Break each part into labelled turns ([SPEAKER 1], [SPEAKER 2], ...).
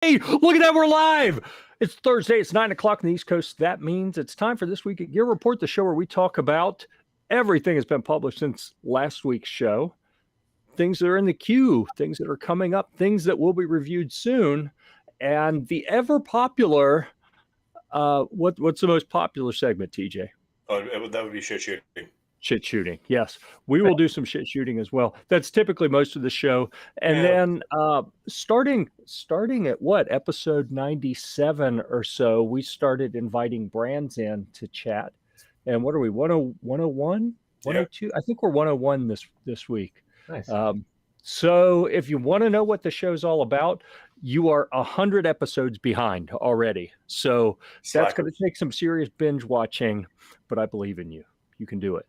[SPEAKER 1] Hey, look at that. We're live. It's Thursday. It's 9 o'clock on the East Coast. That means it's time for this week at Gear Report, the show where we talk about everything that's been published since last week's show, things that are in the queue, things that are coming up, things that will be reviewed soon, and the ever popular, what's the most popular segment, TJ?
[SPEAKER 2] That would be shit shooting.
[SPEAKER 1] Shit shooting. Yes, we will do some shit shooting as well. That's typically most of the show. And then starting at what, episode 97 or so, we started inviting brands in to chat. And what are we, 101, 102? Yeah. I think we're 101 this week.
[SPEAKER 3] Nice.
[SPEAKER 1] So if you want to know what the show's all about, you are 100 episodes behind already. So that's going to take some serious binge watching, but I believe in you. You can do it.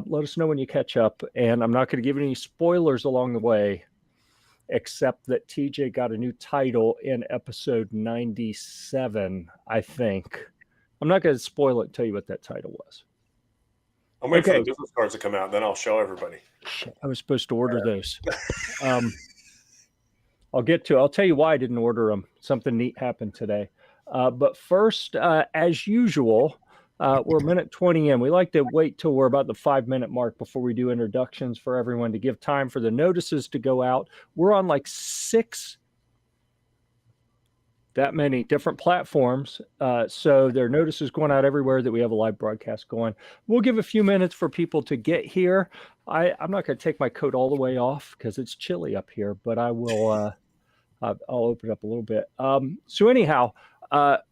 [SPEAKER 1] Let us know when you catch up, and I'm not going to give any spoilers along the way, except that TJ got a new title in episode 97, I think. I'm not going to spoil it and tell you what that title was.
[SPEAKER 2] I'll wait for the business cards to come out, then I'll show everybody.
[SPEAKER 1] Shit, I was supposed to order those. I'll tell you why I didn't order them. Something neat happened today. But first, as usual, we're a minute 20 in. We like to wait till we're about the 5-minute mark before we do introductions for everyone to give time for the notices to go out. We're on like 6 that many different platforms. So there are notices going out everywhere that we have a live broadcast going. We'll give a few minutes for people to get here. I'm not going to take my coat all the way off because it's chilly up here, but I will, I'll open it up a little bit. So anyhow,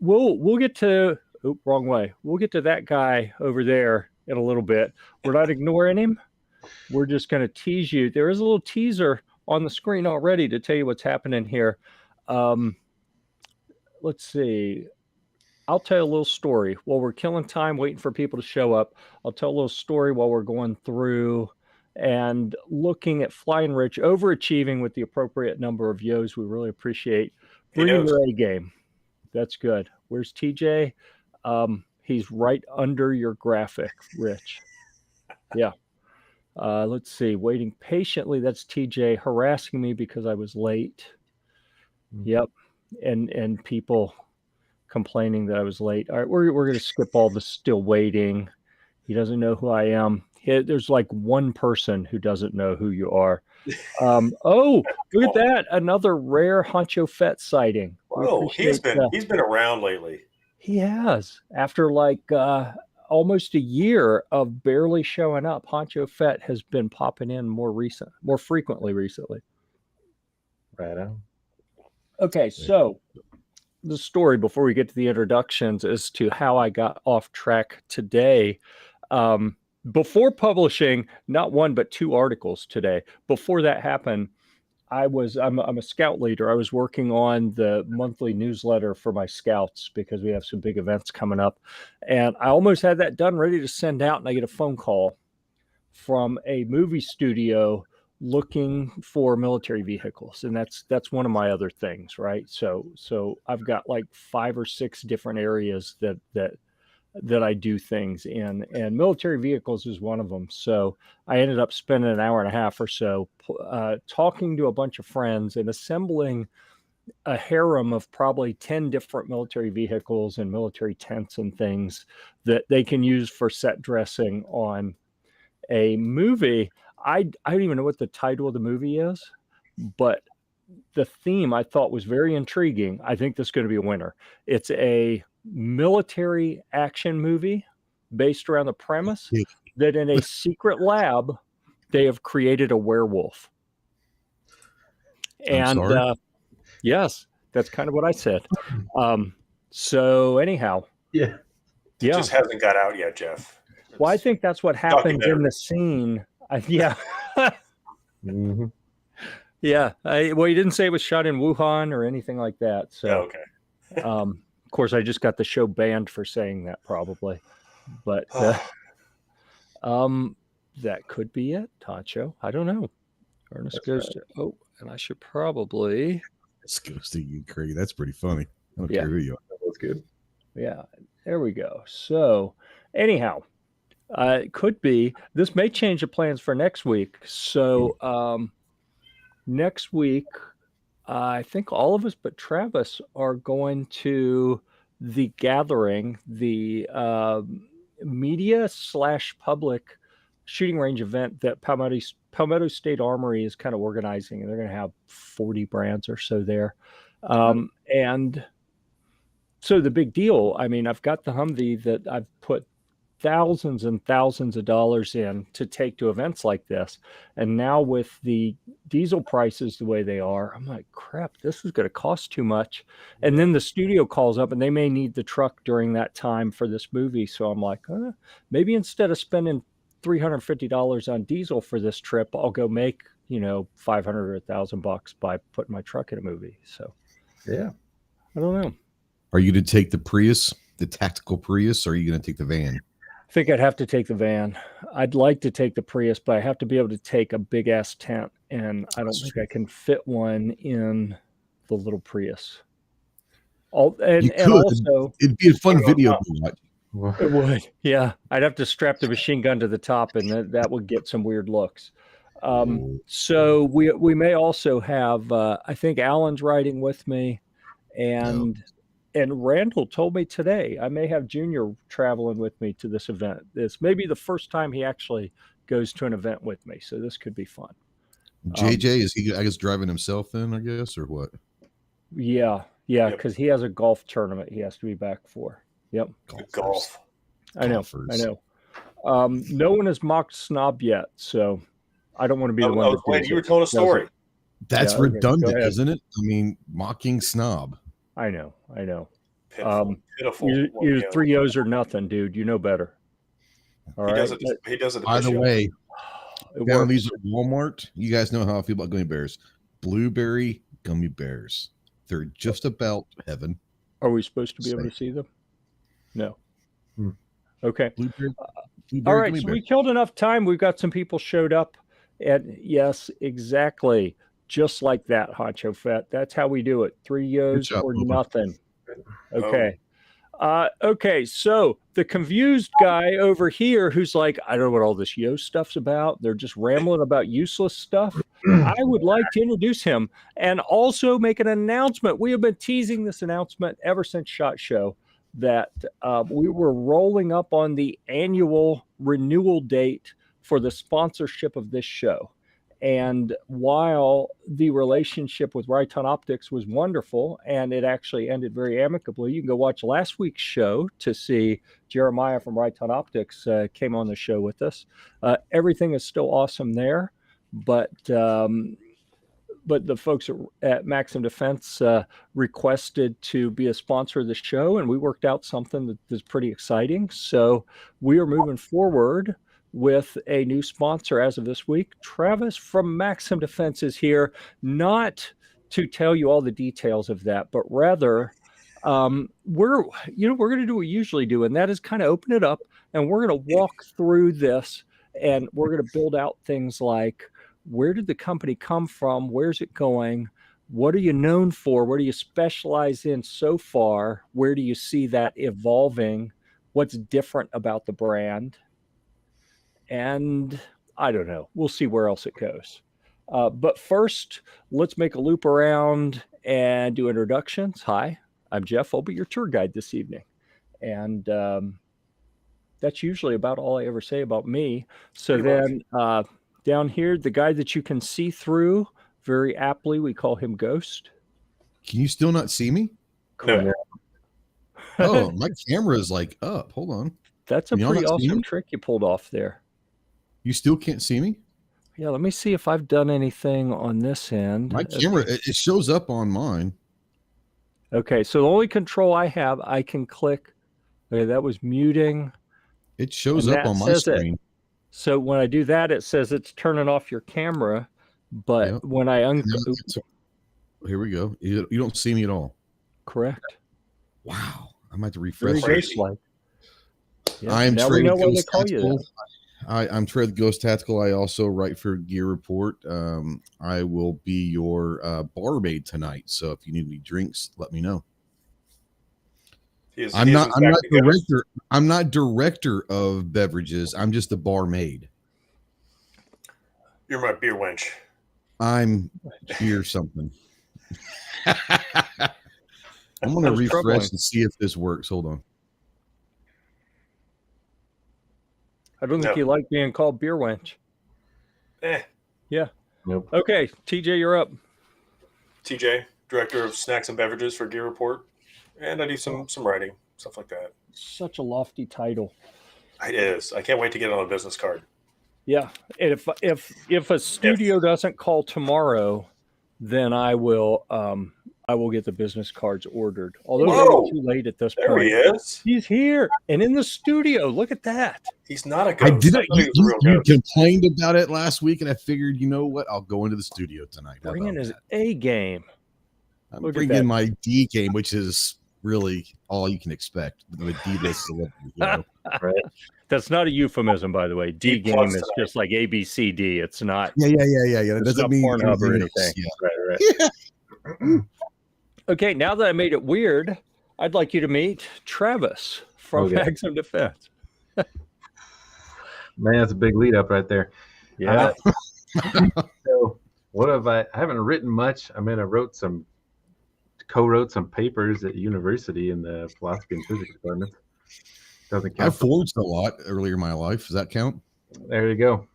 [SPEAKER 1] we'll get to, wrong way. We'll get to that guy over there in a little bit. We're not ignoring him. We're just going to tease you. There is a little teaser on the screen already to tell you what's happening here. Let's see. I'll tell you a little story. While we're killing time waiting for people to show up, I'll tell a little story while we're going through and looking at Flying Rich overachieving with the appropriate number of yo's. We really appreciate bringing your A game. That's good. Where's TJ? He's right under your graphic, Rich. Yeah. Let's see. Waiting patiently. That's TJ harassing me because I was late. Yep. And people complaining that I was late. All right. We're going to skip all the still waiting. He doesn't know who I am. There's like one person who doesn't know who you are. Oh, look at that. Another rare Honcho Fett sighting.
[SPEAKER 2] Whoa. He's been around lately.
[SPEAKER 1] He has. After like almost a year of barely showing up, Honcho Fett has been popping in more frequently recently.
[SPEAKER 3] Right on.
[SPEAKER 1] Okay, so the story before we get to the introductions as to how I got off track today. Before publishing not one but 2 articles today, before that happened, I'm a scout leader. I was working on the monthly newsletter for my scouts because we have some big events coming up. And I almost had that done, ready to send out, and I get a phone call from a movie studio looking for military vehicles. And that's one of my other things, right? So I've got like 5 or 6 different areas that I do things in, and military vehicles is one of them. So I ended up spending an hour and a half or so talking to a bunch of friends and assembling a harem of probably 10 different military vehicles and military tents and things that they can use for set dressing on a movie. I don't even know what the title of the movie is, but the theme I thought was very intriguing. I think this is going to be a winner. It's a military action movie based around the premise that in a secret lab they have created a werewolf. And yes, that's kind of what I said. So anyhow,
[SPEAKER 2] it just hasn't got out yet, Jeff.
[SPEAKER 1] Well, I think that's what happens in the scene. Yeah.
[SPEAKER 3] Mm-hmm.
[SPEAKER 1] Yeah. Well, you didn't say it was shot in Wuhan or anything like that. So,
[SPEAKER 2] okay.
[SPEAKER 1] Of course, I just got the show banned for saying that probably. But that could be it, Tacho. I don't know. Ernest goes to, and I should probably.
[SPEAKER 4] This goes to you, Craig. That's pretty funny. I don't care who you are.
[SPEAKER 3] That's good.
[SPEAKER 1] Yeah. There we go. So anyhow, it could be, this may change the plans for next week. So next week, I think all of us but Travis are going to the gathering, the media/public shooting range event that Palmetto State Armory is kind of organizing, and they're going to have 40 brands or so there. And so the big deal, I mean, I've got the Humvee that I've put thousands and thousands of dollars in to take to events like this. And now with the diesel prices the way they are, I'm like, crap, this is going to cost too much. And then the studio calls up and they may need the truck during that time for this movie. So I'm like, maybe instead of spending $350 on diesel for this trip, I'll go make, $500 or $1,000 by putting my truck in a movie. So
[SPEAKER 3] Yeah.
[SPEAKER 1] I don't know.
[SPEAKER 4] Are you to take the Prius, the tactical Prius, or are you going to take the van?
[SPEAKER 1] I think I'd have to take the van. I'd like to take the Prius, but I have to be able to take a big ass tent, and I don't think I can fit one in the little Prius. Also,
[SPEAKER 4] it'd be a fun video to watch.
[SPEAKER 1] It would, yeah. I'd have to strap the machine gun to the top, and that would get some weird looks. So we may also have. I think Alan's riding with me, and. No. And Randall told me today I may have Junior traveling with me to this event. This may be the first time he actually goes to an event with me, so this could be fun.
[SPEAKER 4] JJ, is he, I guess, driving himself then, I guess, or what?
[SPEAKER 1] Yeah, because he has a golf tournament he has to be back for. Yep.
[SPEAKER 2] Golf.
[SPEAKER 1] I know. No one has mocked Snob yet, so I don't want to be the one.
[SPEAKER 2] You were telling a story.
[SPEAKER 4] That's redundant, isn't it? I mean, mocking Snob.
[SPEAKER 1] I know.
[SPEAKER 2] Pitiful.
[SPEAKER 1] You're 3 O's or nothing, dude. You know better. All right.
[SPEAKER 2] He does it.
[SPEAKER 4] By the way, down these at Walmart, you guys know how I feel about gummy bears. Blueberry gummy bears. They're just about heaven.
[SPEAKER 1] Are we supposed to be able to see them? No. Okay.
[SPEAKER 4] Blueberry
[SPEAKER 1] all right. So we killed enough time. We've got some people showed up. And yes, exactly. Just like that, Honcho Fett. That's how we do it. 3 O's or nothing. Okay. Okay. So the confused guy over here who's like, I don't know what all this Yo stuff's about. They're just rambling about useless stuff. I would like to introduce him and also make an announcement. We have been teasing this announcement ever since SHOT Show that we were rolling up on the annual renewal date for the sponsorship of this show. And while the relationship with Riton Optics was wonderful, and it actually ended very amicably, you can go watch last week's show to see Jeremiah from Riton Optics came on the show with us. Everything is still awesome there, but the folks at Maxim Defense requested to be a sponsor of the show, and we worked out something that's pretty exciting. So we are moving forward with a new sponsor as of this week. Travis from Maxim Defense is here, not to tell you all the details of that, but rather we're going to do what we usually do, and that is kind of open it up, and we're going to walk through this, and we're going to build out things like, where did the company come from? Where's it going? What are you known for? What do you specialize in so far? Where do you see that evolving? What's different about the brand? And I don't know. We'll see where else it goes. But first, let's make a loop around and do introductions. Hi, I'm Jeff. I'll be your tour guide this evening. And that's usually about all I ever say about me. So then down here, the guy that you can see through, very aptly, we call him Ghost.
[SPEAKER 4] Can you still not see me?
[SPEAKER 2] No.
[SPEAKER 4] Oh, my camera is like up. Hold on.
[SPEAKER 1] That's a pretty awesome trick you pulled off there.
[SPEAKER 4] You still can't see me?
[SPEAKER 1] Yeah, let me see if I've done anything on this end.
[SPEAKER 4] My camera, it shows up on mine.
[SPEAKER 1] Okay, so the only control I have, I can click. Okay, that was muting.
[SPEAKER 4] It shows up on my screen.
[SPEAKER 1] So when I do that, it says it's turning off your camera. But when I
[SPEAKER 4] here we go. You don't see me at all.
[SPEAKER 1] Correct.
[SPEAKER 4] Wow. I might have to refresh.
[SPEAKER 1] I'm
[SPEAKER 4] Trey Ghost Tactical. I'm Trey Ghost Tactical. I also write for Gear Report. I will be your barmaid tonight. So if you need any drinks, let me know. I'm not director of beverages. I'm just the barmaid.
[SPEAKER 2] You're my beer wench.
[SPEAKER 4] I'm beer something. I'm going to
[SPEAKER 1] was
[SPEAKER 4] refresh
[SPEAKER 1] troubling.
[SPEAKER 4] and see if this works. Hold on.
[SPEAKER 1] I don't think
[SPEAKER 2] No.
[SPEAKER 1] you like being called beer wench. Yeah.
[SPEAKER 3] Nope.
[SPEAKER 1] Okay, TJ, you're up.
[SPEAKER 2] TJ, Director of Snacks and Beverages for Gear Report. And I do some writing, stuff like that.
[SPEAKER 1] Such a lofty title.
[SPEAKER 2] It is. I can't wait to get it on a business card.
[SPEAKER 1] Yeah. And if a studio doesn't call tomorrow, then I will get the business cards ordered. Although
[SPEAKER 2] Whoa!
[SPEAKER 1] maybe too late at this
[SPEAKER 2] There
[SPEAKER 1] point.
[SPEAKER 2] he is.
[SPEAKER 1] He's here and in the studio. Look at that.
[SPEAKER 2] He's not a
[SPEAKER 4] I
[SPEAKER 2] ghost.
[SPEAKER 4] did
[SPEAKER 2] I
[SPEAKER 4] it.
[SPEAKER 2] thought he was a real
[SPEAKER 4] You
[SPEAKER 2] ghost.
[SPEAKER 4] complained about it last week, and I figured, you know what? I'll go into the studio tonight. How
[SPEAKER 1] Bringing
[SPEAKER 4] about
[SPEAKER 1] his
[SPEAKER 4] that?
[SPEAKER 1] A game.
[SPEAKER 4] I'm
[SPEAKER 1] Look at
[SPEAKER 4] bringing
[SPEAKER 1] that.
[SPEAKER 4] my D game, which is really all you can expect with a D-list celebrity. You know?
[SPEAKER 3] Right.
[SPEAKER 1] That's not a euphemism, by the way. D
[SPEAKER 2] D
[SPEAKER 1] game
[SPEAKER 2] plus
[SPEAKER 1] is
[SPEAKER 2] tonight.
[SPEAKER 1] just like A, B, C, D. It's not.
[SPEAKER 4] Yeah. That
[SPEAKER 1] It's
[SPEAKER 4] doesn't
[SPEAKER 1] not
[SPEAKER 4] mean
[SPEAKER 1] Pornhub or
[SPEAKER 4] anything else.
[SPEAKER 1] anything.
[SPEAKER 3] Right.
[SPEAKER 1] Okay, now that I made it weird, I'd like you to meet Travis from
[SPEAKER 3] Okay.
[SPEAKER 1] Maxim Defense.
[SPEAKER 3] Man, that's a big lead up right there.
[SPEAKER 1] Yeah.
[SPEAKER 3] So what have I haven't written much. I mean, I co-wrote some papers at university in the philosophy and physics department. Doesn't
[SPEAKER 4] I
[SPEAKER 3] count.
[SPEAKER 4] forged a lot earlier in my life. Does that count?
[SPEAKER 3] There you go.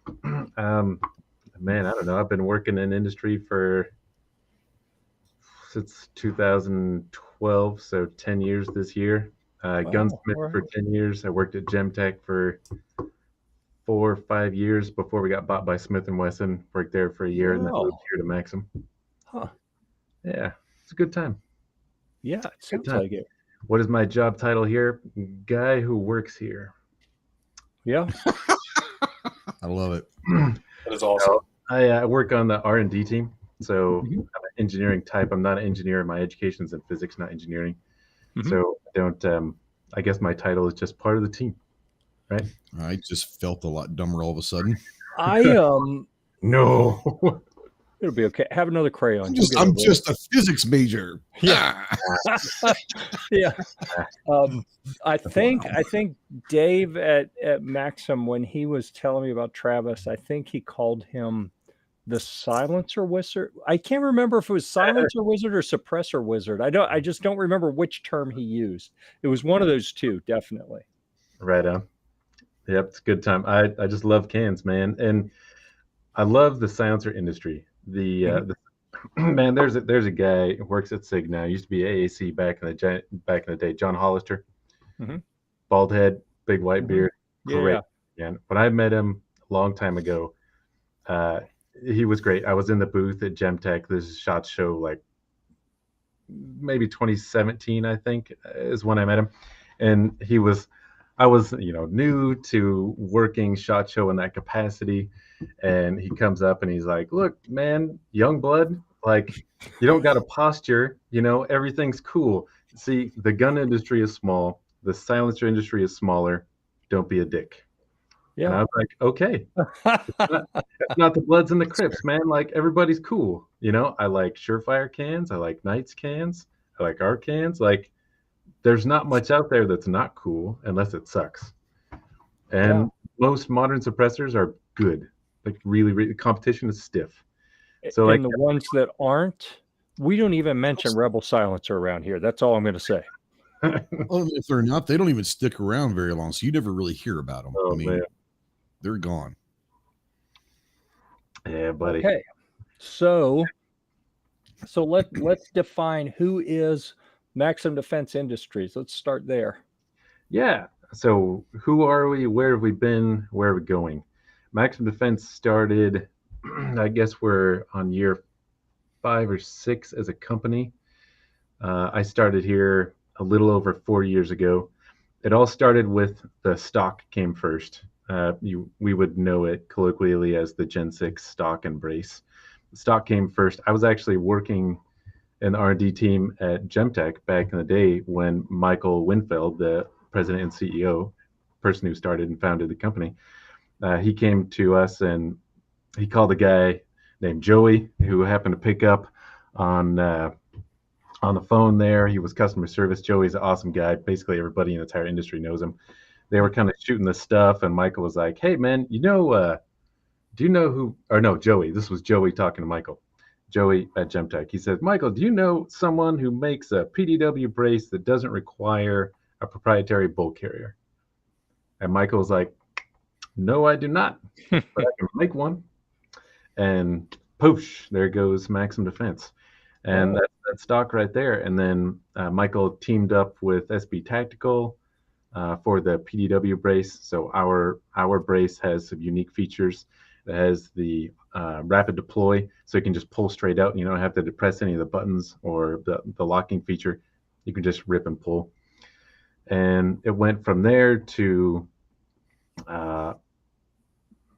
[SPEAKER 3] Man, I don't know. I've been working in industry since 2012, so 10 years this year. Gunsmith
[SPEAKER 1] all right.
[SPEAKER 3] for 10 years. I worked at Gemtech for 4 or 5 years before we got bought by Smith & Wesson. Worked there for a year and then
[SPEAKER 1] Wow.
[SPEAKER 3] moved here to Maxim.
[SPEAKER 1] Huh.
[SPEAKER 3] Yeah, it's a good time.
[SPEAKER 1] Yeah, it sounds
[SPEAKER 3] time.
[SPEAKER 1] like it.
[SPEAKER 3] What is my job title here? Guy who works here.
[SPEAKER 1] Yeah.
[SPEAKER 4] I love it.
[SPEAKER 2] That is awesome.
[SPEAKER 3] I work on the R&D team. So
[SPEAKER 1] Mhm.
[SPEAKER 3] I'm an engineering type. I'm not an engineer. My education's in physics, not engineering.
[SPEAKER 1] Mhm.
[SPEAKER 3] So I don't, I guess my title is just part of the team, right?
[SPEAKER 4] I just felt a lot dumber all of a sudden.
[SPEAKER 3] No.
[SPEAKER 1] It'll be okay. Have another crayon.
[SPEAKER 4] I'm
[SPEAKER 1] You'll get
[SPEAKER 4] I'm
[SPEAKER 1] over it.
[SPEAKER 4] just a physics major.
[SPEAKER 1] Yeah. Yeah. I think Dave at Maxim, when he was telling me about Travis, I think he called him the silencer wizard. I can't remember if it was silencer wizard or suppressor wizard. I just don't remember which term he used. It was one of those two, definitely.
[SPEAKER 3] Right on. Yep, it's a good time. I just love cans, man, and I love the silencer industry. The man, there's a guy who works at SIG now. Used to be AAC back in the day. John Hollister,
[SPEAKER 1] Mhm.
[SPEAKER 3] bald head, big white
[SPEAKER 1] Mhm.
[SPEAKER 3] beard, great
[SPEAKER 1] Yeah.
[SPEAKER 3] man. When I met him a long time ago, he was great. I was in the booth at Gemtech. This SHOT Show, like maybe 2017, I think, is when I met him, and I was new to working SHOT Show in that capacity, and he comes up and he's like, "Look, man, young blood, like you don't got a posture, everything's cool. See, the gun industry is small, the silencer industry is smaller. Don't be a dick." And I
[SPEAKER 1] Yeah.
[SPEAKER 3] was like, okay, it's not the Bloods and the Crips, man. Like everybody's cool. I like Surefire cans. I like Knights cans. I like our cans. Like there's not much out there that's not cool unless it sucks. And most modern suppressors are good. Like really, the competition is stiff. So
[SPEAKER 1] and the ones that aren't, we don't even mention Rebel Silencer around here. That's all I'm going to say.
[SPEAKER 4] Well, if they're not, they don't even stick around very long, so you never really hear about them.
[SPEAKER 3] Oh,
[SPEAKER 4] I mean,
[SPEAKER 3] man.
[SPEAKER 4] they're gone.
[SPEAKER 3] Yeah, buddy.
[SPEAKER 1] Okay, so let's define who is Maxim Defense Industries. Let's start there.
[SPEAKER 3] Yeah. So who are we? Where have we been? Where are we going? Maxim Defense started, I guess we're on year 5 or 6 as a company. I started here a little over 4 years ago. It all started with the stock came first. We would know it colloquially as the Gen 6 stock and brace. The stock came first. I was actually working in the R&D team at Gemtech back in the day when Michael Winfeld, the president and CEO, person who started and founded the company, he came to us and he called a guy named Joey who happened to pick up on the phone there. He was customer service. Joey's an awesome guy. Basically, everybody in the entire industry knows him. They were kind of shooting this stuff, and Michael was like, "Hey, man, do you know who?" Or no, Joey. This was Joey talking to Michael. Joey at Gemtech. He says, Michael, do you know someone who makes a PDW brace that doesn't require a proprietary bull carrier? And Michael's like, no, I do not, but I can make one. And poosh, there goes Maxim Defense. And that's stock right there. And then Michael teamed up with SB Tactical for the PDW brace. So our brace has some unique features. It has the rapid deploy, so you can just pull straight out. You don't have to depress any of the buttons or the locking feature. You can just rip and pull. And it went from there to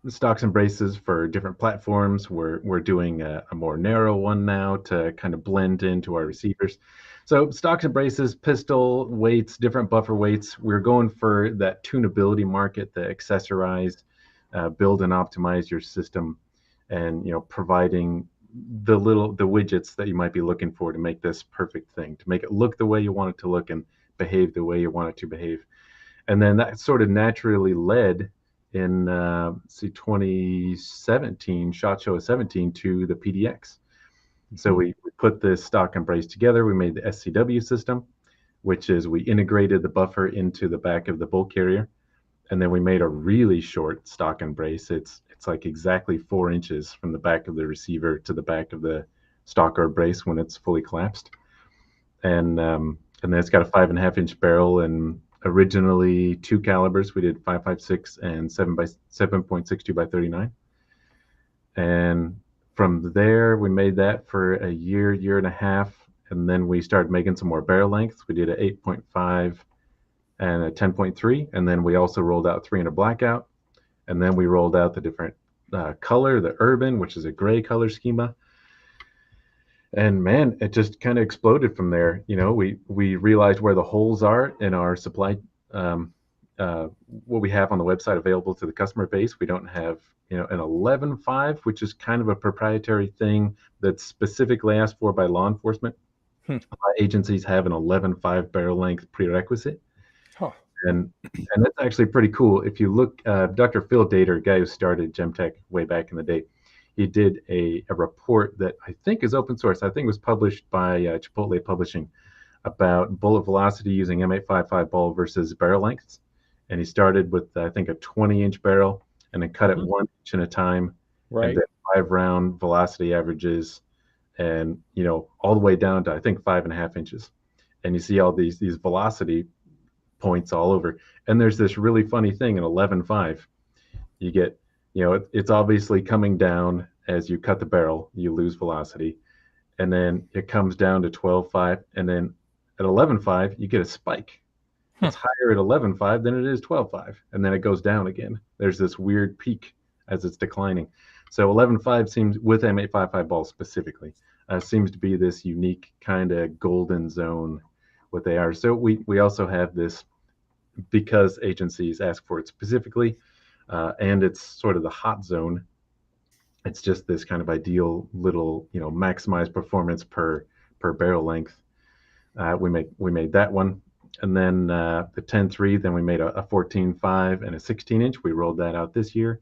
[SPEAKER 3] stocks and braces for different platforms. We're doing a more narrow one now to kind of blend into our receivers. So stocks and braces, pistol weights, different buffer weights. We're going for that tunability market, the accessorized, build and optimize your system, and providing the widgets that you might be looking for to make this perfect thing, to make it look the way you want it to look and behave the way you want it to behave. And then that sort of naturally led in 2017, SHOT Show 17, to the PDX. So we put this stock and brace together. We made the SCW system, which is we integrated the buffer into the back of the bull carrier, and then we made a really short stock and brace. It's like exactly 4 inches from the back of the receiver to the back of the stock or brace when it's fully collapsed, and then it's got a 5.5-inch barrel, and originally 2 calibers. We did 5.56 and 7.62 by 39. And from there, we made that for a year and a half. And then we started making some more barrel lengths. We did an 8.5 and a 10.3. And then we also rolled out 300 blackout. And then we rolled out the different color, the urban, which is a gray color schema. And man, it just kind of exploded from there. We realized where the holes are in our supply, what we have on the website available to the customer base. We don't have, an 11.5, which is kind of a proprietary thing that's specifically asked for by law enforcement. Agencies have an 11.5 barrel length prerequisite.
[SPEAKER 1] Huh.
[SPEAKER 3] And that's actually pretty cool. If you look, Dr. Phil Dater, a guy who started Gemtech way back in the day, he did a report that I think is open source. I think it was published by Chipotle Publishing about bullet velocity using M855 ball versus barrel lengths. And he started with, I think, a 20-inch barrel and then cut it 1 inch at a time.
[SPEAKER 1] Right.
[SPEAKER 3] And then 5-round velocity averages, and, all the way down to, I think, 5.5 inches. And you see all these velocity points all over. And there's this really funny thing in 11.5. You get, it's obviously coming down as you cut the barrel, you lose velocity. And then it comes down to 12.5. And then at 11.5, you get a spike. It's higher at 11.5 than it is 12.5. And then it goes down again. There's this weird peak as it's declining. So 11.5 seems, with M855 balls specifically, seems to be this unique kind of golden zone, what they are. So we also have this, because agencies ask for it specifically, and it's sort of the hot zone. It's just this kind of ideal little, maximized performance per barrel length. We made that one, and then the 10.3. Then we made a 14.5 and a 16-inch. We rolled that out this year,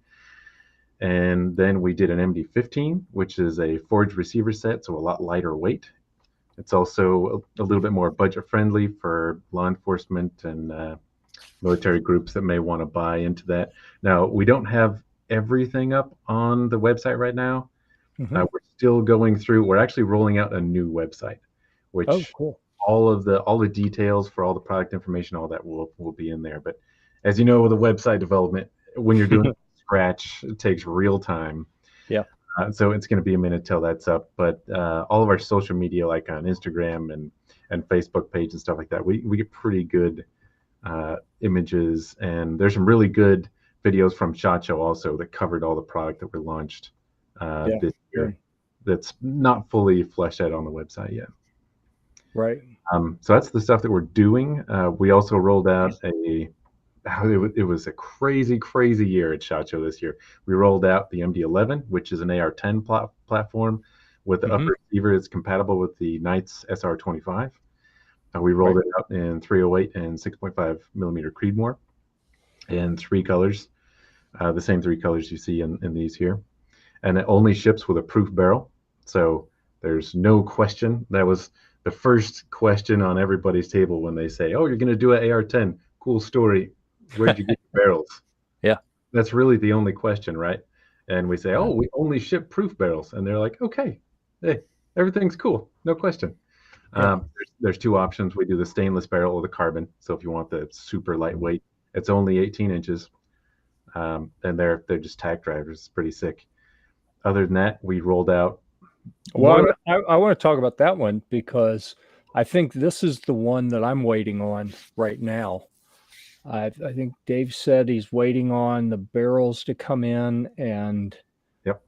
[SPEAKER 3] and then we did an MD15, which is a forged receiver set, so a lot lighter weight. It's also a little bit more budget friendly for law enforcement and military groups that may want to buy into that. Now, we don't have everything up on the website right now. We're still going through. We're actually rolling out a new website, which
[SPEAKER 1] cool.
[SPEAKER 3] all the details for all the product information, all that will be in there. But as you know, with the website development, when you're doing it from scratch, it takes real time.
[SPEAKER 1] Yeah.
[SPEAKER 3] So it's going to be a minute till that's up. But all of our social media, like on Instagram and Facebook page and stuff like that, we get pretty good images, and there's some really good videos from SHOT Show also that covered all the product that we launched this year. That's not fully fleshed out on the website yet.
[SPEAKER 1] Right.
[SPEAKER 3] So that's the stuff that we're doing. We also rolled out it was a crazy year at SHOT Show this year. We rolled out the MD11, which is an AR-10 platform with the upper receiver that's compatible with the Knights SR-25. We rolled it out in 308 and 6.5 millimeter Creedmoor in 3 colors, the same 3 colors you see in these here. And it only ships with a proof barrel. So There's no question. That was the first question on everybody's table when they say, "Oh, you're going to do an AR-10. Cool story. Where'd you get your barrels?"
[SPEAKER 1] Yeah.
[SPEAKER 3] That's really the only question, right? And we say,
[SPEAKER 4] Yeah.
[SPEAKER 3] "Oh, we only ship proof barrels," and they're like, "Okay, hey, everything's cool, no question."
[SPEAKER 1] Yeah.
[SPEAKER 3] There's two options. We do the stainless barrel or the carbon. So if you want the super lightweight, it's only 18 inches, and they're just tack drivers. It's pretty sick. Other than that, we rolled out.
[SPEAKER 1] Well, I want to talk about that one because I think this is the one that I'm waiting on right now. I think Dave said he's waiting on the barrels to come in, and
[SPEAKER 3] Yep.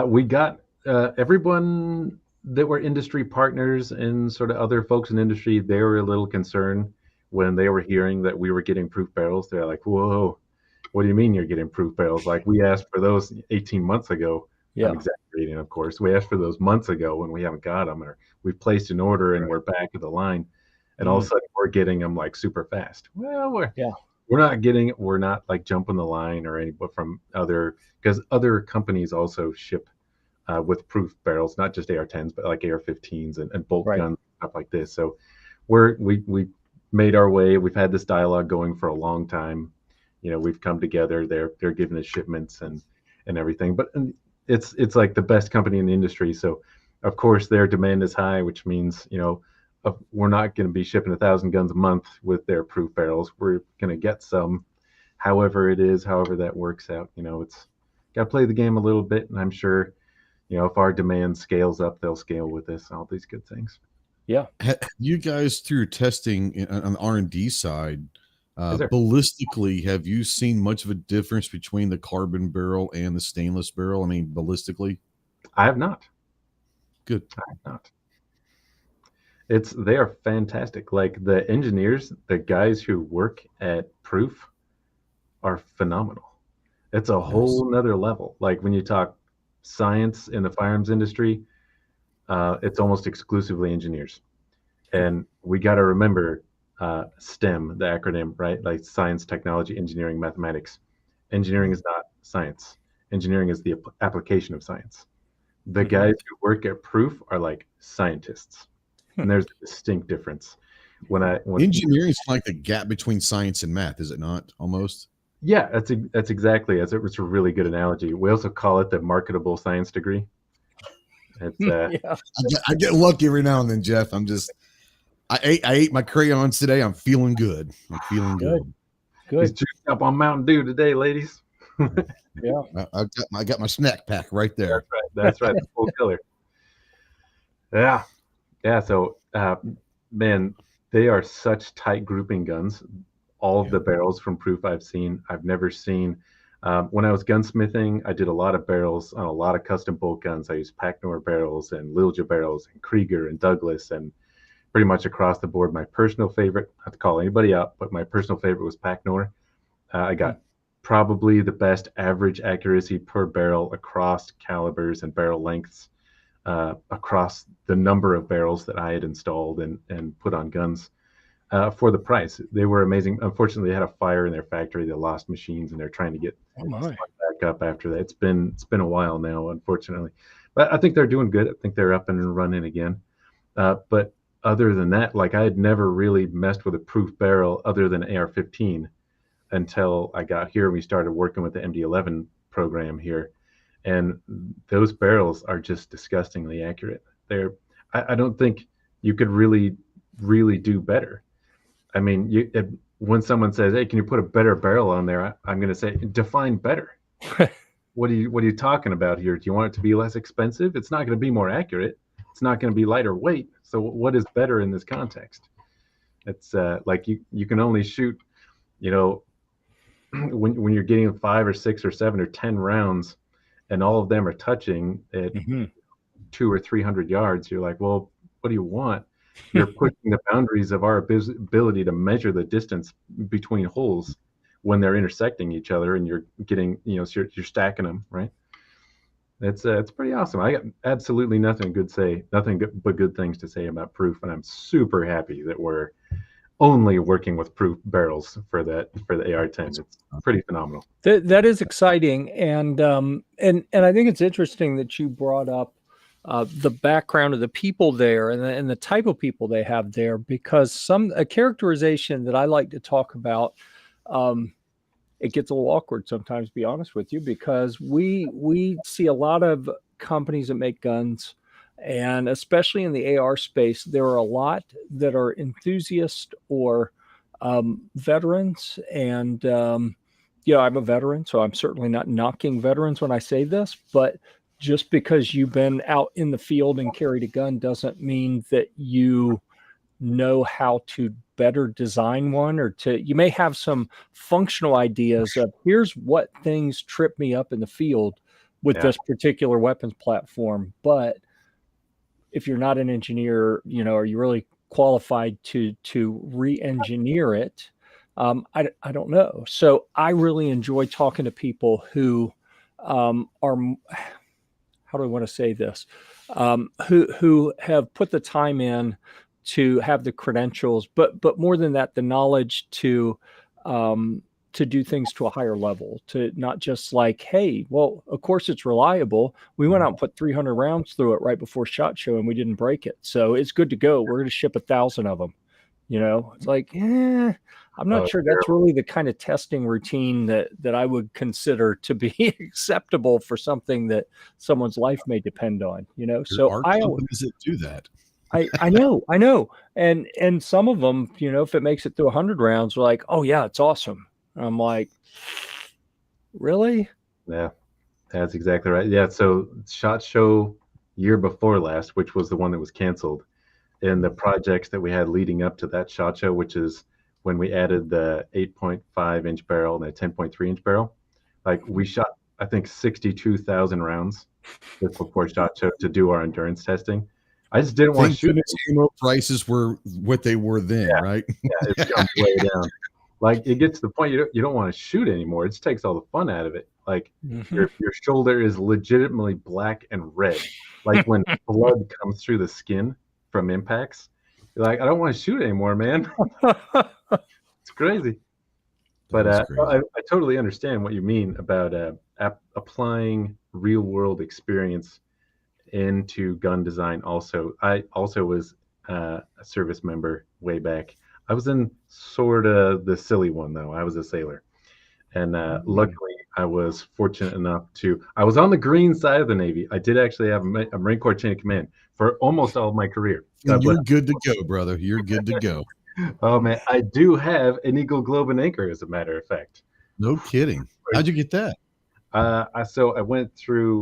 [SPEAKER 3] We got everyone that were industry partners and sort of other folks in industry. They were a little concerned when they were hearing that we were getting proof barrels. They're like, "Whoa, what do you mean you're getting proof barrels? Like we asked for those 18 months ago."
[SPEAKER 1] yeah,
[SPEAKER 3] I'm exaggerating, of course. We asked for those months ago when we haven't got them, or we've placed an order and we're back at the line, and all of a sudden we're getting them like super fast. Well, we're not like jumping the line or any, but from other, because other companies also ship with proof barrels, not just AR-10s, but like AR-15s and bolt
[SPEAKER 1] Right.
[SPEAKER 3] guns, stuff like this. So we made our way. We've had this dialogue going for a long time. We've come together. They're giving us shipments and everything. But it's like the best company in the industry. So of course their demand is high, which means we're not going to be shipping 1,000 guns a month with their proof barrels. We're going to get some, however that works out. It's got to play the game a little bit, and I'm sure if our demand scales up, they'll scale with us. All these good things.
[SPEAKER 1] yeah.
[SPEAKER 4] You guys, through testing on the R&D side,
[SPEAKER 3] Yes, sir.
[SPEAKER 4] ballistically, have you seen much of a difference between the carbon barrel and the stainless barrel? I mean, ballistically?
[SPEAKER 3] I have not.
[SPEAKER 4] Good.
[SPEAKER 3] I have not. They are fantastic. Like the engineers, the guys who work at Proof are phenomenal. It's a whole nother level. Like when you talk science in the firearms industry, it's almost exclusively engineers. And we got to remember STEM, the acronym, right? Like science, technology, engineering, mathematics. Engineering is not science. Engineering is the application of science. The guys who work at Proof are like scientists. And there's a distinct difference. When
[SPEAKER 4] engineering is like the gap between science and math, is it not? Almost.
[SPEAKER 3] Yeah, that's exactly as it's a really good analogy. We also call it the marketable science degree. It's
[SPEAKER 1] Yeah.
[SPEAKER 4] I get lucky every now and then, Jeff. I ate my crayons today. I'm feeling good. I'm feeling good.
[SPEAKER 3] He's
[SPEAKER 1] Good.
[SPEAKER 3] juiced up on Mountain Dew today, ladies.
[SPEAKER 1] Yeah.
[SPEAKER 4] I got my snack pack right there.
[SPEAKER 3] That's right. The full killer. Yeah. So, man, they are such tight grouping guns. All of the barrels from Proof I've never seen. When I was gunsmithing, I did a lot of barrels on a lot of custom bolt guns. I used Packnor barrels and Lilja barrels and Krieger and Douglas and pretty much across the board. My personal favorite, not to call anybody out, but my personal favorite was Packnor. I got probably the best average accuracy per barrel across calibers and barrel lengths. Across the number of barrels that I had installed and put on guns for the price. They were amazing. Unfortunately, they had a fire in their factory. They lost machines, and they're trying to get back up after that. It's been a while now, unfortunately. But I think they're doing good. I think they're up and running again. But other than that, like I had never really messed with a proof barrel other than AR-15 until I got here. We started working with the MD-11 program here. And those barrels are just disgustingly accurate. I don't think you could really do better. I mean, when someone says, "Hey, can you put a better barrel on there?" I'm going to say, define better. What are you talking about here? Do you want it to be less expensive? It's not going to be more accurate. It's not going to be lighter weight. So what is better in this context? It's like you can only shoot, when you're getting 5 or 6 or 7 or 10 rounds. And all of them are touching at 200 or 300 yards. You're like, well, what do you want? You're pushing the boundaries of our ability to measure the distance between holes when they're intersecting each other, and you're getting, so you're stacking them, right? It's pretty awesome. I got absolutely nothing but good things to say about Proof, and I'm super happy that we're only working with proof barrels for the AR-10. It's pretty phenomenal.
[SPEAKER 1] That is exciting, and I think it's interesting that you brought up the background of the people there and the type of people they have there, because a characterization that I like to talk about, it gets a little awkward sometimes, to be honest with you, because we see a lot of companies that make guns, and especially in the AR space, there are a lot that are enthusiasts or veterans, and I'm a veteran, so I'm certainly not knocking veterans when I say this, but just because you've been out in the field and carried a gun doesn't mean that you know how to better design one, or you may have some functional ideas of here's what things trip me up in the field with this particular weapons platform. But if you're not an engineer, are you really qualified to re-engineer it? I don't know. So I really enjoy talking to people who are, how do I want to say this? Who have put the time in to have the credentials, but more than that, the knowledge to do things to a higher level, to not just like, hey, well, of course it's reliable. We went out and put 300 rounds through it right before SHOT Show and we didn't break it. So it's good to go. We're going to ship 1,000 of them. It's like, I'm not sure that's really the kind of testing routine that I would consider to be acceptable for something that someone's life may depend on, So
[SPEAKER 4] There are companies that do that.
[SPEAKER 1] I know. And some of them, if it makes it through 100 rounds, we're like, oh yeah, it's awesome. And I'm like, really?
[SPEAKER 3] Yeah, that's exactly right. Yeah. So SHOT Show year before last, which was the one that was canceled, and the projects that we had leading up to that SHOT Show, which is when we added the 8.5 inch barrel and the 10.3 inch barrel, like we shot, I think 62,000 rounds just before SHOT Show to do our endurance testing. I just didn't want to shoot.
[SPEAKER 4] Ammo prices were what they were then, right?
[SPEAKER 3] Yeah, it's come way down. Like it gets to the point you don't want to shoot anymore. It just takes all the fun out of it. Like your shoulder is legitimately black and red. Like when blood comes through the skin from impacts, you're like, I don't want to shoot anymore, man. It's crazy. But I totally understand what you mean about applying real world experience into gun design. Also, I also was a service member way back. I was in sort of the silly one though. I was a sailor, and luckily I was fortunate enough I was on the green side of the Navy. I did actually have a Marine Corps chain of command for almost all of my career.
[SPEAKER 4] You're good to go, brother. You're good to go.
[SPEAKER 3] Oh man, I do have an Eagle Globe and Anchor, as a matter of fact.
[SPEAKER 4] No kidding. How'd you get that?
[SPEAKER 3] So I went through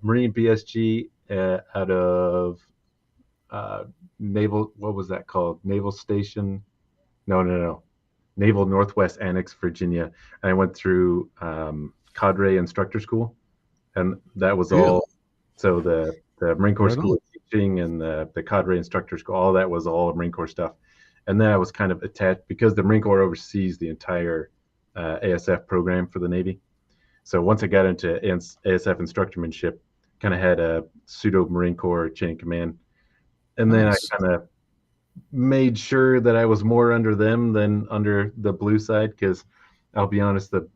[SPEAKER 3] Marine BSG out of Naval. What was that called? Naval Station? No. Naval Northwest Annex, Virginia. And I went through Cadre Instructor School, and that was all. So the Marine Corps School of Teaching and the Cadre Instructor School, all that was all Marine Corps stuff. And then I was kind of attached because the Marine Corps oversees the entire ASF program for the Navy. So once I got into ASF instructormanship, kind of had a pseudo Marine Corps chain of command. And then I kind of made sure that I was more under them than under the blue side, because I'll be honest, the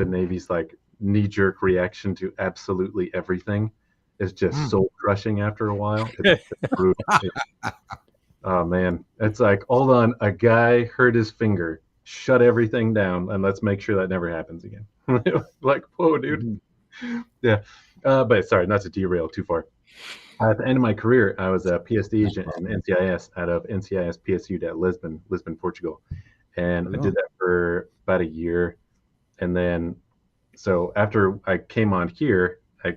[SPEAKER 3] Navy's like knee-jerk reaction to absolutely everything is just soul crushing after a while. It's brutal. Oh man, it's like, hold on, a guy hurt his finger, shut everything down, and let's make sure that never happens again. Like, whoa, dude. Yeah, but sorry, not to derail too far. At the end of my career, I was a PSD agent in NCIS out of NCIS PSU at Lisbon, Portugal. And I did that for about a year. And then, so after I came on here, a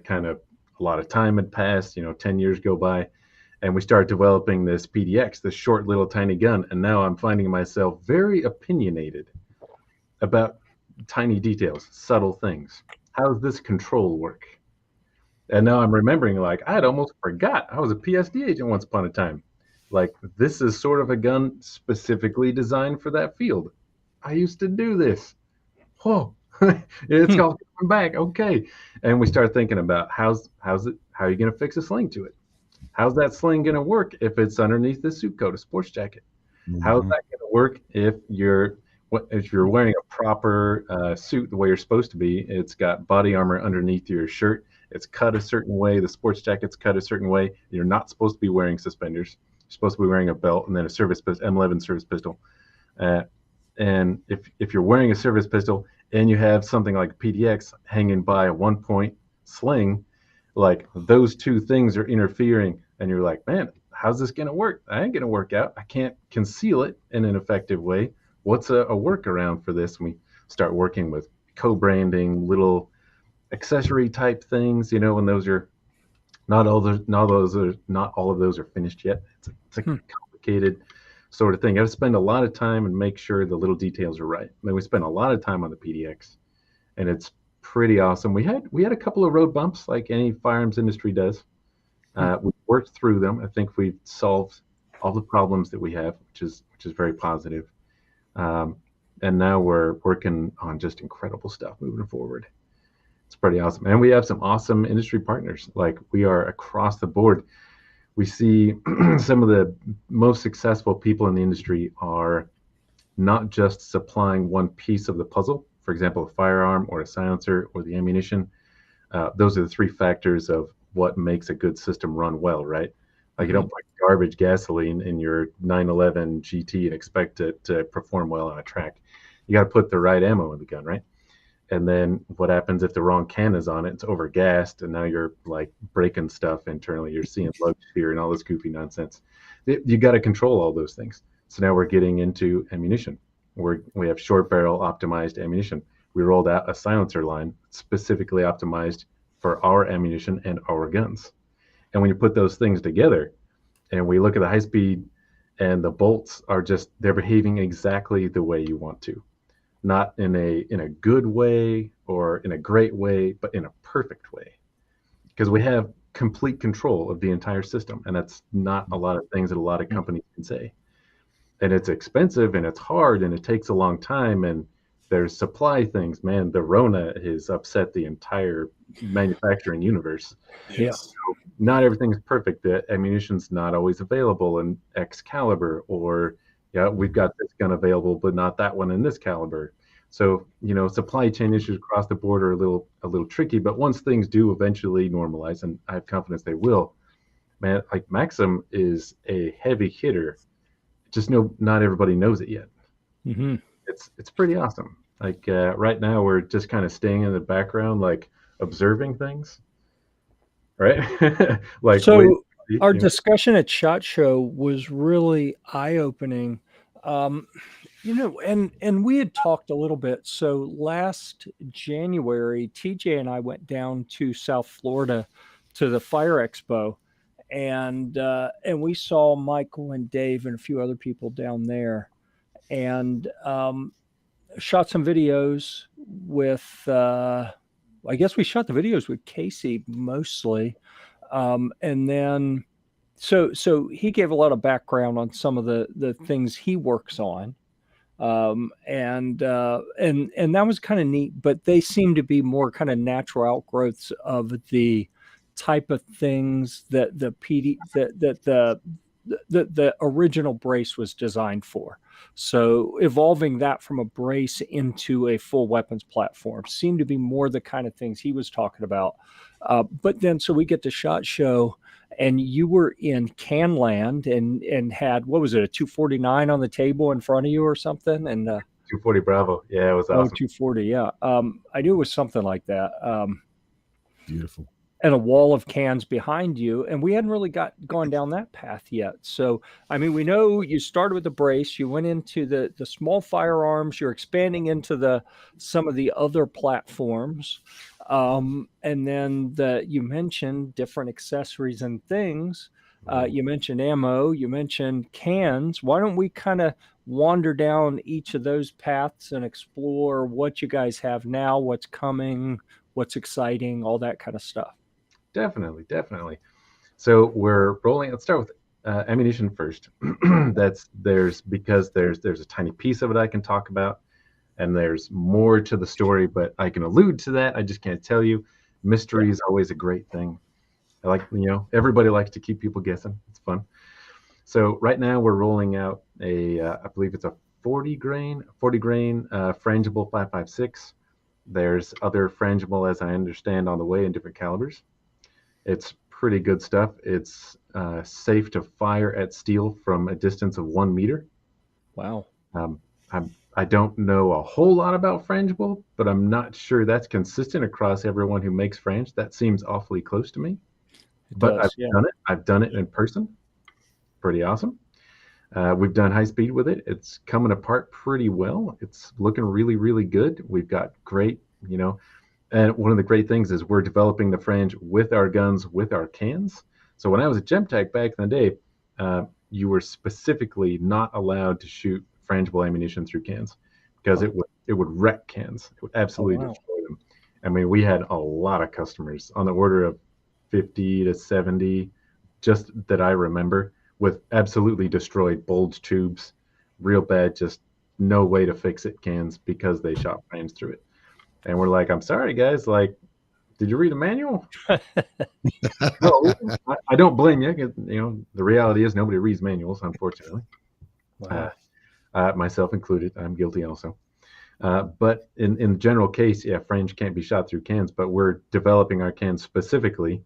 [SPEAKER 3] lot of time had passed, 10 years go by, and we started developing this PDX, this short little tiny gun. And now I'm finding myself very opinionated about tiny details, subtle things. How does this control work? And now I'm remembering, like, I had almost forgot I was a PSD agent once upon a time. Like, this is sort of a gun specifically designed for that field. I used to do this. Whoa, it's all coming back. Okay. And we start thinking about how are you going to fix a sling to it? How's that sling going to work if it's underneath the suit coat, a sports jacket? How's
[SPEAKER 4] Mhm.
[SPEAKER 3] that going to work if you're wearing a proper suit the way you're supposed to be? It's got body armor underneath your shirt. It's cut a certain way. The sports jacket's cut a certain way. You're not supposed to be wearing suspenders. You're supposed to be wearing a belt and then a service pistol, M11 service pistol. Uh, and if you're wearing a service pistol and you have something like a PDX hanging by a 1-point sling, like those two things are interfering, and you're like, man, how's this going to work? I ain't going to work out. I can't conceal it in an effective way. What's a workaround for this? And we start working with co-branding, little accessory type things, and those are not all of those are finished yet. It's a complicated sort of thing. You have to spend a lot of time and make sure the little details are right. And then we spend a lot of time on the PDX, and it's pretty awesome. We had a couple of road bumps like any firearms industry does. We worked through them. I think we've solved all the problems that we have, which is very positive. And now we're working on just incredible stuff moving forward. It's pretty awesome. And we have some awesome industry partners. Like, we are across the board. We see some of the most successful people in the industry are not just supplying one piece of the puzzle, for example, a firearm or a silencer or the ammunition. Those are the three factors of what makes a good system run well, right? Like, you don't put garbage gasoline in your 911 GT and expect it to perform well on a track. You got to put the right ammo in the gun, right? And then what happens if the wrong can is on it? It's overgassed, and now you're like breaking stuff internally. You're seeing lug fear and all this goofy nonsense. You got to control all those things. So now we're getting into ammunition. We have short barrel optimized ammunition. We rolled out a silencer line specifically optimized for our ammunition and our guns. And when you put those things together, and we look at the high speed, and the bolts are they're behaving exactly the way you want to. Not in a good way or in a great way, but in a perfect way. Because we have complete control of the entire system, and that's not a lot of things that a lot of companies can say. And it's expensive, and it's hard, and it takes a long time, and there's supply things. Man, the Rona has upset the entire manufacturing universe.
[SPEAKER 2] Yes.
[SPEAKER 3] So not everything is perfect. The ammunition's not always available in X caliber, or we've got this gun available, but not that one in this caliber. So, supply chain issues across the board are a little tricky, but once things do eventually normalize, and I have confidence they will, man, like Maxim is a heavy hitter. Just not everybody knows it yet.
[SPEAKER 1] Mm-hmm.
[SPEAKER 3] It's pretty awesome. Like, right now we're just kind of staying in the background, like observing things, right? Like,
[SPEAKER 1] so our discussion at SHOT Show was really eye-opening. And we had talked a little bit. So last January, TJ and I went down to South Florida to the Fire Expo, and we saw Michael and Dave and a few other people down there, and shot some videos with. I guess we shot the videos with Casey mostly, and then. So he gave a lot of background on some of the things he works on, and that was kind of neat. But they seem to be more kind of natural outgrowths of the type of things that the original brace was designed for. So evolving that from a brace into a full weapons platform seemed to be more the kind of things he was talking about. But then, so we get to SHOT Show, and you were in Canland and had, what was it, a 249 on the table in front of you or something? And
[SPEAKER 3] 240 Bravo. Yeah, it was awesome.
[SPEAKER 1] 240. Yeah. I knew it was something like that.
[SPEAKER 4] Beautiful.
[SPEAKER 1] And a wall of cans behind you. And we hadn't really gone down that path yet. So, I mean, we know you started with the brace, you went into the small firearms, you're expanding into some of the other platforms. And then you mentioned different accessories and things. You mentioned ammo, you mentioned cans. Why don't we kind of wander down each of those paths and explore what you guys have now, what's coming, what's exciting, all that kind of stuff.
[SPEAKER 3] Definitely. So we're rolling. Let's start with ammunition first. There's a tiny piece of it I can talk about, and there's more to the story, but I can allude to that. I just can't tell you. Mystery is always a great thing. I like, everybody likes to keep people guessing. It's fun. So right now we're rolling out I believe it's a 40 grain frangible 5.56. There's other frangible, as I understand, on the way in different calibers. It's pretty good stuff. It's safe to fire at steel from a distance of 1 meter.
[SPEAKER 1] Wow.
[SPEAKER 3] I don't know a whole lot about frangible, but I'm not sure that's consistent across everyone who makes frange. That seems awfully close to me. But
[SPEAKER 1] I've
[SPEAKER 3] done it. I've done it in person. Pretty awesome. We've done high speed with it. It's coming apart pretty well. It's looking really, really good. We've got great, and one of the great things is we're developing the frange with our guns, with our cans. So when I was at GemTech back in the day, you were specifically not allowed to shoot frangible ammunition through cans because it would wreck cans. It would absolutely destroy them. I mean, we had a lot of customers on the order of 50 to 70, just that I remember, with absolutely destroyed bulge tubes, real bad, just no way to fix it cans because they shot frames through it. And we're like, I'm sorry, guys. Like, did you read a manual? No, I don't blame you. The reality is nobody reads manuals, unfortunately.
[SPEAKER 1] Wow.
[SPEAKER 3] Myself included. I'm guilty also. But in general case, yeah, frange can't be shot through cans, but we're developing our cans specifically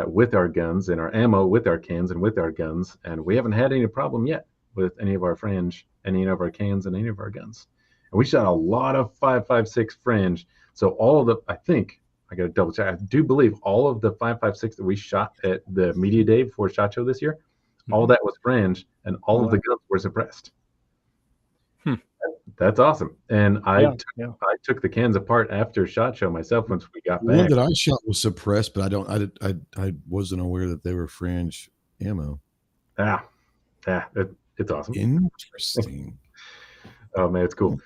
[SPEAKER 3] with our guns and our ammo with our cans and with our guns. And we haven't had any problem yet with any of our frange, any of our cans and any of our guns. And we shot a lot of 5.56 frange. So all of the, I think, I got to double check. I do believe all of the 5.56 that we shot at the media day before SHOT Show this year, all that was frange, and all of the guns were suppressed. That's awesome. And I took the cans apart after SHOT Show myself once we got back.
[SPEAKER 4] The one that I shot was suppressed, but I wasn't aware that they were frange ammo.
[SPEAKER 3] It's awesome.
[SPEAKER 4] Interesting.
[SPEAKER 3] Oh man, it's cool.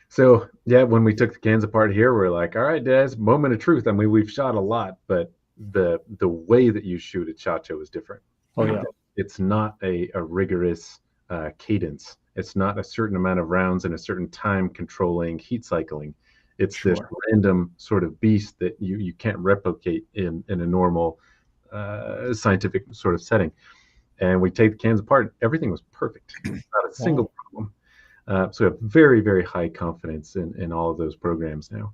[SPEAKER 3] So yeah, when we took the cans apart here, we're like, all right, guys, moment of truth. I mean, we've shot a lot, but the way that you shoot at SHOT Show is different.
[SPEAKER 1] Oh yeah.
[SPEAKER 3] It's not a rigorous cadence. It's not a certain amount of rounds in a certain time controlling heat cycling. It's this random sort of beast that you can't replicate in a normal scientific sort of setting. And we take the cans apart. Everything was perfect. Not a single problem. So we have very, very high confidence in all of those programs now,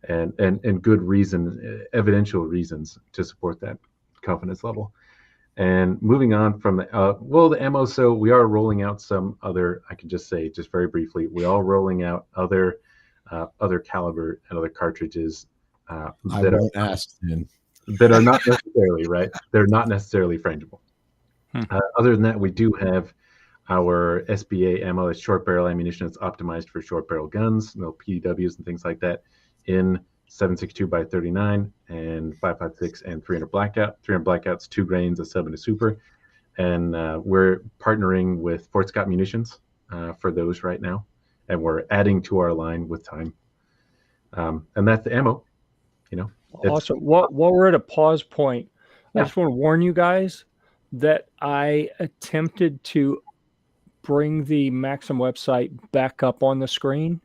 [SPEAKER 3] and good reason, evidential reasons to support that confidence level. And moving on from the ammo, so we are rolling out some other, I can just say, just very briefly, we are rolling out other caliber and other cartridges
[SPEAKER 4] I won't ask then.
[SPEAKER 3] that are not necessarily, right? They're not necessarily frangible. Other than that, we do have our SBA ammo, that's short barrel ammunition. It's optimized for short barrel guns, PDWs and things like that, in 7.62 by 39 and 5.56 and 300 blackout. 300 blackout's 2 grains, a sub and a super. And we're partnering with Fort Scott Munitions for those right now. And we're adding to our line with time. And that's the ammo,
[SPEAKER 1] Awesome. While we're at a pause point, I just want to warn you guys that I attempted to bring the Maxim website back up on the screen.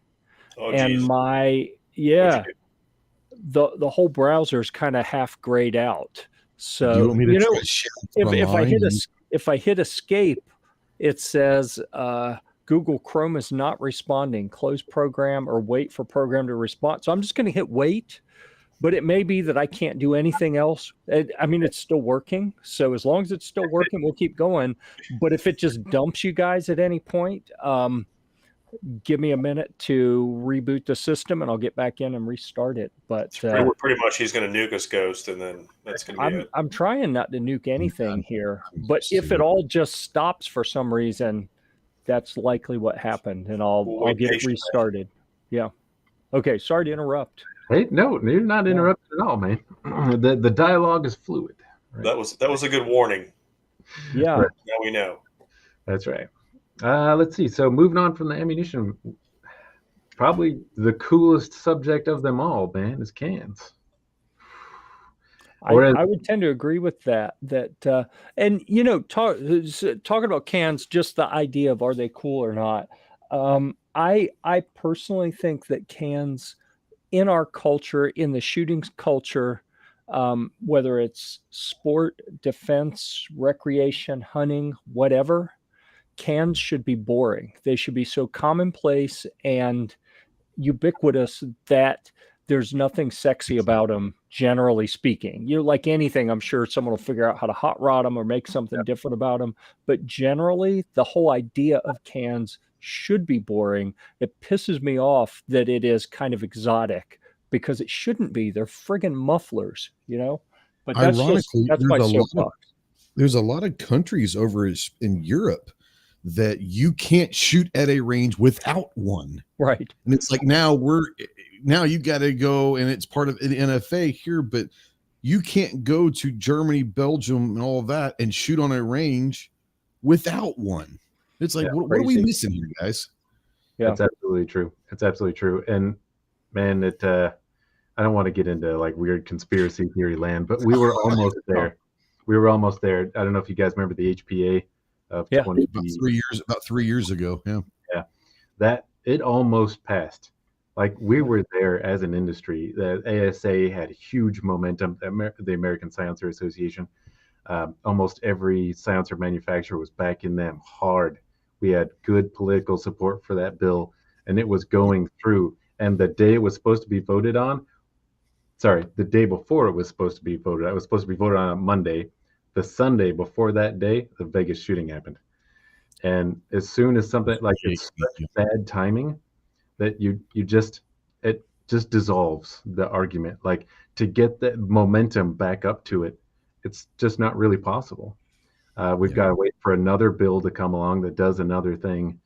[SPEAKER 1] And the whole browser is kind of half grayed out. So
[SPEAKER 4] you want me to
[SPEAKER 1] if I hit escape, it says Google Chrome is not responding. Close program or wait for program to respond. So I'm just going to hit wait, but it may be that I can't do anything else. I mean, it's still working. So as long as it's still working, we'll keep going. But if it just dumps you guys at any point, give me a minute to reboot the system and I'll get back in and restart it. But
[SPEAKER 2] pretty much he's going to nuke us, Ghost, and then that's going to be it.
[SPEAKER 1] I'm trying not to nuke anything here, but if it all just stops for some reason, that's likely what happened, and I'll get it restarted. Yeah. Okay. Sorry to interrupt.
[SPEAKER 3] Hey, no, you're not interrupted at all, man. The dialogue is fluid.
[SPEAKER 2] Right? That was a good warning.
[SPEAKER 1] Yeah.
[SPEAKER 2] Right. Now we know.
[SPEAKER 3] That's right. Let's see. So moving on from the ammunition, probably the coolest subject of them all, man, is cans.
[SPEAKER 1] I would tend to agree with that. And talking about cans, just the idea of are they cool or not. I personally think that cans in our culture, in the shooting culture, whether it's sport, defense, recreation, hunting, whatever, cans should be boring. They should be so commonplace and ubiquitous that there's nothing sexy about them, generally speaking. You know, like anything, I'm sure someone will figure out how to hot rod them or make something different about them. But generally, the whole idea of cans should be boring. It pisses me off that it is kind of exotic because it shouldn't be. They're friggin' mufflers, you know? But that's
[SPEAKER 4] Ironically,
[SPEAKER 1] that's my soapbox.
[SPEAKER 4] There's a lot of countries over in Europe that you can't shoot at a range without one.
[SPEAKER 1] Right.
[SPEAKER 4] And it's like now you got to go, and it's part of the NFA here, but you can't go to Germany, Belgium, and all of that and shoot on a range without one. It's like, what are we missing here, guys?
[SPEAKER 3] Yeah, that's absolutely true. It's absolutely true. And man, I don't want to get into like weird conspiracy theory land, but we were almost there. We were almost there. I don't know if you guys remember the HPA of 20
[SPEAKER 4] about 3 years ago.
[SPEAKER 3] Yeah. That it almost passed. Like we were there as an industry. The ASA had huge momentum. The American Silencer Association, almost every silencer manufacturer was backing them hard. We had good political support for that bill, and it was going through. And the day it was supposed to be voted on, the day before it was supposed to be voted, it was supposed to be voted on a Monday. The Sunday before that day, the Vegas shooting happened. And as soon as something like it's such bad timing that it just dissolves the argument. Like to get the momentum back up to it, it's just not really possible. We've got to wait for another bill to come along that does another thing.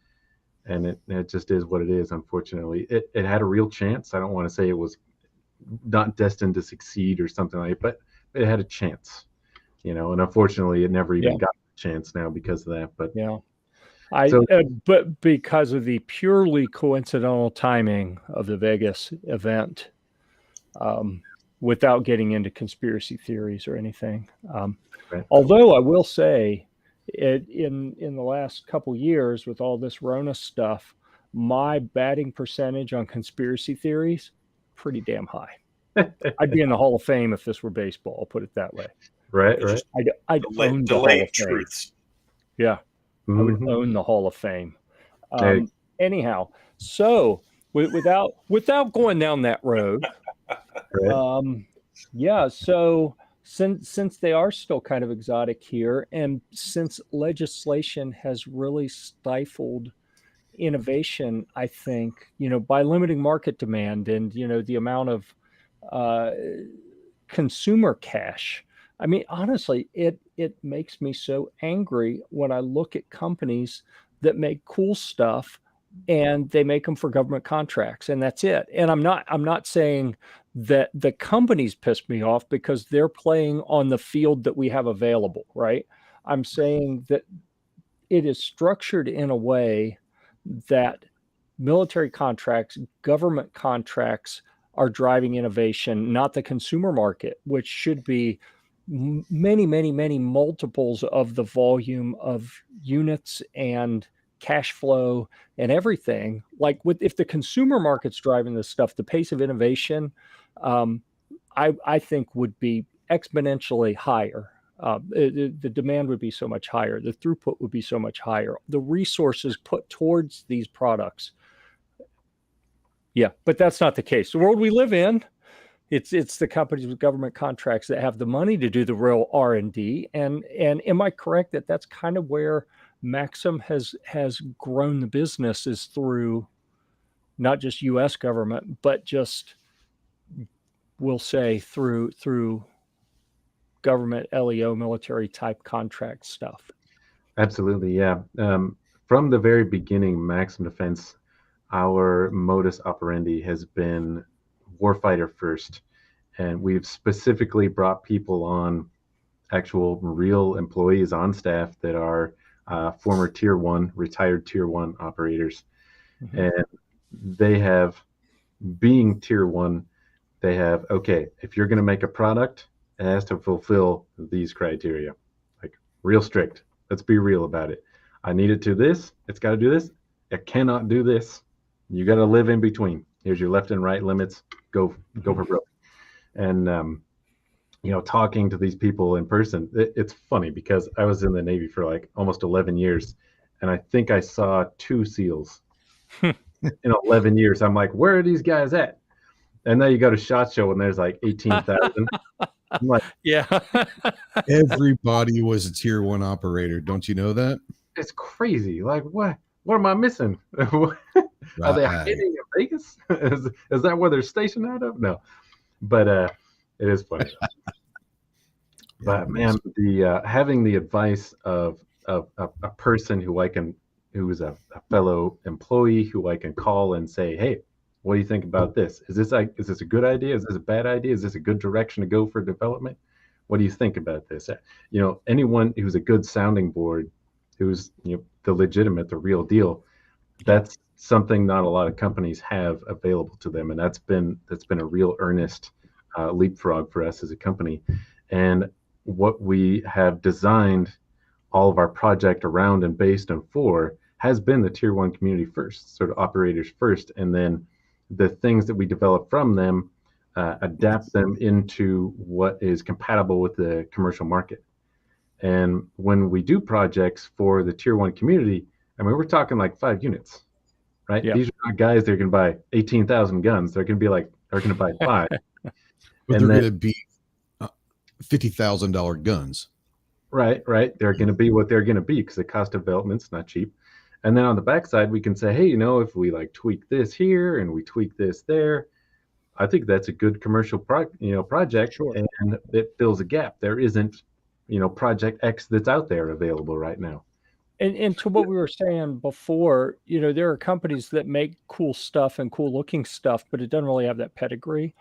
[SPEAKER 3] And it just is what it is, unfortunately. It had a real chance. I don't want to say it was not destined to succeed or something like that, but it had a chance, you know, and unfortunately it never even got a chance now because of that. But
[SPEAKER 1] but because of the purely coincidental timing of the Vegas event, without getting into conspiracy theories or anything. Although I will say in the last couple years with all this Rona stuff, my batting percentage on conspiracy theories, pretty damn high. I'd be in the Hall of Fame if this were baseball. I'll put it that way.
[SPEAKER 3] Right.
[SPEAKER 1] I'd own the Hall of Fame. Yeah. I would own the Hall of Fame. Anyhow, so without going down that road, so since they are still kind of exotic here, and since legislation has really stifled innovation, I think, you know, by limiting market demand and, you know, the amount of consumer cash. I mean, honestly, it makes me so angry when I look at companies that make cool stuff and they make them for government contracts, and that's it. And I'm not saying that the companies piss me off because they're playing on the field that we have available, right? I'm saying that it is structured in a way that military contracts, government contracts are driving innovation, not the consumer market, which should be many, many, many multiples of the volume of units and cash flow and everything. Like if the consumer market's driving this stuff, the pace of innovation, I think would be exponentially higher. The demand would be so much higher. The throughput would be so much higher. The resources put towards these products. Yeah, but that's not the case. The world we live in, it's the companies with government contracts that have the money to do the real R&D. And am I correct that that's kind of where Maxim has grown the business, is through not just U.S. government, but just, we'll say, through government LEO military type contract stuff?
[SPEAKER 3] Absolutely, yeah. From the very beginning, Maxim Defense, our modus operandi has been warfighter first, and we've specifically brought people on, actual real employees on staff that are former Tier 1, retired Tier 1 operators. And they have, being Tier 1, they have, okay, if you're going to make a product, it has to fulfill these criteria, like real strict. Let's be real about it. I need it to this. It's got to do this. It cannot do this. You got to live in between. Here's your left and right limits. Go for broke. And talking to these people in person. It's funny because I was in the Navy for like almost 11 years, and I think I saw 2 SEALs in 11 years. I'm like, where are these guys at? And then you go to SHOT Show and there's like 18,000. I'm like,
[SPEAKER 1] Yeah.
[SPEAKER 4] Everybody was a tier 1 operator. Don't you know that?
[SPEAKER 3] it's crazy. Like, what am I missing? Are they hiding in Vegas? Is that where they're stationed out of? No, but it is funny. But man, the having the advice of a person who's a fellow employee who I can call and say, hey, what do you think about this? Is this a good idea? Is this a bad idea? Is this a good direction to go for development? What do you think about this? Anyone who's a good sounding board, who's the legitimate, the real deal, that's something not a lot of companies have available to them, and that's been a real earnest leapfrog for us as a company. And what we have designed all of our project around and based on for has been the tier 1 community first, sort of operators first, and then the things that we develop from them, adapt them into what is compatible with the commercial market. And when we do projects for the tier 1 community, I mean, we're talking like 5 units, right?
[SPEAKER 1] Yep.
[SPEAKER 3] These are not guys that are going to buy 18,000 guns. They're going to buy 5.
[SPEAKER 4] But they're going to be $50,000 guns.
[SPEAKER 3] Right. They're going to be what they're going to be because the cost of development's not cheap. And then on the backside, we can say, hey, if we like tweak this here and we tweak this there, I think that's a good commercial project.
[SPEAKER 1] Sure.
[SPEAKER 3] And it fills a gap. There isn't, project X that's out there available right now.
[SPEAKER 1] And to what we were saying before, there are companies that make cool stuff and cool looking stuff, but it doesn't really have that pedigree.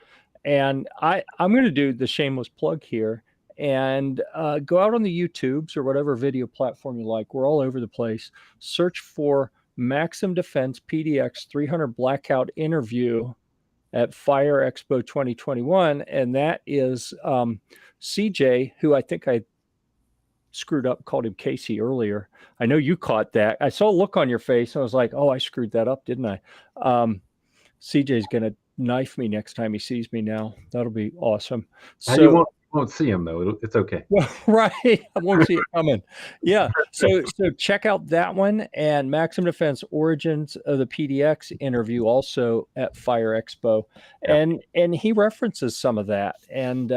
[SPEAKER 1] And I'm going to do the shameless plug here and go out on the YouTubes or whatever video platform you like. We're all over the place. Search for Maxim Defense PDX 300 Blackout interview at Fire Expo 2021. And that is CJ, who I think I screwed up, called him Casey earlier. I know you caught that. I saw a look on your face and I was like, oh, I screwed that up, didn't I? CJ's going to knife me next time he sees me now. That'll be awesome. So
[SPEAKER 3] you won't see him though. It's okay.
[SPEAKER 1] Well, right. I won't see it coming. Yeah. So check out that one and Maxim Defense Origins of the PDX interview also at Fire Expo. Yeah. And he references some of that. And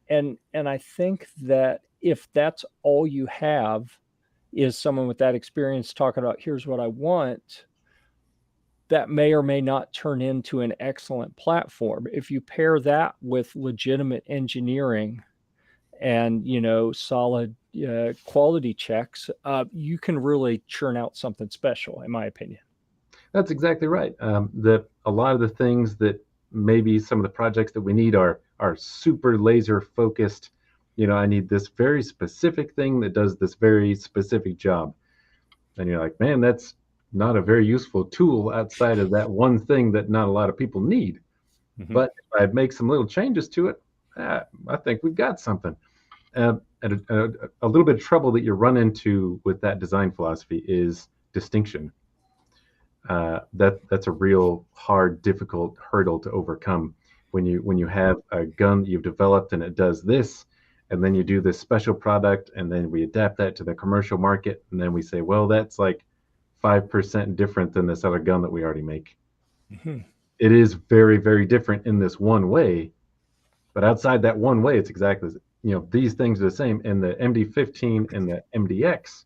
[SPEAKER 1] I think that if that's all you have is someone with that experience talking about, here's what I want, that may or may not turn into an excellent platform. If you pair that with legitimate engineering and, solid quality checks, you can really churn out something special, in my opinion.
[SPEAKER 3] That's exactly right. A lot of the things that maybe some of the projects that we need are super laser focused. I need this very specific thing that does this very specific job. And you're like, man, that's not a very useful tool outside of that one thing that not a lot of people need. Mm-hmm. But if I make some little changes to it, I think we've got something. And a little bit of trouble that you run into with that design philosophy is distinction. That's a real hard, difficult hurdle to overcome. When you have a gun that you've developed and it does this, and then you do this special product, and then we adapt that to the commercial market, and then we say, well, that's like 5% different than this other gun that we already make. Mm-hmm. It is very, very different in this one way, but outside that one way, it's exactly, these things are the same. And the MD-15 and the MDX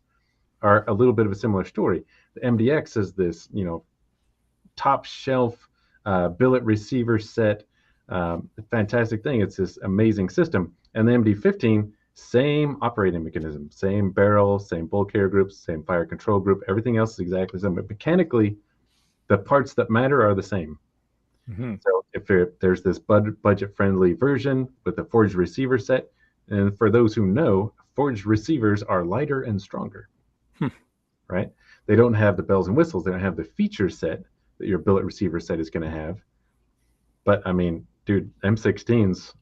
[SPEAKER 3] are a little bit of a similar story. The MDX is this, top shelf billet receiver set, fantastic thing. It's this amazing system. And the MD-15, same operating mechanism, same barrel, same bulk carrier groups, same fire control group. Everything else is exactly the same. But mechanically, the parts that matter are the same. Mm-hmm. So if there's this budget-friendly version with a forged receiver set, and for those who know, forged receivers are lighter and stronger, right? They don't have the bells and whistles. They don't have the feature set that your billet receiver set is going to have. But I mean, dude, M16s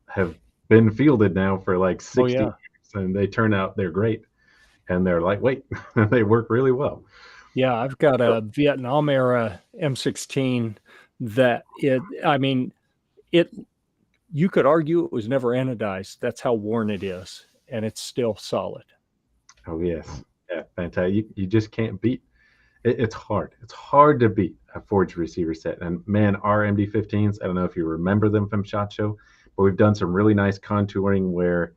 [SPEAKER 3] have been fielded now for like 60 years, and they're great, and they're lightweight. They work really well.
[SPEAKER 1] Yeah, I've got a Vietnam era M16 that you could argue it was never anodized. That's how worn it is, and it's still solid.
[SPEAKER 3] Oh yes, yeah, fantastic. You just can't beat. It's hard. It's hard to beat a forged receiver set. And man, our MD-15s. I don't know if you remember them from SHOT Show, but we've done some really nice contouring where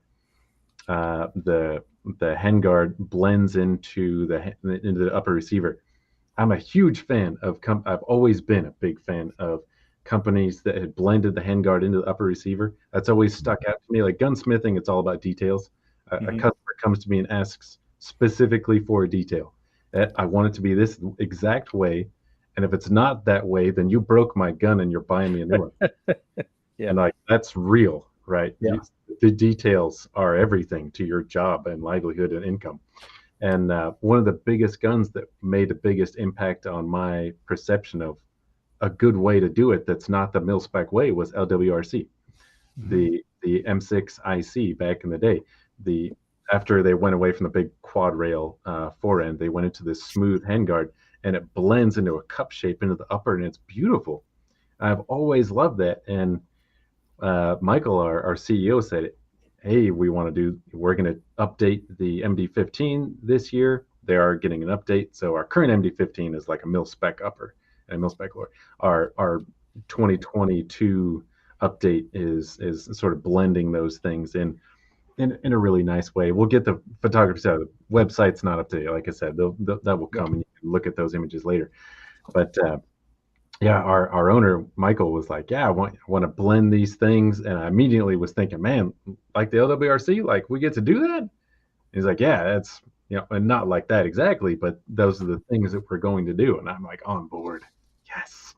[SPEAKER 3] the handguard blends into the upper receiver. I'm a huge fan of. I've always been a big fan of companies that had blended the handguard into the upper receiver. That's always stuck out to me. Like gunsmithing, it's all about details. A customer comes to me and asks specifically for a detail. I want it to be this exact way, and if it's not that way, then you broke my gun and you're buying me a new one.
[SPEAKER 1] Yeah.
[SPEAKER 3] And like that's real, right?
[SPEAKER 1] Yeah.
[SPEAKER 3] The details are everything to your job and livelihood and income. And one of the biggest guns that made the biggest impact on my perception of a good way to do it that's not the mil-spec way was LWRC. The M6 IC back in the day. After they went away from the big quad rail forend, they went into this smooth handguard, and it blends into a cup shape into the upper, and it's beautiful. I've always loved that. And Michael, our CEO, said, hey, we're going to update the MD-15 this year. They are getting an update. So our current MD-15 is like a mil-spec upper and a mil-spec lower. Our 2022 update is sort of blending those things in a really nice way. We'll get the photography out. The website's not up to date. Like I said, that will come and you can look at those images later. But yeah, our owner, Michael, was like, yeah, I want to blend these things. And I immediately was thinking, man, like the LWRC, like we get to do that? And he's like, yeah, that's, and not like that exactly, but those are the things that we're going to do. And I'm like, on board. Yes.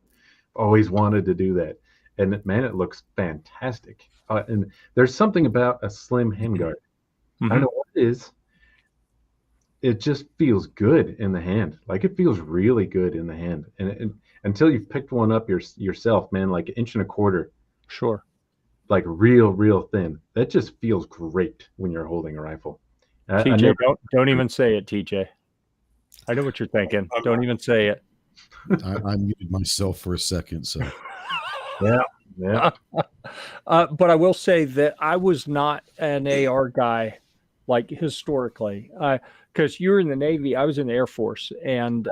[SPEAKER 3] Always wanted to do that. And man, it looks fantastic. And there's something about a slim handguard. I don't know what it is. It just feels good in the hand. Like it feels really good in the hand. And until you've picked one up yourself, man, like 1.25 inches.
[SPEAKER 1] Sure.
[SPEAKER 3] Like real thin. That just feels great when you're holding a rifle.
[SPEAKER 1] TJ, don't even say it, TJ. I know what you're thinking. Don't even say it.
[SPEAKER 4] I muted myself for a second, so.
[SPEAKER 3] Yeah.
[SPEAKER 1] But I will say that I was not an AR guy, like historically, because you were in the Navy, I was in the Air Force, and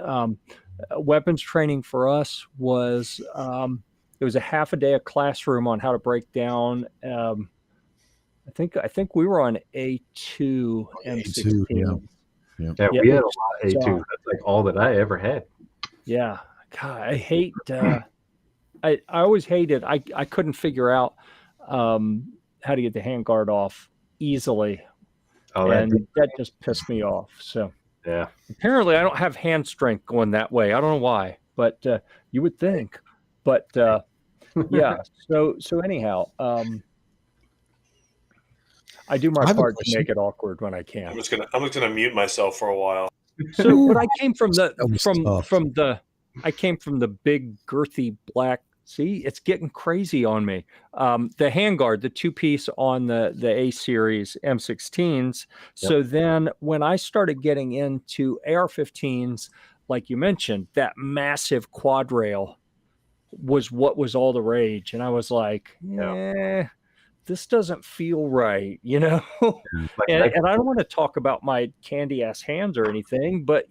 [SPEAKER 1] weapons training for us was it was a half a day of classroom on how to break down. I think we were on A2 M16.
[SPEAKER 3] Yeah, we had a lot of A2. That's like all that I ever had.
[SPEAKER 1] Yeah, God, I hate. I always hated. I couldn't figure out how to get the handguard off easily, and that just pissed me off. So
[SPEAKER 3] yeah,
[SPEAKER 1] apparently I don't have hand strength going that way. I don't know why, but you would think. But yeah. So anyhow, I do my part to make it awkward when I can.
[SPEAKER 2] I'm just gonna mute myself for a while.
[SPEAKER 1] So, but I came from I came from the big girthy black. See, it's getting crazy on me. The handguard, the two-piece on the A series M16s. Yep. So then when I started getting into AR-15s, like you mentioned, that massive quad rail was what was all the rage. And I was like, this doesn't feel right, And I don't want to talk about my candy ass hands or anything, but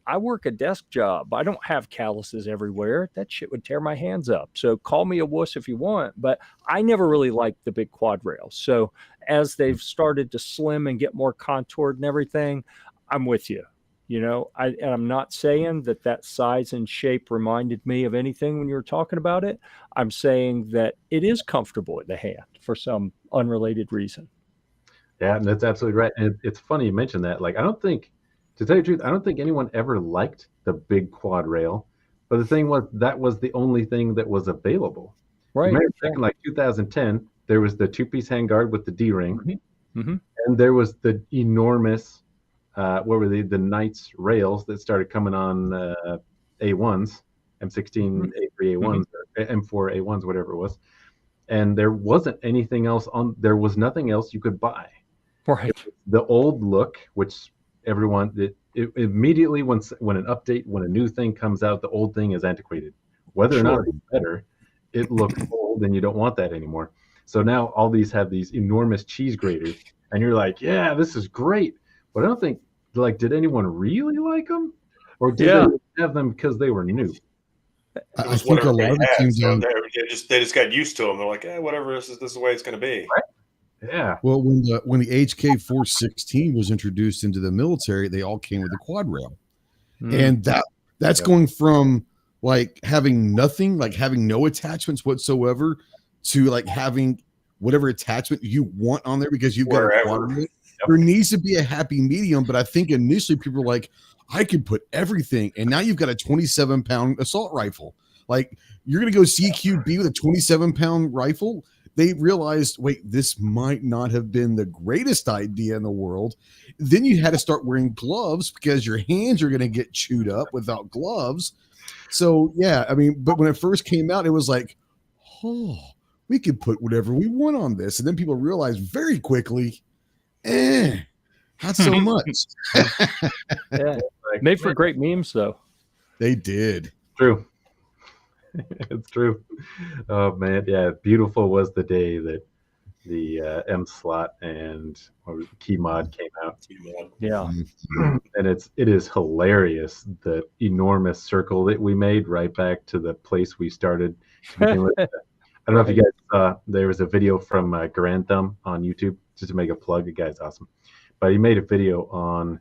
[SPEAKER 1] I work a desk job. I don't have calluses everywhere. That shit would tear my hands up. So call me a wuss if you want, but I never really liked the big quad rails. So as they've started to slim and get more contoured and everything, I'm with you. And I'm not saying that size and shape reminded me of anything when you were talking about it. I'm saying that it is comfortable in the hand for some unrelated reason.
[SPEAKER 3] Yeah, and that's absolutely right. And it's funny you mentioned that. Like, to tell you the truth, I don't think anyone ever liked the big quad rail. But the thing was, that was the only thing that was available.
[SPEAKER 1] Right.
[SPEAKER 3] Back in like 2010, there was the two-piece handguard with the D-ring.
[SPEAKER 1] Mm-hmm.
[SPEAKER 3] And there was the enormous, what were the Knights rails that started coming on A1s, M16, A3 A1s, or M4 A1s, whatever it was. And there wasn't anything else there was nothing else you could buy.
[SPEAKER 1] Right.
[SPEAKER 3] The old look, which everyone, it immediately when a new thing comes out, the old thing is antiquated. Whether or not it's better, it looks old and you don't want that anymore. So now all these have these enormous cheese graters, and you're like, yeah, this is great. But I don't think, like, did anyone really like them? Or did they have them because they were new?
[SPEAKER 4] I think a lot of it came down.
[SPEAKER 2] They just got used to them. They're like, whatever. This is the way it's going to be.
[SPEAKER 3] Right? Yeah.
[SPEAKER 4] Well, when the HK 416 was introduced into the military, they all came with a quad rail, and that's going from like having nothing, like having no attachments whatsoever, to like having whatever attachment you want on there because you've got a quad rail. There needs to be a happy medium, but I think initially people were like, I can put everything, and now you've got a 27-pound assault rifle. Like, you're going to go CQB with a 27-pound rifle? They realized, wait, this might not have been the greatest idea in the world. Then you had to start wearing gloves because your hands are going to get chewed up without gloves. So, yeah, I mean, but when it first came out, it was like, oh, we can put whatever we want on this. And then people realized very quickly, not so much.
[SPEAKER 1] Yeah. Made for great memes, though.
[SPEAKER 4] They did.
[SPEAKER 3] True. It's true. Oh, man. Yeah. Beautiful was the day that the M slot and key mod came out.
[SPEAKER 1] Yeah.
[SPEAKER 3] And it is hilarious, the enormous circle that we made right back to the place we started to begin with. I don't know if you guys saw, there was a video from Grand Thumb on YouTube, just to make a plug. The guy's awesome. But he made a video on,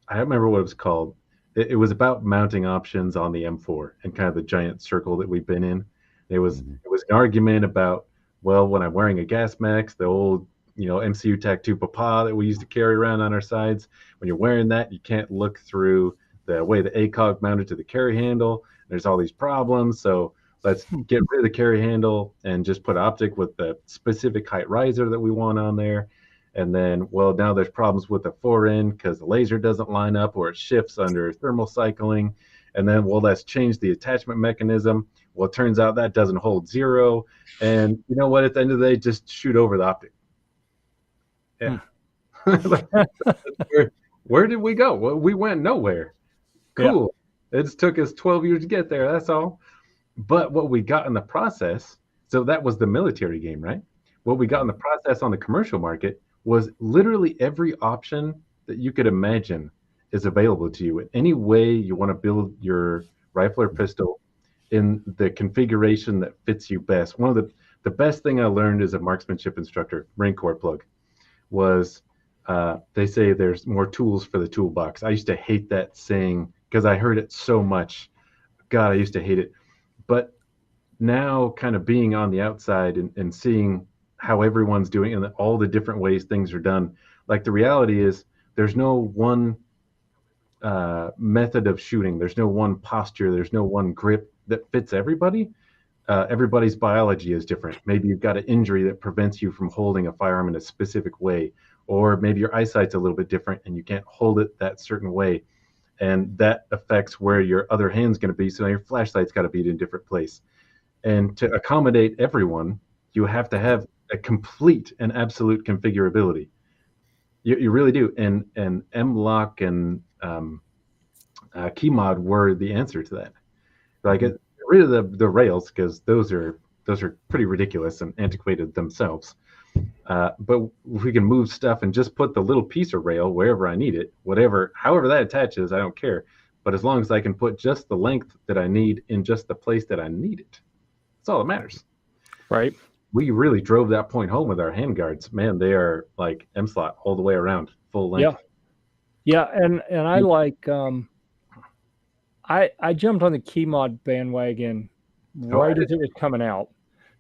[SPEAKER 3] I don't remember what it was called. It was about mounting options on the M4 and kind of the giant circle that we've been in. It was an argument about, well, when I'm wearing a gas max, the old, MCU TAC 2 Papa that we used to carry around on our sides, when you're wearing that, you can't look through the way the ACOG mounted to the carry handle. There's all these problems. So let's get rid of the carry handle and just put optic with the specific height riser that we want on there. And then, well, now there's problems with the forend because the laser doesn't line up or it shifts under thermal cycling. And then, well, let's change the attachment mechanism. Well, it turns out that doesn't hold zero. And you know what? At the end of the day, just shoot over the optic. Yeah. Where did we go? Well, we went nowhere. Cool. Yeah. It just took us 12 years to get there. That's all. But what we got in the process, so that was the military game, right? What we got in the process on the commercial market was literally every option that you could imagine is available to you in any way you want to build your rifle or pistol in the configuration that fits you best. One of the best thing I learned as a marksmanship instructor, Marine Corps plug, was they say there's more tools for the toolbox. I used to hate that saying because I heard it so much. God, I used to hate it. But now kind of being on the outside and seeing how everyone's doing and all the different ways things are done. Like, the reality is there's no one method of shooting. There's no one posture. There's no one grip that fits everybody. Everybody's biology is different. Maybe you've got an injury that prevents you from holding a firearm in a specific way, or maybe your eyesight's a little bit different and you can't hold it that certain way. And that affects where your other hand's going to be. So now your flashlight's got to be in a different place. And to accommodate everyone, you have to have a complete and absolute configurability. You really do. And M-Lock and key mod were the answer to that. Like, get rid of the rails because those are pretty ridiculous and antiquated themselves. But we can move stuff and just put the little piece of rail wherever I need it, however that attaches, I don't care. But as long as I can put just the length that I need in just the place that I need it, that's all that matters.
[SPEAKER 1] Right.
[SPEAKER 3] We really drove that point home with our handguards. Man, they are like M-slot all the way around, full length.
[SPEAKER 1] Yeah, and I like I jumped on the key mod bandwagon right as it was coming out,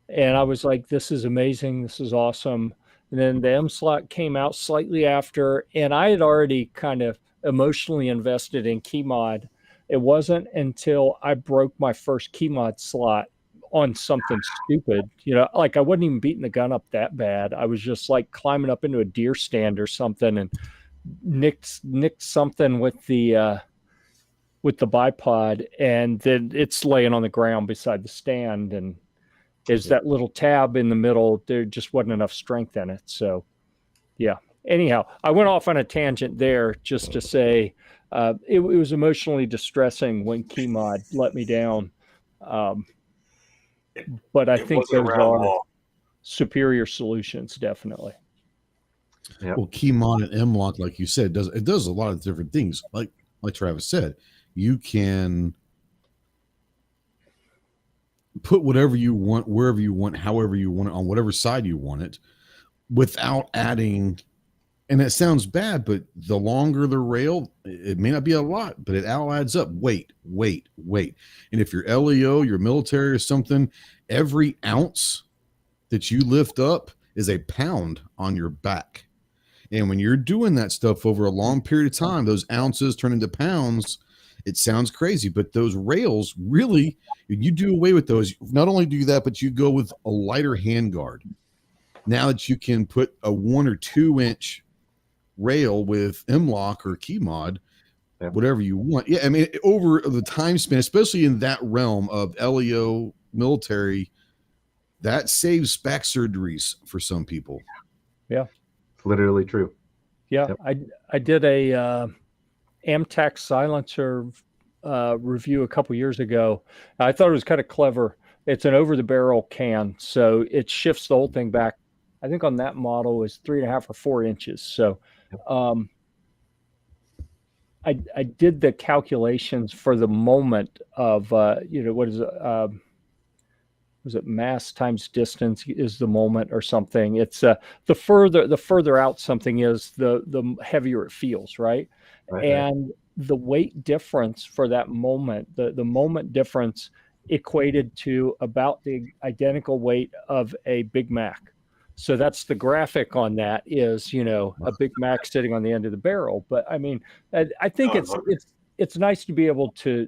[SPEAKER 1] and I was like, "This is amazing! This is awesome!" And then the M-slot came out slightly after, and I had already kind of emotionally invested in key mod. It wasn't until I broke my first key mod slot on something stupid, like I wasn't even beating the gun up that bad. I was just like climbing up into a deer stand or something and nicked something with the bipod, and then it's laying on the ground beside the stand, and there's that little tab in the middle. There just wasn't enough strength in it. So yeah. Anyhow, I went off on a tangent there just to say it was emotionally distressing when key mod let me down. But I think those are superior solutions, definitely.
[SPEAKER 3] Yep.
[SPEAKER 4] Well, Keymon and M-Lock, like you said, does a lot of different things. Like Travis said, you can put whatever you want, wherever you want, however you want it, on whatever side you want it, without adding. And it sounds bad, but the longer the rail, it may not be a lot, but it all adds up. Weight. And if you're LEO, you're military or something, every ounce that you lift up is a pound on your back. And when you're doing that stuff over a long period of time, those ounces turn into pounds. It sounds crazy, but those rails really, you do away with those. Not only do that, but you go with a lighter handguard. Now that you can put a 1 or 2 inch rail with M-Lock or Keymod, whatever you want. Yeah, I mean, over the time span, especially in that realm of LEO military, that saves back surgeries for some people.
[SPEAKER 1] Yeah.
[SPEAKER 3] Literally true.
[SPEAKER 1] Yeah, yep. I did a Amtac silencer review a couple years ago. I thought it was kind of clever. It's an over-the-barrel can, so it shifts the whole thing back. I think on that model is 3.5 or 4 inches. So I did the calculations for the moment of what is it? Was it mass times distance is the moment or something? It's the further out something is, the heavier it feels, right? And the weight difference for that moment, the moment difference equated to about the identical weight of a Big Mac. So that's the graphic on that is, a Big Mac sitting on the end of the barrel. But I mean, I think it's nice to be able to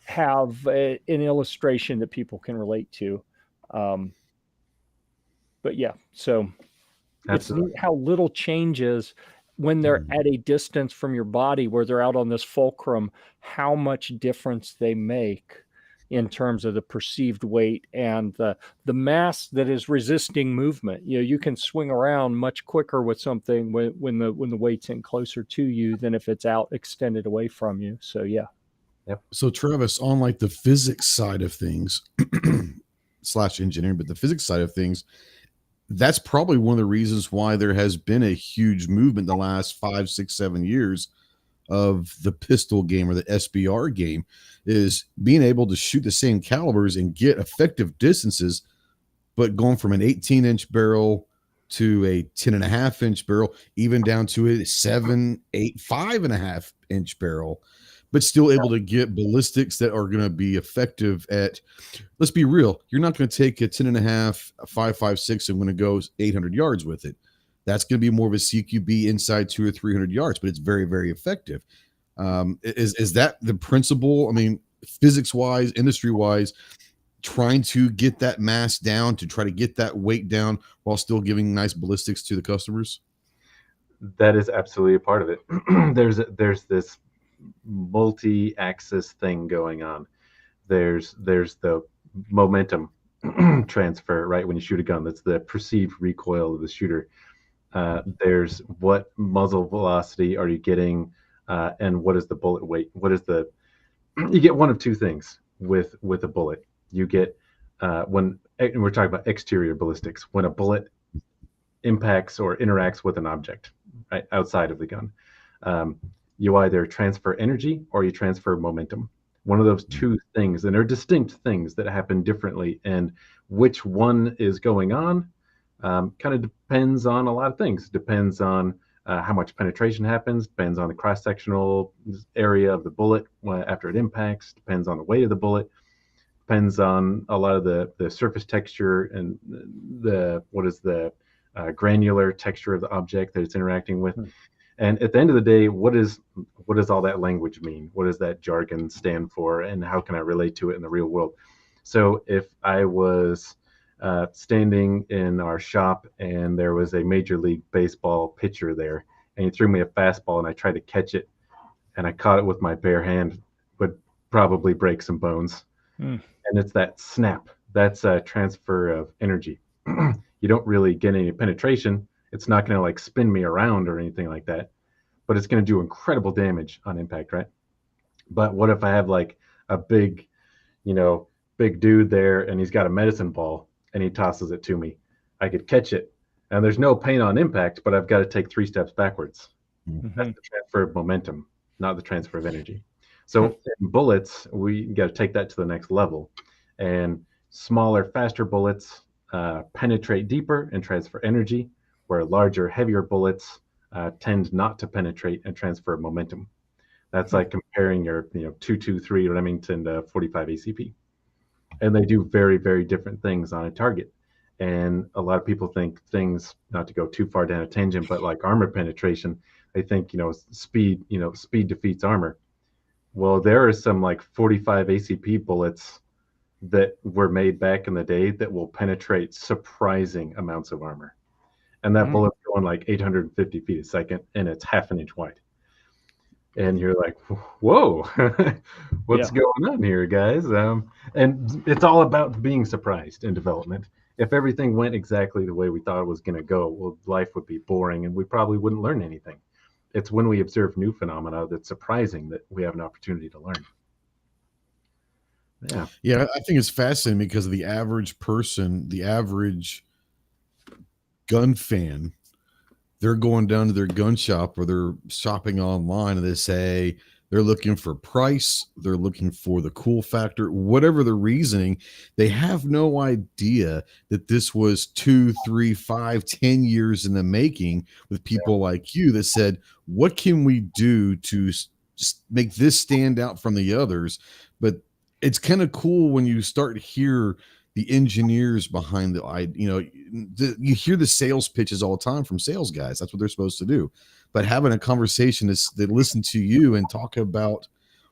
[SPEAKER 1] have an illustration that people can relate to. But yeah, so Absolutely. It's neat how little changes when they're at a distance from your body, where they're out on this fulcrum, how much difference they make in terms of the perceived weight and the mass that is resisting movement. You can swing around much quicker with something when the weight's in closer to you than if it's out extended away from you. So yeah.
[SPEAKER 4] Yep. So Travis, on like the physics side of things / engineering, but the physics side of things, that's probably one of the reasons why there has been a huge movement the last 5, 6, 7 years of the pistol game or the SBR game, is being able to shoot the same calibers and get effective distances, but going from an 18-inch barrel to a 10.5-inch barrel, even down to a 7, 8, 5.5-inch barrel, but still able to get ballistics that are going to be effective at, let's be real, you're not going to take a 10.5, 5.56 and going to go 800 yards with it. That's going to be more of a CQB inside 200 or 300 yards, but it's very, very effective. Is that the principle? I mean, physics-wise, industry-wise, trying to get that mass down, to try to get that weight down while still giving nice ballistics to the customers?
[SPEAKER 3] That is absolutely a part of it. There's this multi-axis thing going on. There's the momentum transfer, right? When you shoot a gun, that's the perceived recoil of the shooter. There's what muzzle velocity are you getting, and what is the bullet weight? You get one of two things with a bullet. You get when we're talking about exterior ballistics, when a bullet impacts or interacts with an object right outside of the gun. You either transfer energy or you transfer momentum. One of those two things, and they're distinct things that happen differently. And which one is going on kind of depends on a lot of things. Depends on how much penetration happens, depends on the cross-sectional area of the bullet after it impacts, depends on the weight of the bullet, depends on a lot of the surface texture and the granular texture of the object that it's interacting with. And at the end of the day, what does all that language mean? What does that jargon stand for? And how can I relate to it in the real world? So if I was standing in our shop and there was a Major League Baseball pitcher there, and he threw me a fastball and I tried to catch it and I caught it with my bare hand, would probably break some bones. And it's that snap. That's a transfer of energy. You don't really get any penetration. It's not going to like spin me around or anything like that, but it's going to do incredible damage on impact, right? But what if I have like a big dude there and he's got a medicine ball and he tosses it to me. I could catch it, and there's no pain on impact, but I've got to take 3 steps backwards.
[SPEAKER 1] Mhm.
[SPEAKER 3] That's the transfer of momentum, not the transfer of energy. So in bullets, we got to take that to the next level, and smaller, faster bullets penetrate deeper and transfer energy, where larger, heavier bullets tend not to penetrate and transfer momentum. That's like comparing your 223 Remington to 45 ACP. And they do very, very different things on a target. And a lot of people think things, not to go too far down a tangent, but like armor penetration, they think, speed defeats armor. Well, there are some like 45 ACP bullets that were made back in the day that will penetrate surprising amounts of armor. And that bullet's going like 850 feet a second, and it's half an inch wide. And you're like, whoa, what's going on here, guys? And it's all about being surprised in development. If everything went exactly the way we thought it was going to go, well, life would be boring and we probably wouldn't learn anything. It's when we observe new phenomena that's surprising that we have an opportunity to learn.
[SPEAKER 4] Yeah, I think it's fascinating because the average person, the average gun fan, they're going down to their gun shop or they're shopping online and they say they're looking for price, they're looking for the cool factor, whatever the reasoning. They have no idea that this was 2, 3, 5, 10 years in the making with people like you that said, what can we do to make this stand out from the others? But it's kind of cool when you start to hear the engineers behind you hear the sales pitches all the time from sales guys. That's what they're supposed to do. But having a conversation is they listen to you and talk about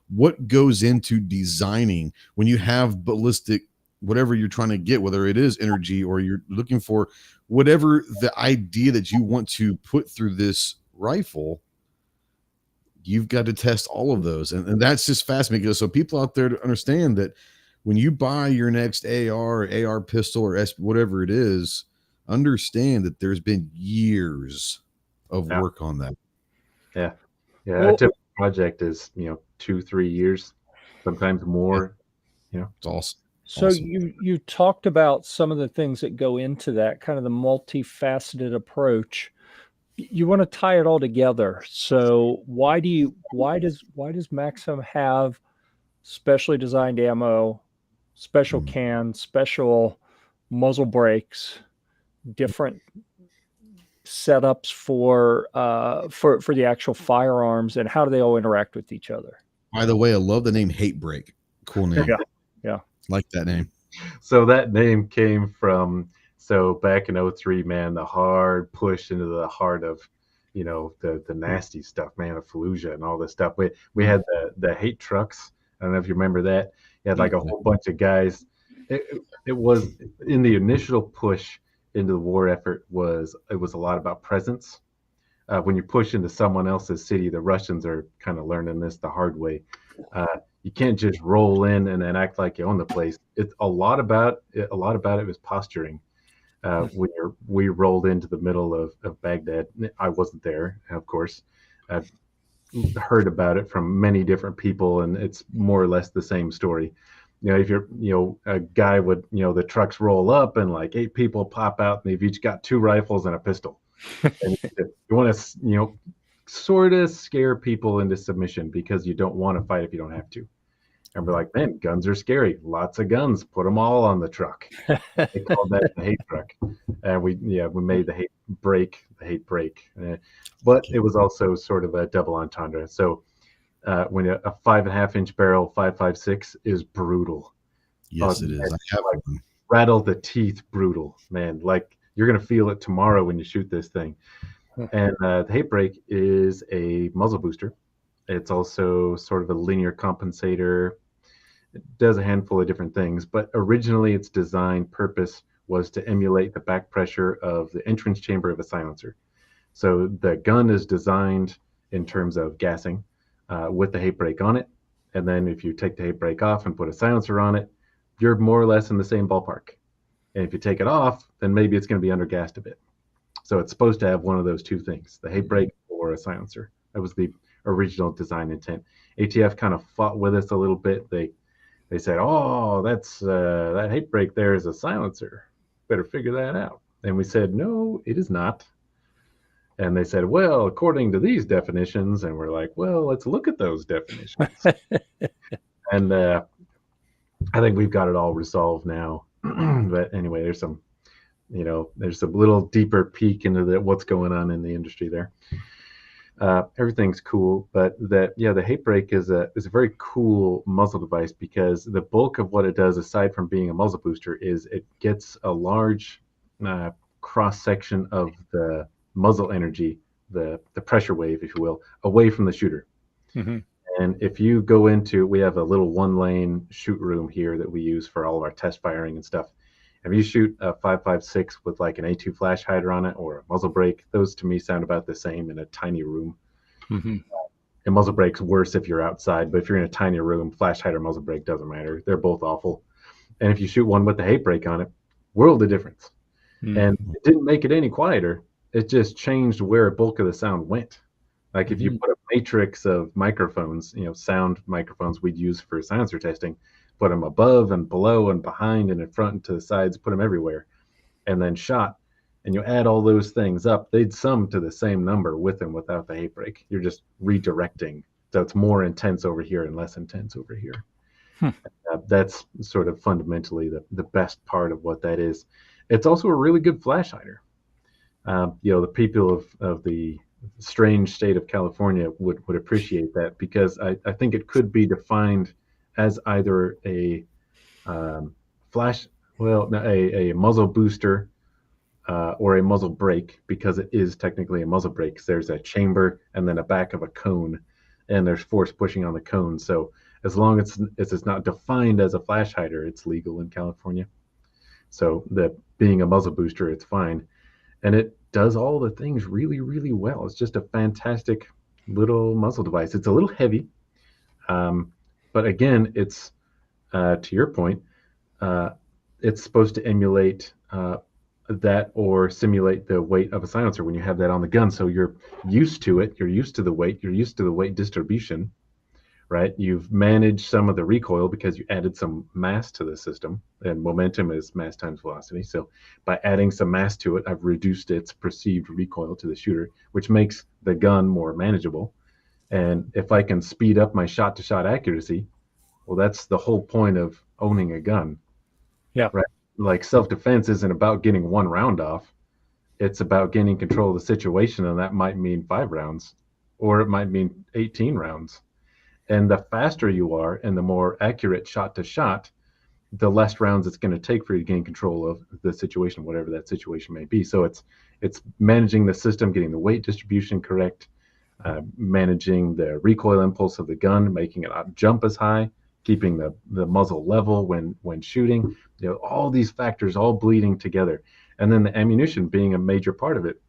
[SPEAKER 4] what goes into designing when you have ballistic, whatever you're trying to get, whether it is energy or you're looking for whatever the idea that you want to put through this rifle. You've got to test all of those. And that's just fascinating because so people out there to understand that when you buy your next AR or AR pistol or whatever it is, understand that there's been years of work on that.
[SPEAKER 3] Yeah. Well, a typical project is, 2-3 years, sometimes more.
[SPEAKER 4] It's awesome.
[SPEAKER 1] So you talked about some of the things that go into that, kind of the multifaceted approach. You want to tie it all together. So why does Maxim have specially designed ammo, special cans, special muzzle brakes, different setups for the actual firearms, and how do they all interact with each other?
[SPEAKER 4] By the way, I love the name Hate Break. Cool name.
[SPEAKER 1] Yeah.
[SPEAKER 4] Like that name.
[SPEAKER 3] So that name came from back in 03, man, the hard push into the heart of the nasty stuff, man, of Fallujah and all this stuff. We had the hate trucks. I don't know if you remember that. You had like a whole bunch of guys. It was in the initial push into the war effort it was a lot about presence. When you push into someone else's city, the Russians are kind of learning this the hard way. You can't just roll in and then act like you own the place. It's a lot about it was posturing. When we rolled into the middle of Baghdad, I wasn't there, of course. I've heard about it from many different people, and it's more or less the same story. If you're, a guy would, the trucks roll up and like 8 people pop out and they've each got 2 rifles and a pistol. And you want to, sort of scare people into submission because you don't want to fight if you don't have to. And we're like, man, guns are scary. Lots of guns. Put them all on the truck. They called that the hate truck. And we made the hate break. But it was also sort of a double entendre. So when a 5.5-inch barrel 5.56 is brutal.
[SPEAKER 4] Yes, it is. I have one.
[SPEAKER 3] Rattle the teeth, brutal, man. Like you're gonna feel it tomorrow when you shoot this thing. And the hate break is a muzzle booster. It's also sort of a linear compensator. It does a handful of different things, but originally its design purpose was to emulate the back pressure of the entrance chamber of a silencer. So the gun is designed in terms of gassing with the hate brake on it. And then if you take the hate brake off and put a silencer on it, you're more or less in the same ballpark. And if you take it off, then maybe it's going to be undergassed a bit. So it's supposed to have one of those 2 things, the hate brake or a silencer. That was the original design intent. ATF kind of fought with us a little bit. They said, oh, that's that hate brake there is a silencer. better figure that out. And we said, no, it is not. And they said, well, according to these definitions. And we're like, well, let's look at those definitions. And I think we've got it all resolved now. But anyway, there's some little deeper peek into what's going on in the industry there. Everything's cool, but the hate brake is a very cool muzzle device, because the bulk of what it does, aside from being a muzzle booster, is it gets a large cross section of the muzzle energy, the pressure wave, if you will, away from the shooter.
[SPEAKER 1] Mm-hmm.
[SPEAKER 3] And if you go into, we have a little 1-lane shoot room here that we use for all of our test firing and stuff. If you shoot a 5.56 with like an A2 flash hider on it or a muzzle brake, those to me sound about the same in a tiny room.
[SPEAKER 1] Mm-hmm.
[SPEAKER 3] And muzzle brake's worse if you're outside, but if you're in a tiny room, flash hider, muzzle brake doesn't matter. They're both awful. And if you shoot one with the hate brake on it, world of difference. Mm-hmm. And it didn't make it any quieter. It just changed where a bulk of the sound went. Like if you put a matrix of microphones, sound microphones we'd use for silencer testing, put them above and below and behind and in front and to the sides, put them everywhere, and then shot, and you add all those things up, they'd sum to the same number with and without the hate brake. You're just redirecting. So it's more intense over here and less intense over here. That's sort of fundamentally the best part of what that is. It's also a really good flash hider. The people of the strange state of California would appreciate that, because I think it could be defined as either a a muzzle booster or a muzzle brake, because it is technically a muzzle brake. There's a chamber and then a back of a cone, and there's force pushing on the cone. So as long as it's not defined as a flash hider, it's legal in California. So being a muzzle booster, it's fine. And it does all the things really, really well. It's just a fantastic little muzzle device. It's a little heavy, but again, it's to your point, it's supposed to emulate that or simulate the weight of a silencer when you have that on the gun. So you're used to it. You're used to the weight. You're used to the weight distribution, right? You've managed some of the recoil because you added some mass to the system, and momentum is mass times velocity. So by adding some mass to it, I've reduced its perceived recoil to the shooter, which makes the gun more manageable. And if I can speed up my shot-to-shot accuracy, well, that's the whole point of owning a gun.
[SPEAKER 1] Yeah.
[SPEAKER 3] Right. Like self-defense isn't about getting one round off. It's about gaining control of the situation, and that might mean 5 rounds, or it might mean 18 rounds. And the faster you are and the more accurate shot to shot, the less rounds it's going to take for you to gain control of the situation, whatever that situation may be. So it's managing the system, getting the weight distribution correct, managing the recoil impulse of the gun, making it not jump as high, keeping the muzzle level when shooting. All these factors all bleeding together. And then the ammunition being a major part of it.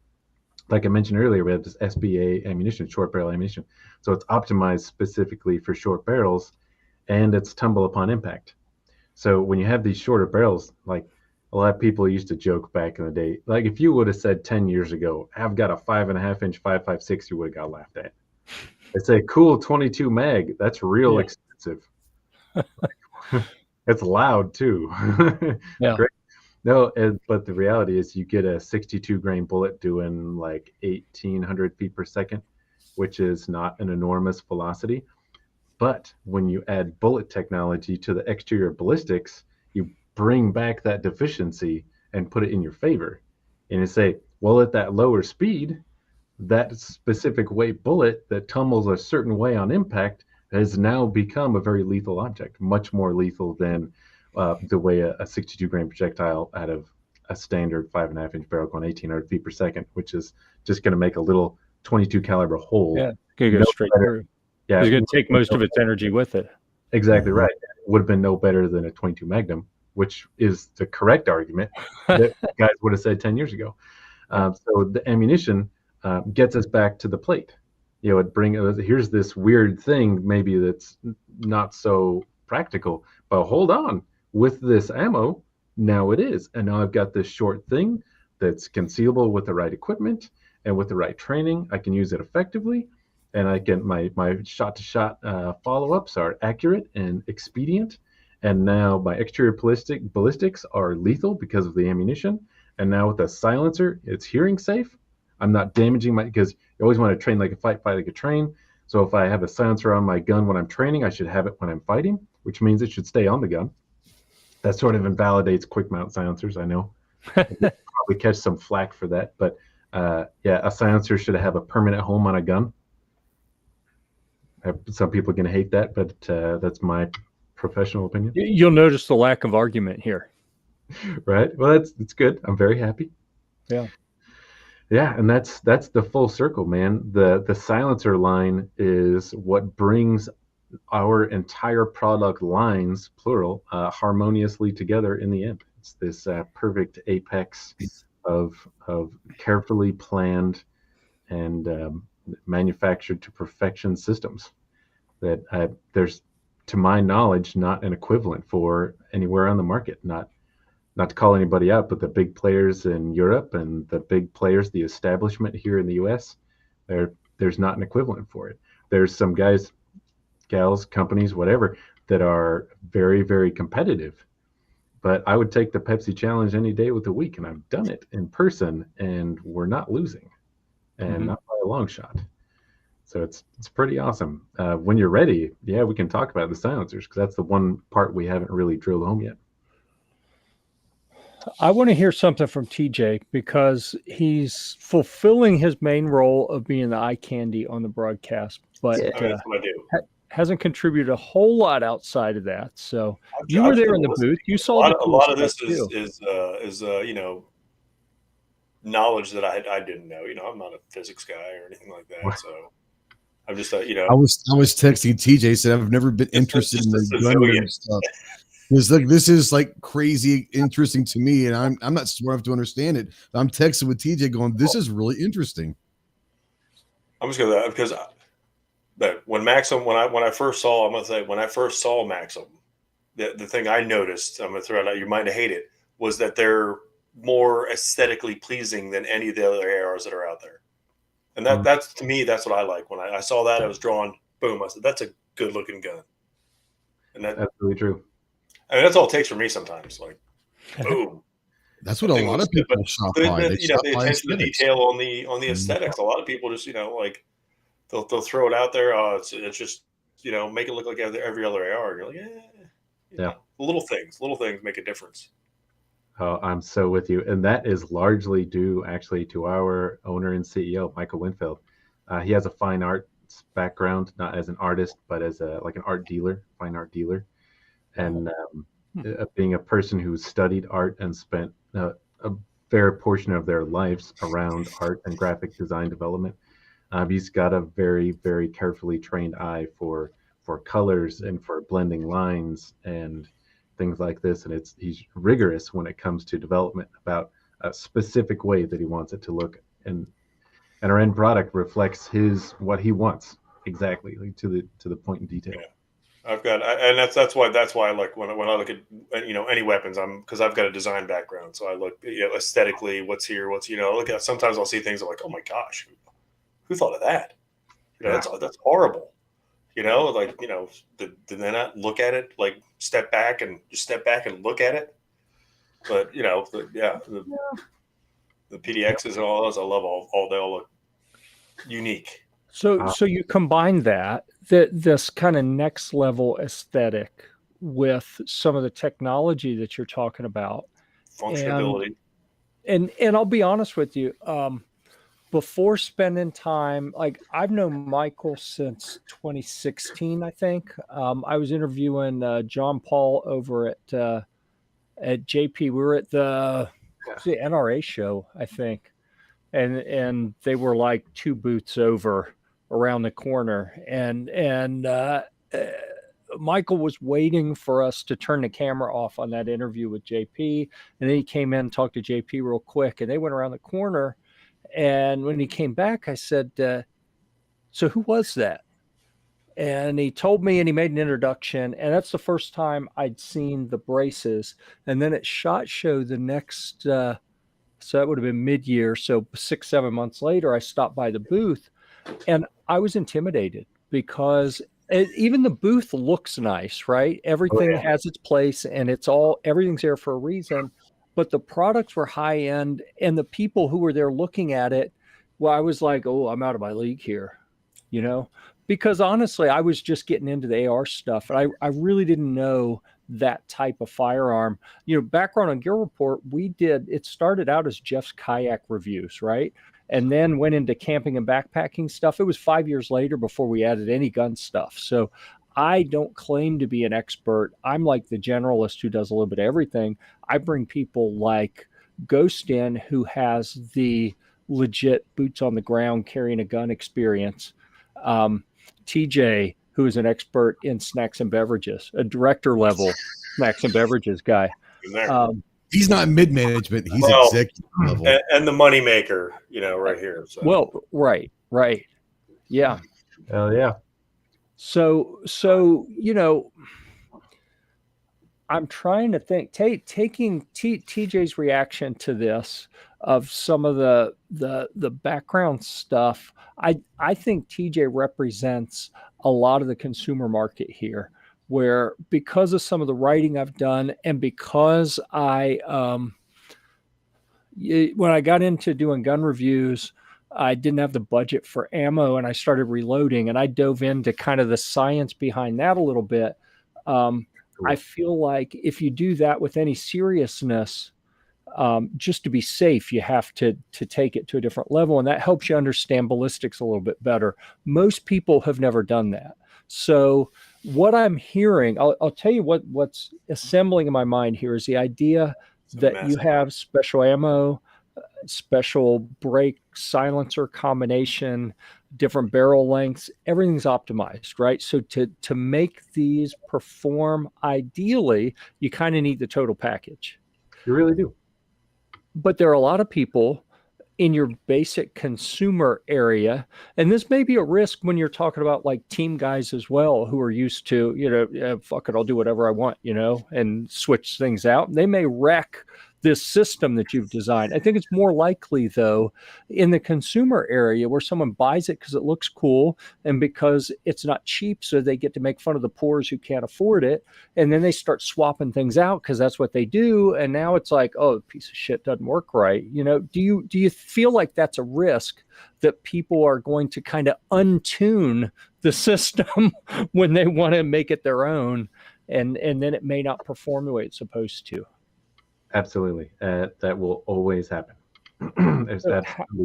[SPEAKER 3] Like I mentioned earlier, we have this SBA ammunition, short barrel ammunition. So it's optimized specifically for short barrels, and it's tumble upon impact. So when you have these shorter barrels, like a lot of people used to joke back in the day, like if you would have said 10 years ago, I've got a 5.5-inch 5.56, you would have got laughed at. They say, cool, 22 mag, that's real expensive. It's loud too.
[SPEAKER 1] Yeah.
[SPEAKER 3] Great. No, but the reality is you get a 62 grain bullet doing like 1,800 feet per second, which is not an enormous velocity. But when you add bullet technology to the exterior ballistics, you bring back that deficiency and put it in your favor. And you say, well, at that lower speed, that specific weight bullet that tumbles a certain way on impact has now become a very lethal object, much more lethal than the way a 62 grain projectile out of a standard 5.5-inch barrel going 1,800 feet per second, which is just going to make a little 22 caliber hole.
[SPEAKER 1] Yeah, going to go straight through.
[SPEAKER 3] Yeah,
[SPEAKER 1] it's going to take most of its energy with it.
[SPEAKER 3] Exactly right. It would have been no better than a 22 Magnum, which is the correct argument that guys would have said 10 years ago. So the ammunition gets us back to the plate. Here's this weird thing maybe that's not so practical, but hold on, with this ammo, now it is. And now I've got this short thing that's concealable with the right equipment and with the right training. I can use it effectively, and I can my shot-to-shot follow-ups are accurate and expedient, And now my exterior ballistics are lethal because of the ammunition. And now with a silencer, it's hearing safe. I'm not damaging because you always want to train like a fight like a train. So if I have a silencer on my gun when I'm training, I should have it when I'm fighting, which means it should stay on the gun. That sort of invalidates quick mount silencers, I know. Probably catch some flack for that, but yeah, a silencer should have a permanent home on a gun. Some people can hate that, but that's my professional opinion.
[SPEAKER 1] You'll notice the lack of argument here.
[SPEAKER 3] Right. Well, it's good. I'm very happy.
[SPEAKER 1] Yeah.
[SPEAKER 3] Yeah, and that's the full circle, man. The silencer line is what brings our entire product lines, plural, harmoniously together in the end. It's this perfect apex of carefully planned and manufactured to perfection systems that there's, to my knowledge, not an equivalent for anywhere on the market. Not to call anybody out, but the big players in Europe and the big players, the establishment here in the US, there's not an equivalent for it. There's some guys, gals, companies, whatever, that are very, very competitive. But I would take the Pepsi challenge any day with the week, and I've done it in person, and we're not losing, and not by a long shot. So it's pretty awesome. When you're ready, yeah, we can talk about the silencers, because that's the one part we haven't really drilled home yet.
[SPEAKER 1] I want to hear something from TJ because he's fulfilling his main role of being the eye candy on the broadcast, but
[SPEAKER 2] that's what I do.
[SPEAKER 1] Hasn't contributed a whole lot outside of that. So you were there in the booth. You saw
[SPEAKER 2] a lot of this is you know, knowledge that I didn't know. You know, I'm not a physics guy or anything like that. So I'm just you know.
[SPEAKER 4] I was texting TJ, said I've never been interested in the gun stuff. It's like, this is like crazy interesting to me, and I'm not smart enough to understand it. I'm texting with TJ going, this is really interesting.
[SPEAKER 2] I'm just gonna, because but when Maxim, when I first saw Maxim, the thing I noticed, I'm gonna throw it out, you might hate it, was that they're more aesthetically pleasing than any of the other ARs that are out there. And that's, to me, that's what I like. When I saw that, I was drawn, boom, I said, that's a good looking gun. And that's
[SPEAKER 3] really true.
[SPEAKER 2] I mean, that's all it takes for me sometimes. Like, boom.
[SPEAKER 4] That's what a lot of people shop by.
[SPEAKER 2] You know, the attention to detail on the aesthetics. A lot of people just, you know, like they'll throw it out there. Oh, it's just, you know, make it look like every other AR. You're like, yeah. Little things make a difference.
[SPEAKER 3] Oh, I'm so with you, and that is largely due actually to our owner and CEO, Michael Winfield. He has a fine arts background, not as an artist, but as an art dealer, fine art dealer. And being a person who studied art and spent a fair portion of their lives around art and graphic design development, he's got a very, very carefully trained eye for colors and for blending lines and things like this. And he's rigorous when it comes to development about a specific way that he wants it to look. And our end product reflects what he wants exactly, like to the point in detail.
[SPEAKER 2] Yeah. And that's why I like when I look at, you know, any weapons, because I've got a design background, so I look, you know, aesthetically, what's here, you know, look at, sometimes I'll see things I'm like, oh my gosh, who thought of that? You know, that's horrible. You know, like, you know, did they not look at it, like step back and look at it? But you know, the PDXs and all those, I love they all look unique.
[SPEAKER 1] So you combine this kind of next level aesthetic with some of the technology that you're talking about,
[SPEAKER 2] functionality,
[SPEAKER 1] and I'll be honest with you, before spending time, like, I've known Michael since 2016, I think. I was interviewing John Paul over at JP. We were at the NRA show, I think, and they were like 2 booths over around the corner, and Michael was waiting for us to turn the camera off on that interview with JP, and then he came in and talked to JP real quick, and they went around the corner. And when he came back, I said, so who was that? And he told me, and he made an introduction, and that's the first time I'd seen the braces. And then at SHOT Show the next, so that would have been mid-year, so 6-7 months later, I stopped by the booth, and I was intimidated because even the booth looks nice, right? Everything has its place, and everything's there for a reason. But the products were high end, and the people who were there looking at it, well, I was like, oh, I'm out of my league here, because honestly, I was just getting into the AR stuff, and I really didn't know that type of firearm. Background on Gear Report, it started out as Jeff's kayak reviews, right? And then went into camping and backpacking stuff. It was 5 years later before we added any gun stuff. So I don't claim to be an expert. I'm like the generalist who does a little bit of everything. I bring people like Ghost in, who has the legit boots on the ground carrying a gun experience. TJ, who is an expert in snacks and beverages, a director level snacks and beverages guy.
[SPEAKER 4] He's not mid-management. He's executive level.
[SPEAKER 2] And the money maker, right here. So.
[SPEAKER 1] Well, right. Yeah.
[SPEAKER 3] Hell yeah.
[SPEAKER 1] So, I'm trying to think, taking TJ's reaction to this, of some of the background stuff. I think TJ represents a lot of the consumer market here, where because of some of the writing I've done, and because when I got into doing gun reviews, I didn't have the budget for ammo, and I started reloading, and I dove into kind of the science behind that a little bit. I feel like if you do that with any seriousness, just to be safe, you have to take it to a different level, and that helps you understand ballistics a little bit better. Most people have never done that. So what I'm hearing, I'll tell you what's assembling in my mind here is the idea that you have special ammo, special break silencer combination, different barrel lengths, everything's optimized, right? So to make these perform ideally, you kind of need the total package.
[SPEAKER 3] You really do.
[SPEAKER 1] But there are a lot of people in your basic consumer area, and this may be a risk when you're talking about like team guys as well, who are used to, fuck it, I'll do whatever I want, and switch things out. They may wreck this system that you've designed. I think it's more likely, though, in the consumer area where someone buys it because it looks cool and because it's not cheap, so they get to make fun of the poors who can't afford it. And then they start swapping things out because that's what they do. And now it's like, oh, the piece of shit doesn't work right. Do you feel like that's a risk, that people are going to kind of untune the system when they want to make it their own, and then it may not perform the way it's supposed to?
[SPEAKER 3] Absolutely. That will always happen.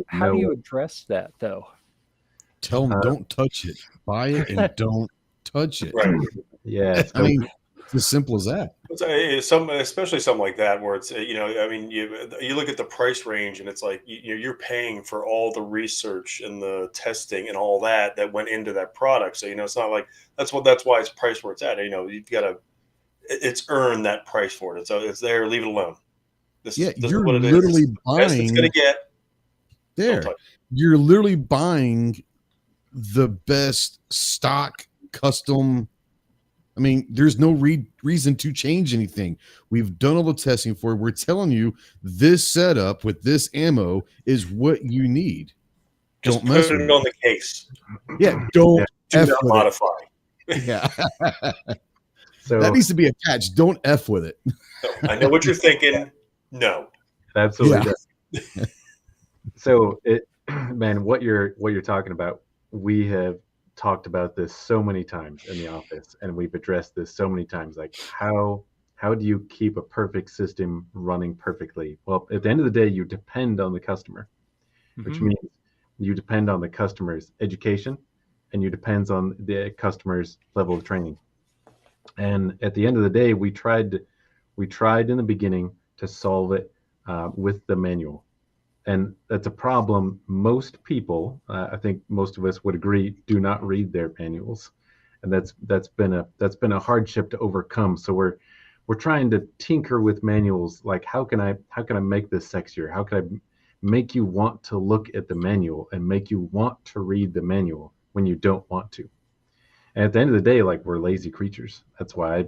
[SPEAKER 1] How do you address that, though?
[SPEAKER 4] Tell them don't touch it. Buy it and don't touch it.
[SPEAKER 2] Right.
[SPEAKER 3] Yeah.
[SPEAKER 4] I mean, it's as simple as that.
[SPEAKER 2] Especially something like that, where it's, you look at the price range, and it's like you're paying for all the research and the testing and all that went into that product. So it's not like that's why it's priced where it's at. You've got to. It's earned that price for it. So it's there. Leave it alone. This
[SPEAKER 4] you're
[SPEAKER 2] is what it
[SPEAKER 4] literally
[SPEAKER 2] is.
[SPEAKER 4] buying.
[SPEAKER 2] Best it's gonna get.
[SPEAKER 4] There, you're literally buying the best stock custom. I mean, there's no reason to change anything. We've done all the testing for it. We're telling you this setup with this ammo is what you need.
[SPEAKER 2] Just
[SPEAKER 4] don't mess
[SPEAKER 2] put
[SPEAKER 4] with
[SPEAKER 2] it on the case.
[SPEAKER 4] Yeah, don't
[SPEAKER 2] do not modify.
[SPEAKER 4] Yeah.
[SPEAKER 3] So
[SPEAKER 4] that needs to be attached. Don't F with it.
[SPEAKER 2] I know what you're thinking. No.
[SPEAKER 3] Absolutely. Yeah. So man, what you're talking about, we have talked about this so many times in the office, and we've addressed this so many times. Like how do you keep a perfect system running perfectly? Well, at the end of the day, you depend on the customer, which means you depend on the customer's education, and you depend on the customer's level of training. And at the end of the day, we tried in the beginning to solve it with the manual, and that's a problem. Most people, I think most of us would agree, do not read their manuals, and that's been a hardship to overcome. So we're trying to tinker with manuals. Like how can I make this sexier? How can I make you want to look at the manual and make you want to read the manual when you don't want to? And at the end of the day, like, we're lazy creatures. That's why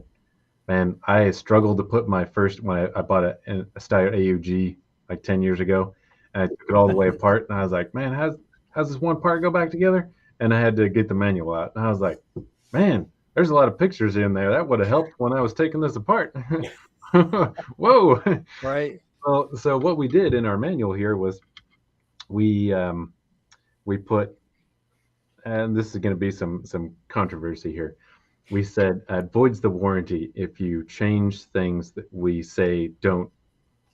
[SPEAKER 3] I struggled to put my first, when I bought a Steyr AUG like 10 years ago, and I took it all the way apart, and I was like, man, how's this one part go back together? And I had to get the manual out, and I was like, Man, there's a lot of pictures in there. That would have helped when I was taking this apart. Whoa.
[SPEAKER 1] Right.
[SPEAKER 3] Well, so what we did in our manual here was we put, and this is going to be some controversy here. We said it voids the warranty if you change things that we say don't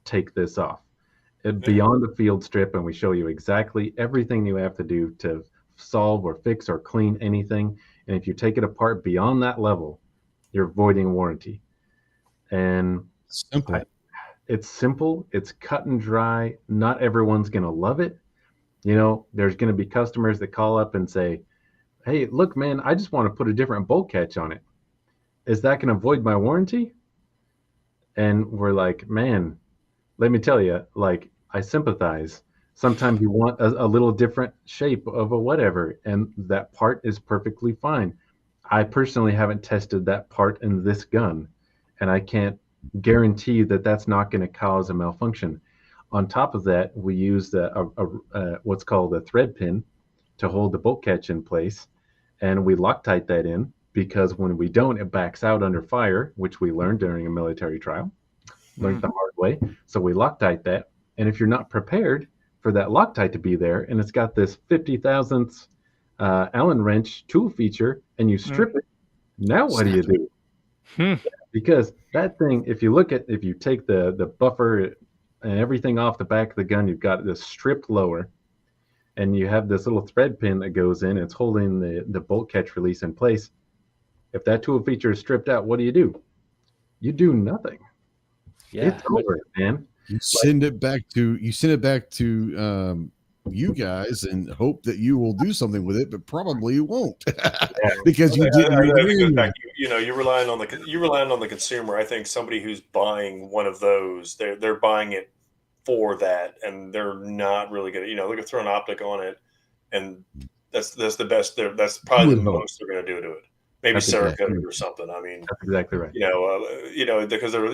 [SPEAKER 3] take this off. Beyond the field strip, and we show you exactly everything you have to do to solve or fix or clean anything. And if you take it apart beyond that level, you're voiding warranty. And
[SPEAKER 4] Simple.
[SPEAKER 3] it's simple, it's cut and dry. Not everyone's going to love it. You know, there's going to be customers that call up and say, hey, look, man, I just want to put a different bolt catch on it. Is that going to void my warranty? And we're like, man, let me tell you, like, I sympathize. Sometimes you want a little different shape of a whatever, and that part is perfectly fine. I personally haven't tested that part in this gun, and I can't guarantee that that's not going to cause a malfunction. On top of that, we used what's called a thread pin to hold the bolt catch in place, and we Loctite that in because when we don't, it backs out under fire, which we learned during a military trial. Learned the hard way. So we Loctite that, and if you're not prepared for that Loctite to be there, and it's got this 50 thousandths Allen wrench tool feature, and you strip it, now what do you do? Because that thing, if you take the buffer and everything off the back of the gun, you've got this stripped lower, and you have this little thread pin that goes in. It's holding the bolt catch release in place. If that tool feature is stripped out, what do? You do nothing.
[SPEAKER 1] Yeah.
[SPEAKER 3] It's over, man.
[SPEAKER 4] You send it back to you guys and hope that you will do something with it, but probably you won't because you didn't read the manual.
[SPEAKER 2] You know, you're relying on the consumer. I think somebody who's buying one of those, they're buying it for that, and they're not really gonna, they're gonna throw an optic on it, and that's the best. That's probably the most they're gonna do to it. Maybe Cerakote or something. I mean,
[SPEAKER 3] that's exactly right.
[SPEAKER 2] Because they're,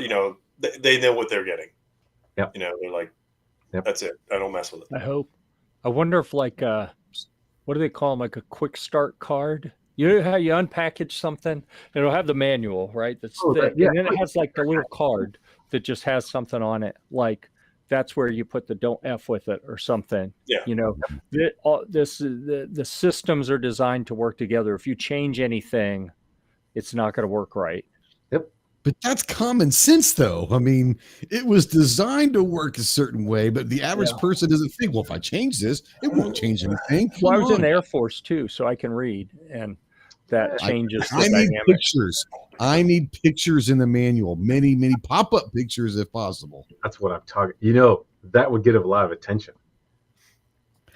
[SPEAKER 2] they know what they're getting.
[SPEAKER 3] Yep.
[SPEAKER 2] They're like, that's it. I don't mess with it.
[SPEAKER 1] I hope. I wonder if what do they call them? Like a quick start card. You know how you unpackage something? It'll have the manual, right? That's thick. Yeah. And then it has like the little card that just has something on it. Like that's where you put the don't F with it or something.
[SPEAKER 2] Yeah.
[SPEAKER 1] The systems are designed to work together. If you change anything, it's not going to work right.
[SPEAKER 3] Yep.
[SPEAKER 4] But that's common sense, though. I mean, it was designed to work a certain way, but the average person doesn't think, well, if I change this, it won't change anything.
[SPEAKER 1] Well, I was in the Air Force, too, so I can read, and that changes the dynamic.
[SPEAKER 4] Need pictures. I need pictures in the manual, many pop-up pictures if possible.
[SPEAKER 3] That's what I'm talking. That would get a lot of attention.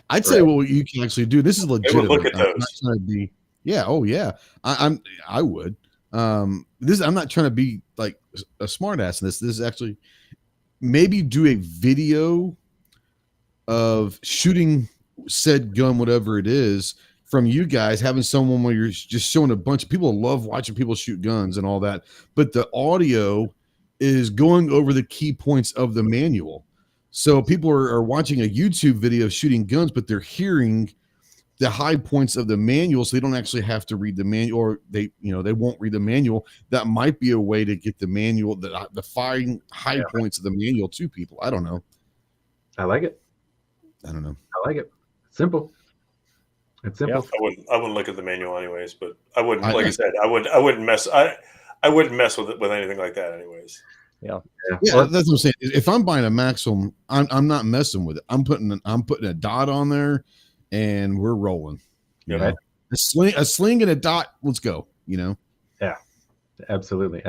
[SPEAKER 4] I'd say, well, you can actually do. This is legitimate.
[SPEAKER 2] Look at those.
[SPEAKER 4] I'm not trying to be. Yeah. Oh, yeah. I would. I'm not trying to be like a smart ass in this. This is actually maybe do a video of shooting said gun, whatever it is, from you guys, having someone where you're just showing a bunch of people love watching people shoot guns and all that, but the audio is going over the key points of the manual. So people are watching a YouTube video of shooting guns, but they're hearing the high points of the manual, so they don't actually have to read the manual, or they won't read the manual. That might be a way to get the manual, the fine high points of the manual to people. I don't know.
[SPEAKER 3] I like it.
[SPEAKER 2] I don't know.
[SPEAKER 3] I like it. Simple. It's simple.
[SPEAKER 2] Yeah. I wouldn't look at the manual anyways, but I wouldn't. Like I said, I wouldn't mess. I wouldn't mess with it with anything like that anyways.
[SPEAKER 4] Yeah. Well, that's what I'm saying. If I'm buying a Maxim, I'm not messing with it. I'm putting a dot on there, and we're rolling. You know? A sling and a dot. Let's go. Yeah.
[SPEAKER 3] Absolutely.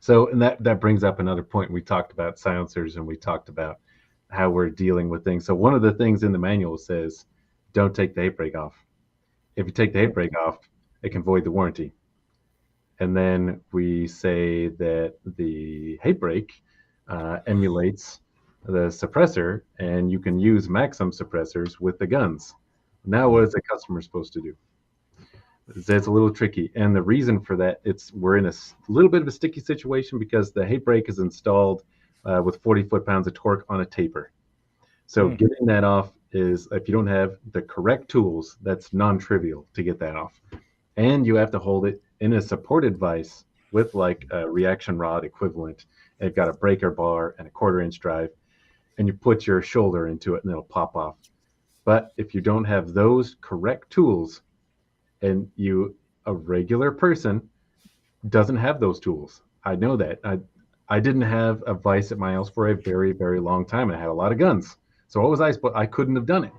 [SPEAKER 3] So, and that brings up another point. We talked about silencers, and we talked about how we're dealing with things. So one of the things in the manual says, don't take the hate brake off. If you take the hate brake off, it can void the warranty. And then we say that the hate brake emulates the suppressor, and you can use Maxim suppressors with the guns. Now, what is the customer supposed to do? It's a little tricky. And the reason for that, we're in a little bit of a sticky situation because the hate brake is installed with 40 foot-pounds of torque on a taper. So getting that off is, if you don't have the correct tools, that's non-trivial to get that off. and you have to hold it in a supported vise with like a reaction rod equivalent. And you've got a breaker bar and a 1/4-inch drive, and you put your shoulder into it and it'll pop off. But if you don't have those correct tools, and a regular person doesn't have those tools. I know that. I didn't have a vise at my house for a very, very long time, and I had a lot of guns. So what was I supposed? I couldn't have done it.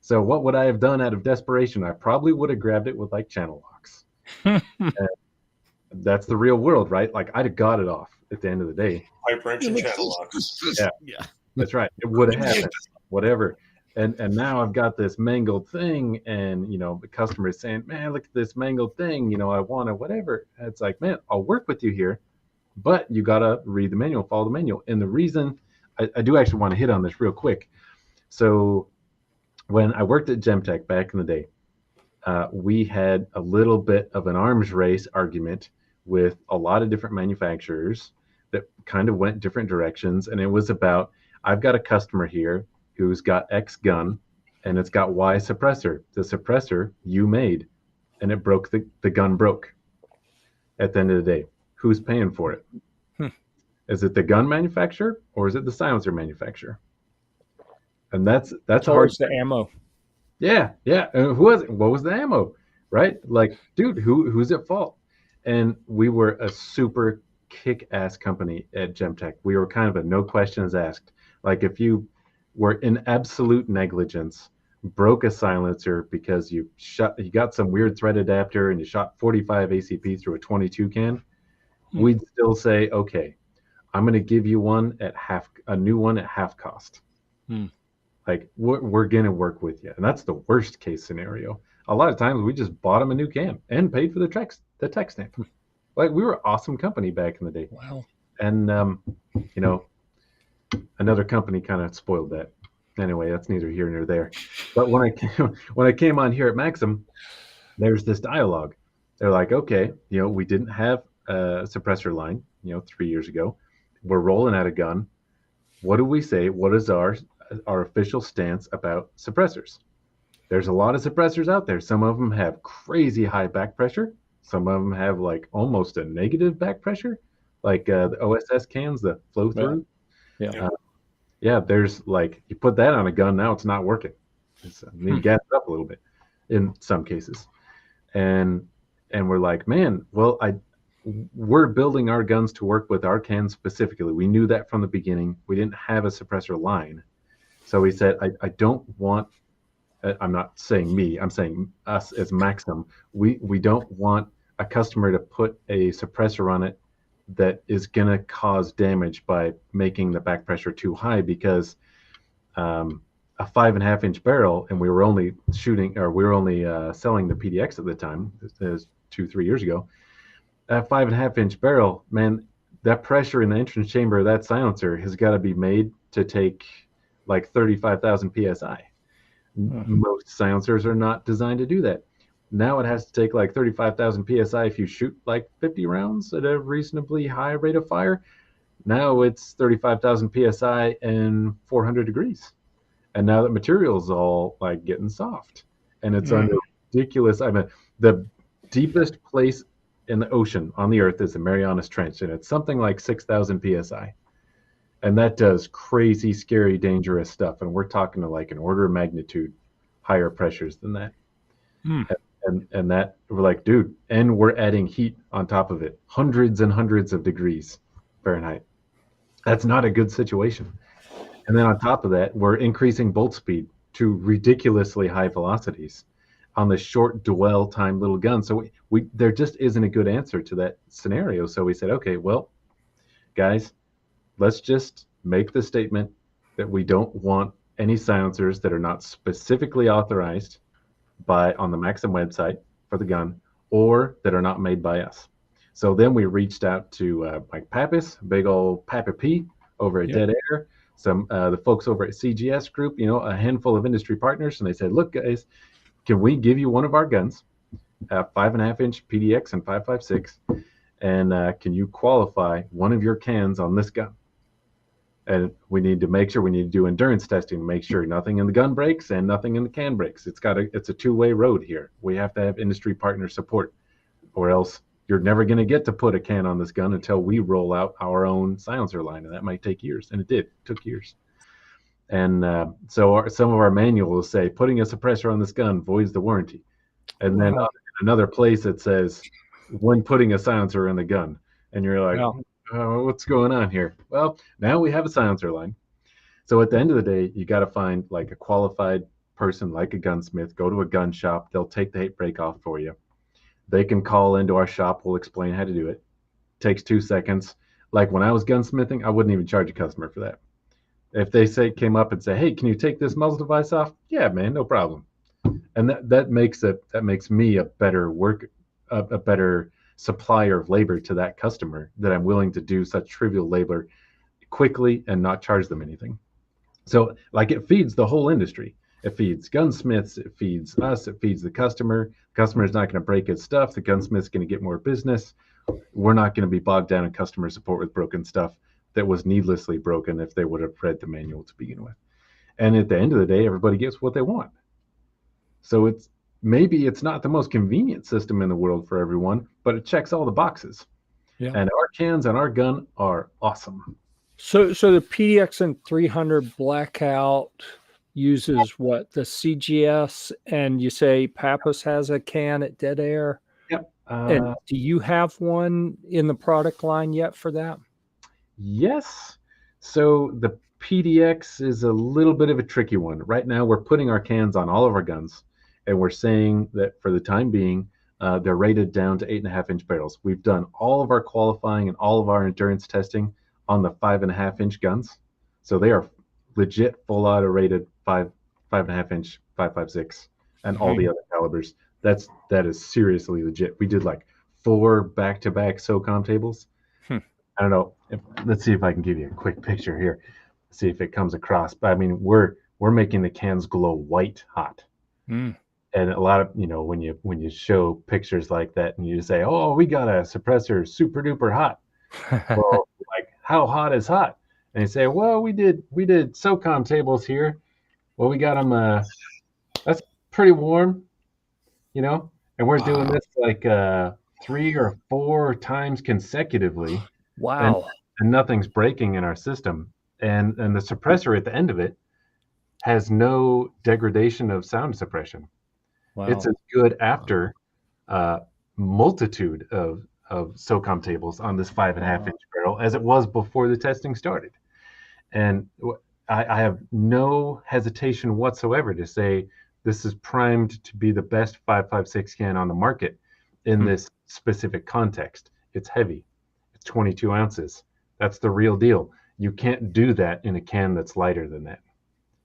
[SPEAKER 3] So what would I have done out of desperation? I probably would have grabbed it with like channel locks. That's the real world, right? Like I'd have got it off at the end of the day.
[SPEAKER 2] Pipe wrench and channel locks.
[SPEAKER 3] Yeah. That's right. It would have happened. Whatever. And now I've got this mangled thing, and the customer is saying, "Man, look at this mangled thing. I want to whatever." And it's like, man, I'll work with you here, but you gotta read the manual, follow the manual. And the reason I do actually want to hit on this real quick. So when I worked at Gemtech back in the day, we had a little bit of an arms race argument with a lot of different manufacturers that kind of went different directions, and it was about, I've got a customer here who's got X gun and it's got Y suppressor. The suppressor you made, and it broke, the gun broke. At the end of the day, who's paying for it? Is it the gun manufacturer or is it the silencer manufacturer? And that's hard.
[SPEAKER 1] The ammo.
[SPEAKER 3] Yeah. What was the ammo? Right? Like, dude, who's at fault? And we were a super kick-ass company at Gemtech. We were kind of a no questions asked. Like if you were in absolute negligence, broke a silencer because you got some weird thread adapter and you shot 45 ACP through a 22 can, we'd still say, okay, I'm going to give you a new one at half cost. Like we're going to work with you. And that's the worst case scenario. A lot of times we just bought them a new can and paid for the tech stamp. Like we were an awesome company back in the day.
[SPEAKER 1] Wow.
[SPEAKER 3] And, another company kind of spoiled that. Anyway, that's neither here nor there. But when I came on here at Maxim, there's this dialogue. They're like, okay, we didn't have a suppressor line, 3 years ago. We're rolling out a gun. What do we say? What is our official stance about suppressors? There's a lot of suppressors out there. Some of them have crazy high back pressure. Some of them have like almost a negative back pressure, like the OSS cans, the flow through. Yeah. There's like, you put that on a gun, now it's not working. You gas it up a little bit in some cases. And we're like, man, well, we're building our guns to work with our cans specifically. We knew that from the beginning. We didn't have a suppressor line. So we said, I don't want, I'm not saying me, I'm saying us as Maxim. We don't want a customer to put a suppressor on it that is going to cause damage by making the back pressure too high, because a 5.5-inch barrel, and we were only selling the PDX at the time, this is 2-3 years ago. A 5.5-inch barrel, man, that pressure in the entrance chamber of that silencer has got to be made to take like 35,000 psi. Most silencers are not designed to do that. Now it has to take like 35,000 psi if you shoot like 50 rounds at a reasonably high rate of fire. Now it's 35,000 psi and 400 degrees. And now the material's all like getting soft. And it's under ridiculous. I mean, the deepest place in the ocean on the earth is the Marianas Trench, and it's something like 6,000 psi. And that does crazy, scary, dangerous stuff. And we're talking to like an order of magnitude higher pressures than that. And that, we're like, dude, and we're adding heat on top of it, hundreds and hundreds of degrees Fahrenheit. That's not a good situation. And then on top of that, we're increasing bolt speed to ridiculously high velocities on the short dwell time little gun. So we there just isn't a good answer to that scenario. So we said, okay, well, guys, let's just make the statement that we don't want any silencers that are not specifically authorized on the Maxim website for the gun, or that are not made by us. So then we reached out to Mike Pappas, big old Papa P over at Dead Air, some the folks over at CGS Group, a handful of industry partners, and they said, look, guys, can we give you one of our guns, 5.5-inch PDX and 5.56, and can you qualify one of your cans on this gun? And we need to do endurance testing to make sure nothing in the gun breaks and nothing in the can breaks. It's a two-way road here. We have to have industry partner support, or else you're never going to get to put a can on this gun until we roll out our own silencer line, and that might take years. And it took years. And some of our manuals say putting a suppressor on this gun voids the warranty. And then in another place it says when putting a silencer in the gun. And you're like, what's going on here? Well, now we have a silencer line. So at the end of the day, you got to find like a qualified person, like a gunsmith, go to a gun shop. They'll take the hate brake off for you. They can call into our shop. We'll explain how to do it. Takes 2 seconds. Like when I was gunsmithing, I wouldn't even charge a customer for that. If they came up and say, hey, can you take this muzzle device off? Yeah, man, no problem. And that makes me a better supplier of labor to that customer, that I'm willing to do such trivial labor quickly and not charge them anything. So like it feeds the whole industry. It feeds gunsmiths, it feeds us, it feeds the customer. The customer is not going to break his stuff. The gunsmith's going to get more business. We're not going to be bogged down in customer support with broken stuff that was needlessly broken if they would have read the manual to begin with. And at the end of the day, everybody gets what they want. So maybe it's not the most convenient system in the world for everyone, but it checks all the boxes. Yeah. And our cans and our gun are awesome.
[SPEAKER 1] So the PDX N300 Blackout uses what, the CGS, and you say Pappas has a can at Dead Air.
[SPEAKER 3] Yep.
[SPEAKER 1] And do you have one in the product line yet for that?
[SPEAKER 3] Yes. So the PDX is a little bit of a tricky one. Right now, we're putting our cans on all of our guns, and we're saying that for the time being, they're rated down to 8.5-inch barrels. We've done all of our qualifying and all of our endurance testing on the 5.5-inch guns. So they are legit full auto rated 5.5-inch 5.56 and all the other calibers. That is seriously legit. We did like 4 back-to-back SOCOM tables. I don't know. Let's see if I can give you a quick picture here. See if it comes across. But I mean, we're making the cans glow white hot. And a lot of, when you show pictures like that and you say, oh, we got a suppressor super duper hot. Well, like, how hot is hot? And you say, well, we did SOCOM tables here. Well, we got them. That's pretty warm, and we're doing this like 3 or 4 times consecutively.
[SPEAKER 1] Wow.
[SPEAKER 3] And nothing's breaking in our system. And the suppressor at the end of it has no degradation of sound suppression. Wow. It's as good after multitude of SOCOM tables on this 5.5-inch barrel as it was before the testing started. And I have no hesitation whatsoever to say this is primed to be the best 5.56 can on the market in this specific context. It's heavy. 22 ounces. That's the real deal. You can't do that in a can that's lighter than that.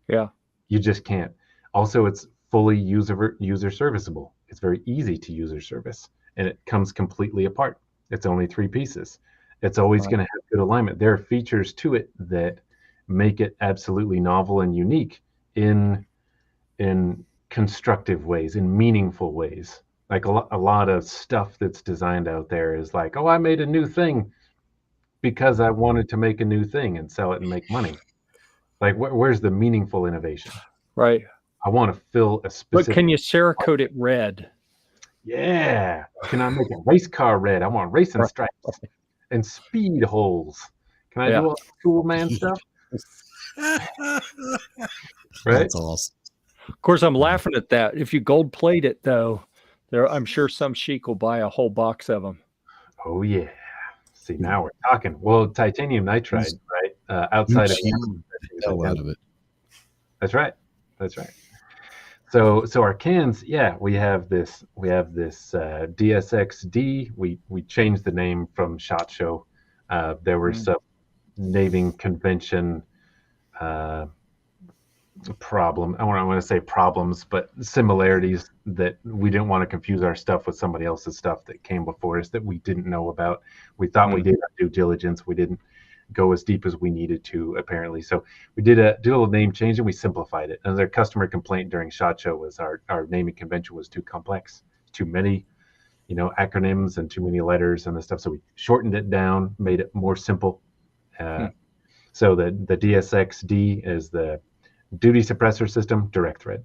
[SPEAKER 1] Yeah.
[SPEAKER 3] You just can't. Also, it's fully user serviceable. It's very easy to user service, and it comes completely apart. It's only 3 pieces. It's always going to have good alignment. There are features to it that make it absolutely novel and unique in constructive ways, in meaningful ways. Like a lot of stuff that's designed out there is like, oh, I made a new thing because I wanted to make a new thing and sell it and make money. Like, where's the meaningful innovation?
[SPEAKER 1] Right.
[SPEAKER 3] I want to fill a specific.
[SPEAKER 1] But can you Cerakote it red?
[SPEAKER 3] Yeah. Can I make a race car red? I want racing stripes and speed holes. Can I do all that cool man stuff? Right.
[SPEAKER 4] That's awesome.
[SPEAKER 1] Of course, I'm laughing at that. If you gold plate it, though, I'm sure some sheik will buy a whole box of them.
[SPEAKER 3] Oh yeah. See, now we're talking. Well, titanium nitride, right? Outside of
[SPEAKER 4] hell out of it.
[SPEAKER 3] That's right. So our cans, we have this DSXD. We changed the name from SHOT Show. There were some naming convention problem. I want to say problems, but similarities that we didn't want to confuse our stuff with somebody else's stuff that came before us that we didn't know about. We thought we did our due diligence. We didn't go as deep as we needed to, apparently. So we did a little name change and we simplified it. Another customer complaint during SHOT Show was our naming convention was too complex, too many, acronyms and too many letters and the stuff. So we shortened it down, made it more simple. So the DSX-D is the duty suppressor system, direct thread.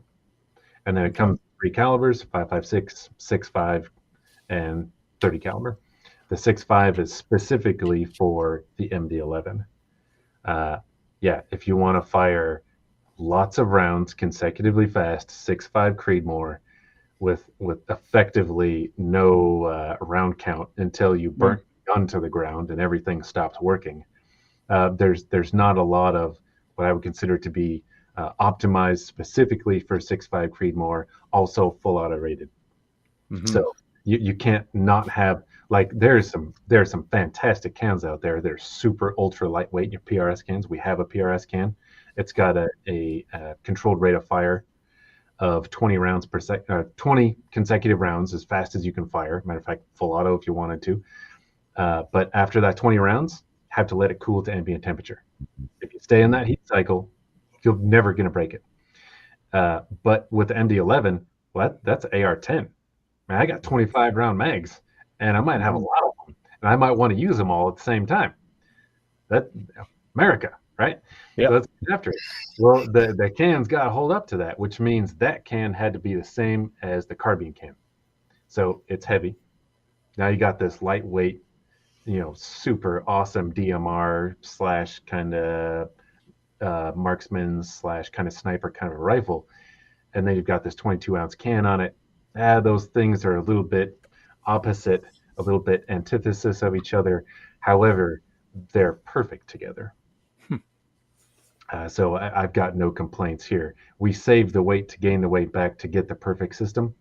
[SPEAKER 3] And then it comes 3 calibers, 5.56, 6.5, and 30 caliber. The 6.5 is specifically for the MD-11. Yeah, if you want to fire lots of rounds consecutively fast, 6.5 Creedmoor, with effectively no round count until you burn the gun to the ground and everything stops working. There's not a lot of what I would consider to be optimized specifically for 6.5 Creedmoor, also full auto rated. So you can't not have, like, there's some fantastic cans out there. They're super ultra lightweight. Your PRS cans. We have a PRS can. It's got a controlled rate of fire of 20 rounds per second, 20 consecutive rounds as fast as you can fire. Matter of fact, full auto if you wanted to. But after that 20 rounds, have to let it cool to ambient temperature. If you stay in that heat cycle, you're never going to break it. But with the MD-11, well, that's AR-10. Man, I got 25 round mags, and I might have a lot of them, and I might want to use them all at the same time. That America, right?
[SPEAKER 1] Yeah.
[SPEAKER 3] So let's get after it. Well, the can's got to hold up to that, which means that can had to be the same as the carbine can. So it's heavy. Now you got this lightweight, super awesome DMR / kind of marksman / kind of sniper kind of a rifle, and then you've got this 22-ounce can on it. Those things are a little bit opposite, a little bit antithesis of each other. However, they're perfect together. So I've got no complaints here. We saved the weight to gain the weight back to get the perfect system.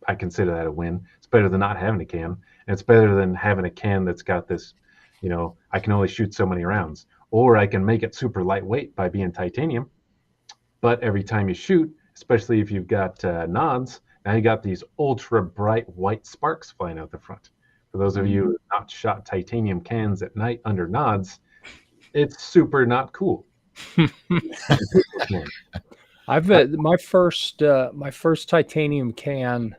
[SPEAKER 3] I consider that a win. It's better than not having a can. And it's better than having a can that's got this, I can only shoot so many rounds. Or I can make it super lightweight by being titanium. But every time you shoot, especially if you've got nods, now you got these ultra bright white sparks flying out the front. For those of you who have not shot titanium cans at night under nods, it's super not cool.
[SPEAKER 1] I've my first titanium can.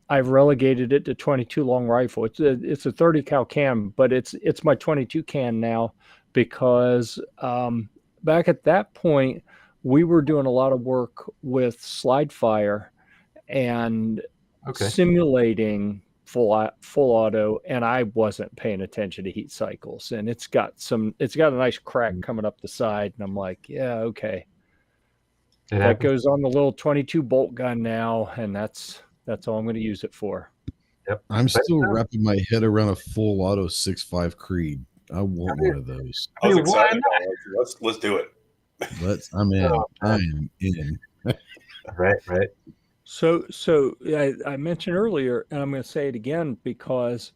[SPEAKER 1] I've relegated it to 22 long rifle. It's a 30 cal can, but it's my 22 can now because back at that point we were doing a lot of work with slide fire and simulating full auto, and I wasn't paying attention to heat cycles, and it's got a nice crack coming up the side, and I'm like, yeah, okay. That goes on the little 22 bolt gun now, and that's all I'm going to use it for.
[SPEAKER 3] Yep.
[SPEAKER 4] I'm still wrapping my head around a full auto 6.5 Creed. I want one of those.
[SPEAKER 2] I was excited. Let's do it.
[SPEAKER 4] I'm in. I'm in.
[SPEAKER 3] Right.
[SPEAKER 1] So I mentioned earlier, and I'm going to say it again because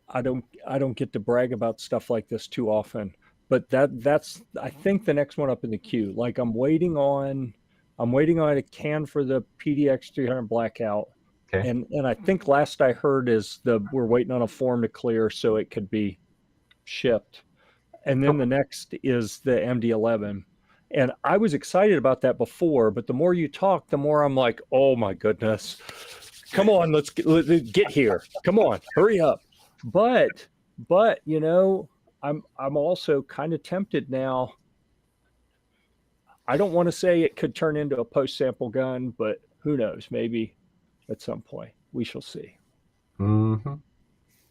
[SPEAKER 1] I don't get to brag about stuff like this too often. But that's I think the next one up in the queue. Like I'm waiting on a can for the PDX 300 Blackout, and I think last I heard is we're waiting on a form to clear so it could be shipped, and then the next is the MD-11. And I was excited about that before, but the more you talk, the more I'm like, oh my goodness, come on, let's get here. Come on, hurry up. But I'm also kind of tempted now. I don't want to say it could turn into a post sample gun, but who knows? Maybe at some point we shall see.
[SPEAKER 3] Mm-hmm.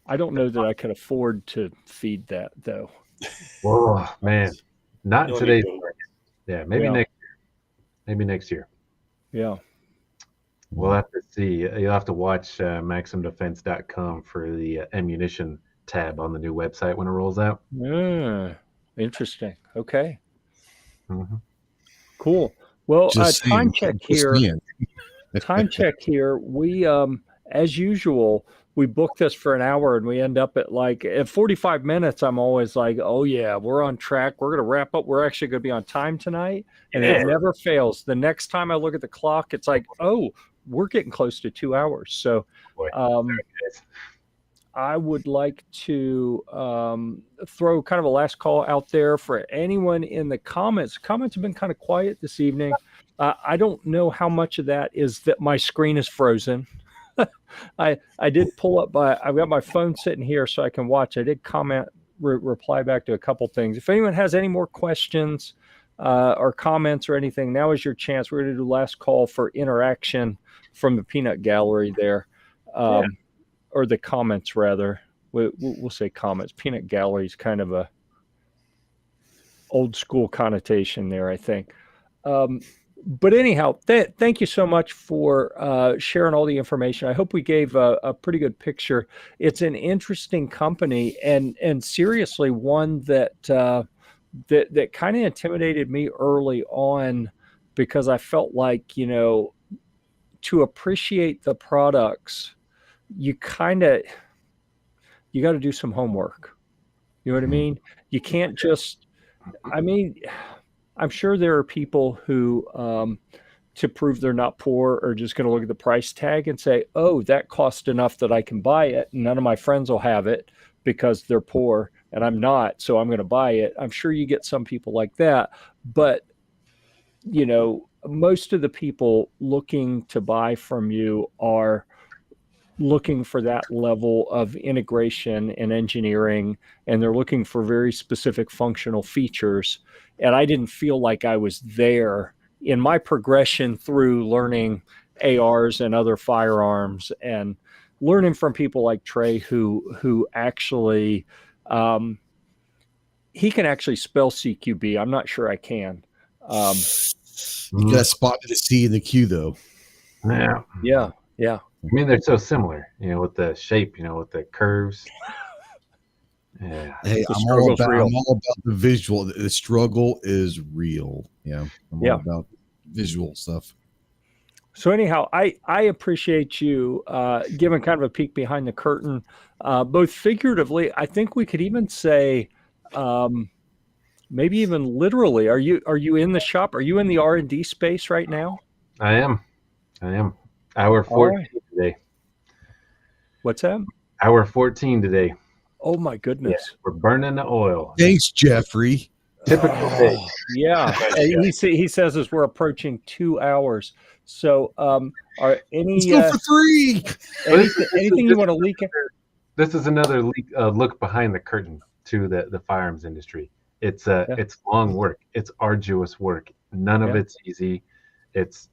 [SPEAKER 1] I don't know that I could afford to feed that though.
[SPEAKER 3] Whoa, man, not in today's market. Yeah, maybe next year.
[SPEAKER 1] Yeah.
[SPEAKER 3] We'll have to see. You'll have to watch MaximDefense.com for the ammunition tab on the new website when it rolls out.
[SPEAKER 1] Interesting. Okay.
[SPEAKER 3] Mm-hmm.
[SPEAKER 1] Cool. Well,
[SPEAKER 4] time check here.
[SPEAKER 1] Time check here. We, as usual, we book this for an hour and we end up at 45 minutes. I'm always like, oh yeah, we're on track. We're going to wrap up. We're actually going to be on time tonight. And it never fails. The next time I look at the clock, it's like, oh, we're getting close to 2 hours. So, I would like to throw kind of a last call out there for anyone in the comments. Comments have been kind of quiet this evening. I don't know how much of that is that my screen is frozen. I did pull up I've got my phone sitting here so I can watch. I did comment reply back to a couple things. If anyone has any more questions or comments or anything, now is your chance. We're going to do last call for interaction from the peanut gallery there, or the comments rather. We'll say comments. Peanut gallery is kind of a old school connotation there, I think. But anyhow, thank you so much for sharing all the information. I hope we gave a pretty good picture. It's an interesting company, and seriously one that that kind of intimidated me early on, because I felt like, to appreciate the products, you got to do some homework. You know what I mean? You can't just, I'm sure there are people who, to prove they're not poor, are just going to look at the price tag and say, oh, that cost enough that I can buy it. None of my friends will have it because they're poor and I'm not, so I'm going to buy it. I'm sure you get some people like that. But, most of the people looking to buy from you are looking for that level of integration and engineering, and they're looking for very specific functional features. And I didn't feel like I was there in my progression through learning ARs and other firearms, and learning from people like Trey, who actually, he can actually spell CQB. I'm not sure I can.
[SPEAKER 4] You got spotted the C in the Q though.
[SPEAKER 3] Yeah.
[SPEAKER 1] Yeah.
[SPEAKER 3] I mean, they're so similar, with the shape, with the curves. Yeah.
[SPEAKER 4] Hey, I'm all about the visual. The struggle is real. Yeah. I'm all about visual stuff.
[SPEAKER 1] So anyhow, I appreciate you giving kind of a peek behind the curtain, both figuratively. I think we could even say, maybe even literally. Are you in the shop? Are you in the R&D space right now?
[SPEAKER 3] I am. Hour 14 today.
[SPEAKER 1] What's that?
[SPEAKER 3] Hour 14 today.
[SPEAKER 1] Oh my goodness.
[SPEAKER 3] Yeah, we're burning the oil.
[SPEAKER 4] Thanks, Jeffrey.
[SPEAKER 3] Typical day.
[SPEAKER 1] Yeah. He says as we're approaching 2 hours. So are any
[SPEAKER 4] Let's go for 3.
[SPEAKER 1] anything you want to leak?
[SPEAKER 3] This is another look behind the curtain to the firearms industry. It's long work. It's arduous work. None of it's easy. It's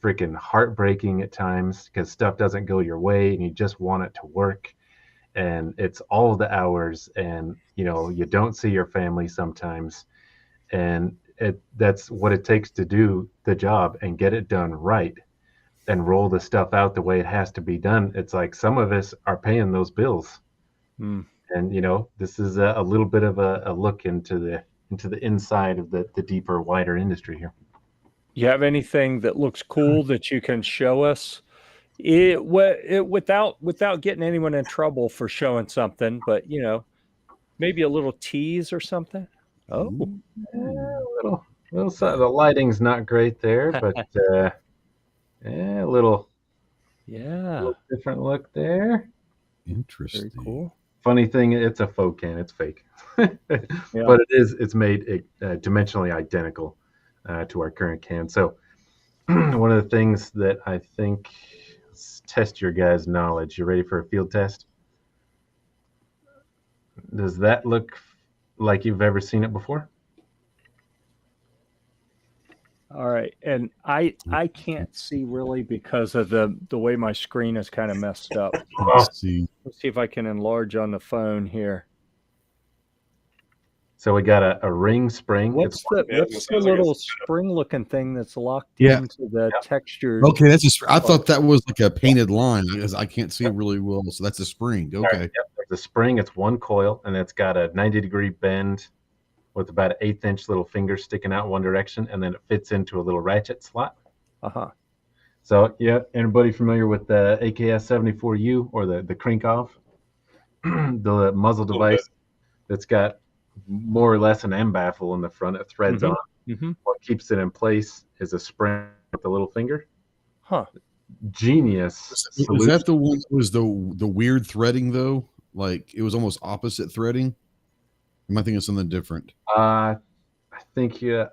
[SPEAKER 3] freaking heartbreaking at times because stuff doesn't go your way and you just want it to work. And it's all the hours, and you don't see your family sometimes, and that's what it takes to do the job and get it done right and roll the stuff out the way it has to be done. It's like some of us are paying those bills. And this is a little bit of a look into the inside of the deeper, wider industry here.
[SPEAKER 1] You have anything that looks cool that you can show us? Without getting anyone in trouble for showing something, but maybe a little tease or something. Oh,
[SPEAKER 3] little the lighting's not great there, but a little different look there.
[SPEAKER 4] Interesting.
[SPEAKER 1] Very cool.
[SPEAKER 3] Funny thing, it's a faux can. It's fake, but it's made dimensionally identical to our current can. So one of the things that I think, test your guys' knowledge. You ready for a field test? Does that look like you've ever seen it before?
[SPEAKER 1] All right, and I can't see really because of the way my screen is kind of messed up. Let's see if I can enlarge on the phone here.
[SPEAKER 3] So we got a ring spring.
[SPEAKER 1] What's the little spring-looking thing that's locked into the texture?
[SPEAKER 4] Okay, that's I thought that was like a painted line because I can't see it really well. So that's a spring. Okay.
[SPEAKER 3] Right, the spring, it's one coil, and it's got a 90-degree bend with about an 1/8-inch little finger sticking out one direction, and then it fits into a little ratchet slot. So anybody familiar with the AKS 74U or the crank off? The muzzle device that's got more or less an M baffle in the front. It threads on. What keeps it in place is a spring with the little finger. Genius.
[SPEAKER 4] Was that the one that was the weird threading though? Like it was almost opposite threading? Am I thinking of something different?
[SPEAKER 3] I think you're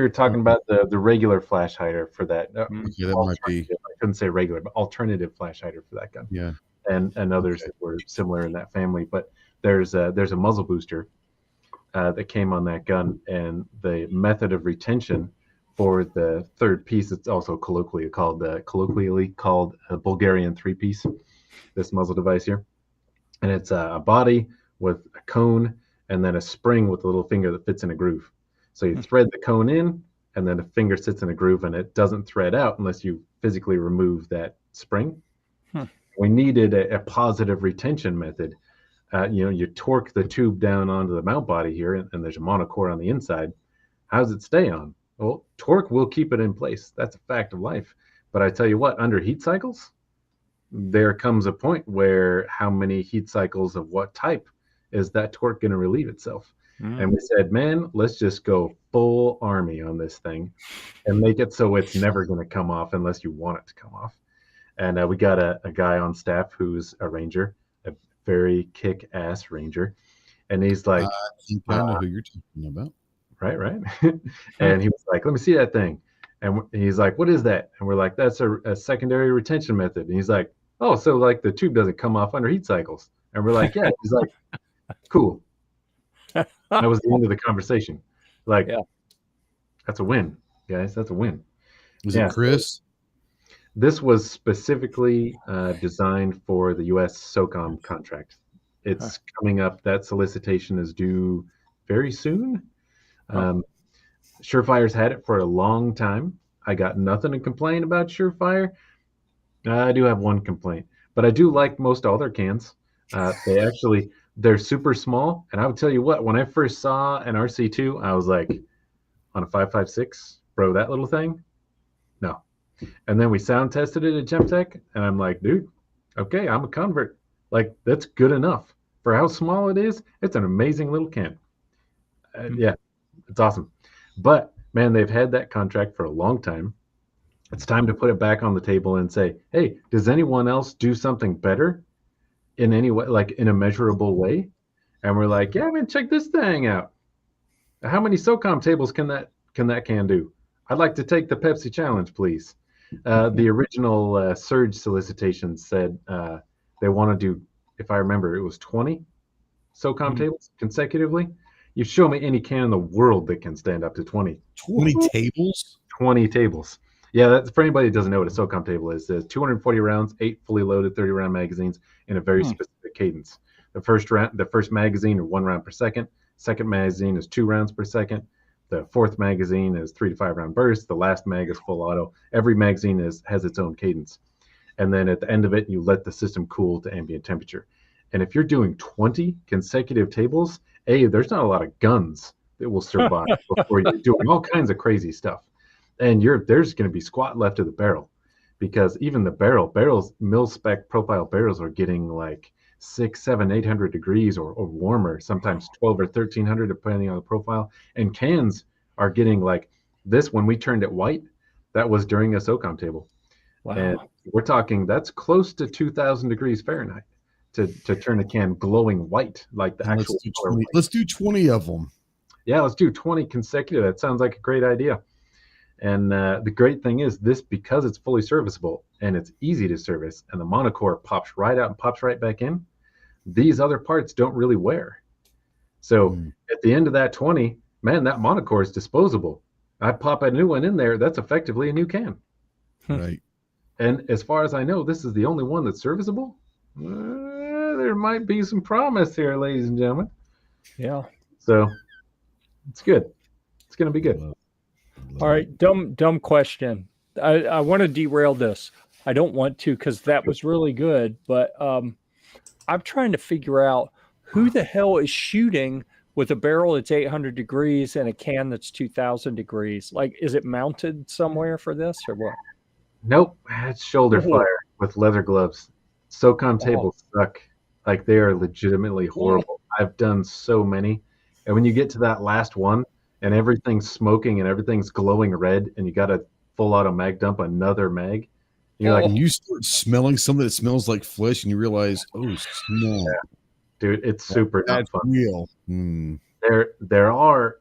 [SPEAKER 3] talking about the regular flash hider for that.
[SPEAKER 4] Okay, that might be.
[SPEAKER 3] I couldn't say regular, but alternative flash hider for that gun.
[SPEAKER 4] Yeah.
[SPEAKER 3] And others that were similar in that family. But there's a muzzle booster that came on that gun, and the method of retention for the third piece, it's also colloquially called a Bulgarian 3-piece, this muzzle device here. And it's a body with a cone and then a spring with a little finger that fits in a groove. So you thread the cone in, and then the finger sits in a groove, and it doesn't thread out unless you physically remove that spring. We needed a positive retention method. You torque the tube down onto the mount body here, and there's a monocore on the inside. How does it stay on? Well, torque will keep it in place. That's a fact of life. But I tell you what, under heat cycles, there comes a point where how many heat cycles of what type is that torque going to relieve itself? And we said, man, let's just go full army on this thing and make it so it's never going to come off unless you want it to come off. And we got a guy on staff who's a ranger, a very kick-ass ranger. And he's like,
[SPEAKER 4] I know who you're talking about.
[SPEAKER 3] Right. And he was like, let me see that thing. And he's like, what is that? And we're like, that's a secondary retention method. And he's like, oh, so like the tube doesn't come off under heat cycles. And we're like, yeah. He's like, cool. That was the end of the conversation. Like, that's a win, guys. That's a win.
[SPEAKER 4] Was it Chris?
[SPEAKER 3] This was specifically designed for the U.S. SOCOM contract. It's coming up. That solicitation is due very soon. Surefire's had it for a long time. I got nothing to complain about Surefire. I do have one complaint, but I do like most all their cans. They're super small. And I would tell you what, when I first saw an RC2, I was like, on a 5.56, bro, that little thing? No. And then we sound tested it at Gemtech, and I'm like, dude, okay, I'm a convert. Like, that's good enough. For how small it is, it's an amazing little can. Yeah, it's awesome. But, man, they've had that contract for a long time. It's time to put it back on the table and say, hey, does anyone else do something better in any way, like in a measurable way? And we're like, yeah, man, check this thing out. How many SOCOM tables can that can do? I'd like to take the Pepsi challenge, please. The original Surge solicitation said they want to do, if I remember, it was 20 SOCOM tables consecutively. You show me any can in the world that can stand up to 20.
[SPEAKER 4] 20 tables?
[SPEAKER 3] 20 tables. Yeah, that's for anybody who doesn't know what a SOCOM table is. There's 240 rounds, 8 fully loaded 30-round magazines in a very specific cadence. The first magazine is 1 round per second. Second magazine is 2 rounds per second. The fourth magazine is 3 to 5 round bursts. The last mag is full auto. Every magazine has its own cadence. And then at the end of it, you let the system cool to ambient temperature. And if you're doing 20 consecutive tables, there's not a lot of guns that will survive before you're doing all kinds of crazy stuff. And there's going to be squat left of the barrel, because even the barrels, mil spec profile barrels are getting like 600, 700, 800 degrees or warmer, sometimes 12 or 1300 depending on the profile. And cans are getting like this. When we turned it white, that was during a SOCOM table. Wow. And we're talking that's close to 2000 degrees Fahrenheit to turn a can glowing white, like the actual color.
[SPEAKER 4] Let's do 20 of them.
[SPEAKER 3] Yeah, let's do 20 consecutive. That sounds like a great idea. And the great thing is this, because it's fully serviceable and it's easy to service, and the monocore pops right out and pops right back in, these other parts don't really wear. So at the end of that 20, man, that monocore is disposable. I pop a new one in there, that's effectively a new can.
[SPEAKER 4] Right.
[SPEAKER 3] And as far as I know, this is the only one that's serviceable. There might be some promise here, ladies and gentlemen.
[SPEAKER 1] Yeah.
[SPEAKER 3] So it's good. It's going to be good.
[SPEAKER 1] All right, dumb question. I want to derail this. I don't want to, because that was really good, but I'm trying to figure out who the hell is shooting with a barrel that's 800 degrees and a can that's 2000 degrees. Like, is it mounted somewhere for this or what?
[SPEAKER 3] Nope, it's shoulder fire with leather gloves. SOCOM tables suck. Like, they are legitimately horrible. I've done so many, and when you get to that last one, and everything's smoking and everything's glowing red, and you got to full auto mag dump another mag. You're like,
[SPEAKER 4] you start smelling something that smells like flesh, and you realize, oh snap,
[SPEAKER 3] dude, it's super not fun.
[SPEAKER 4] Real.
[SPEAKER 3] There are,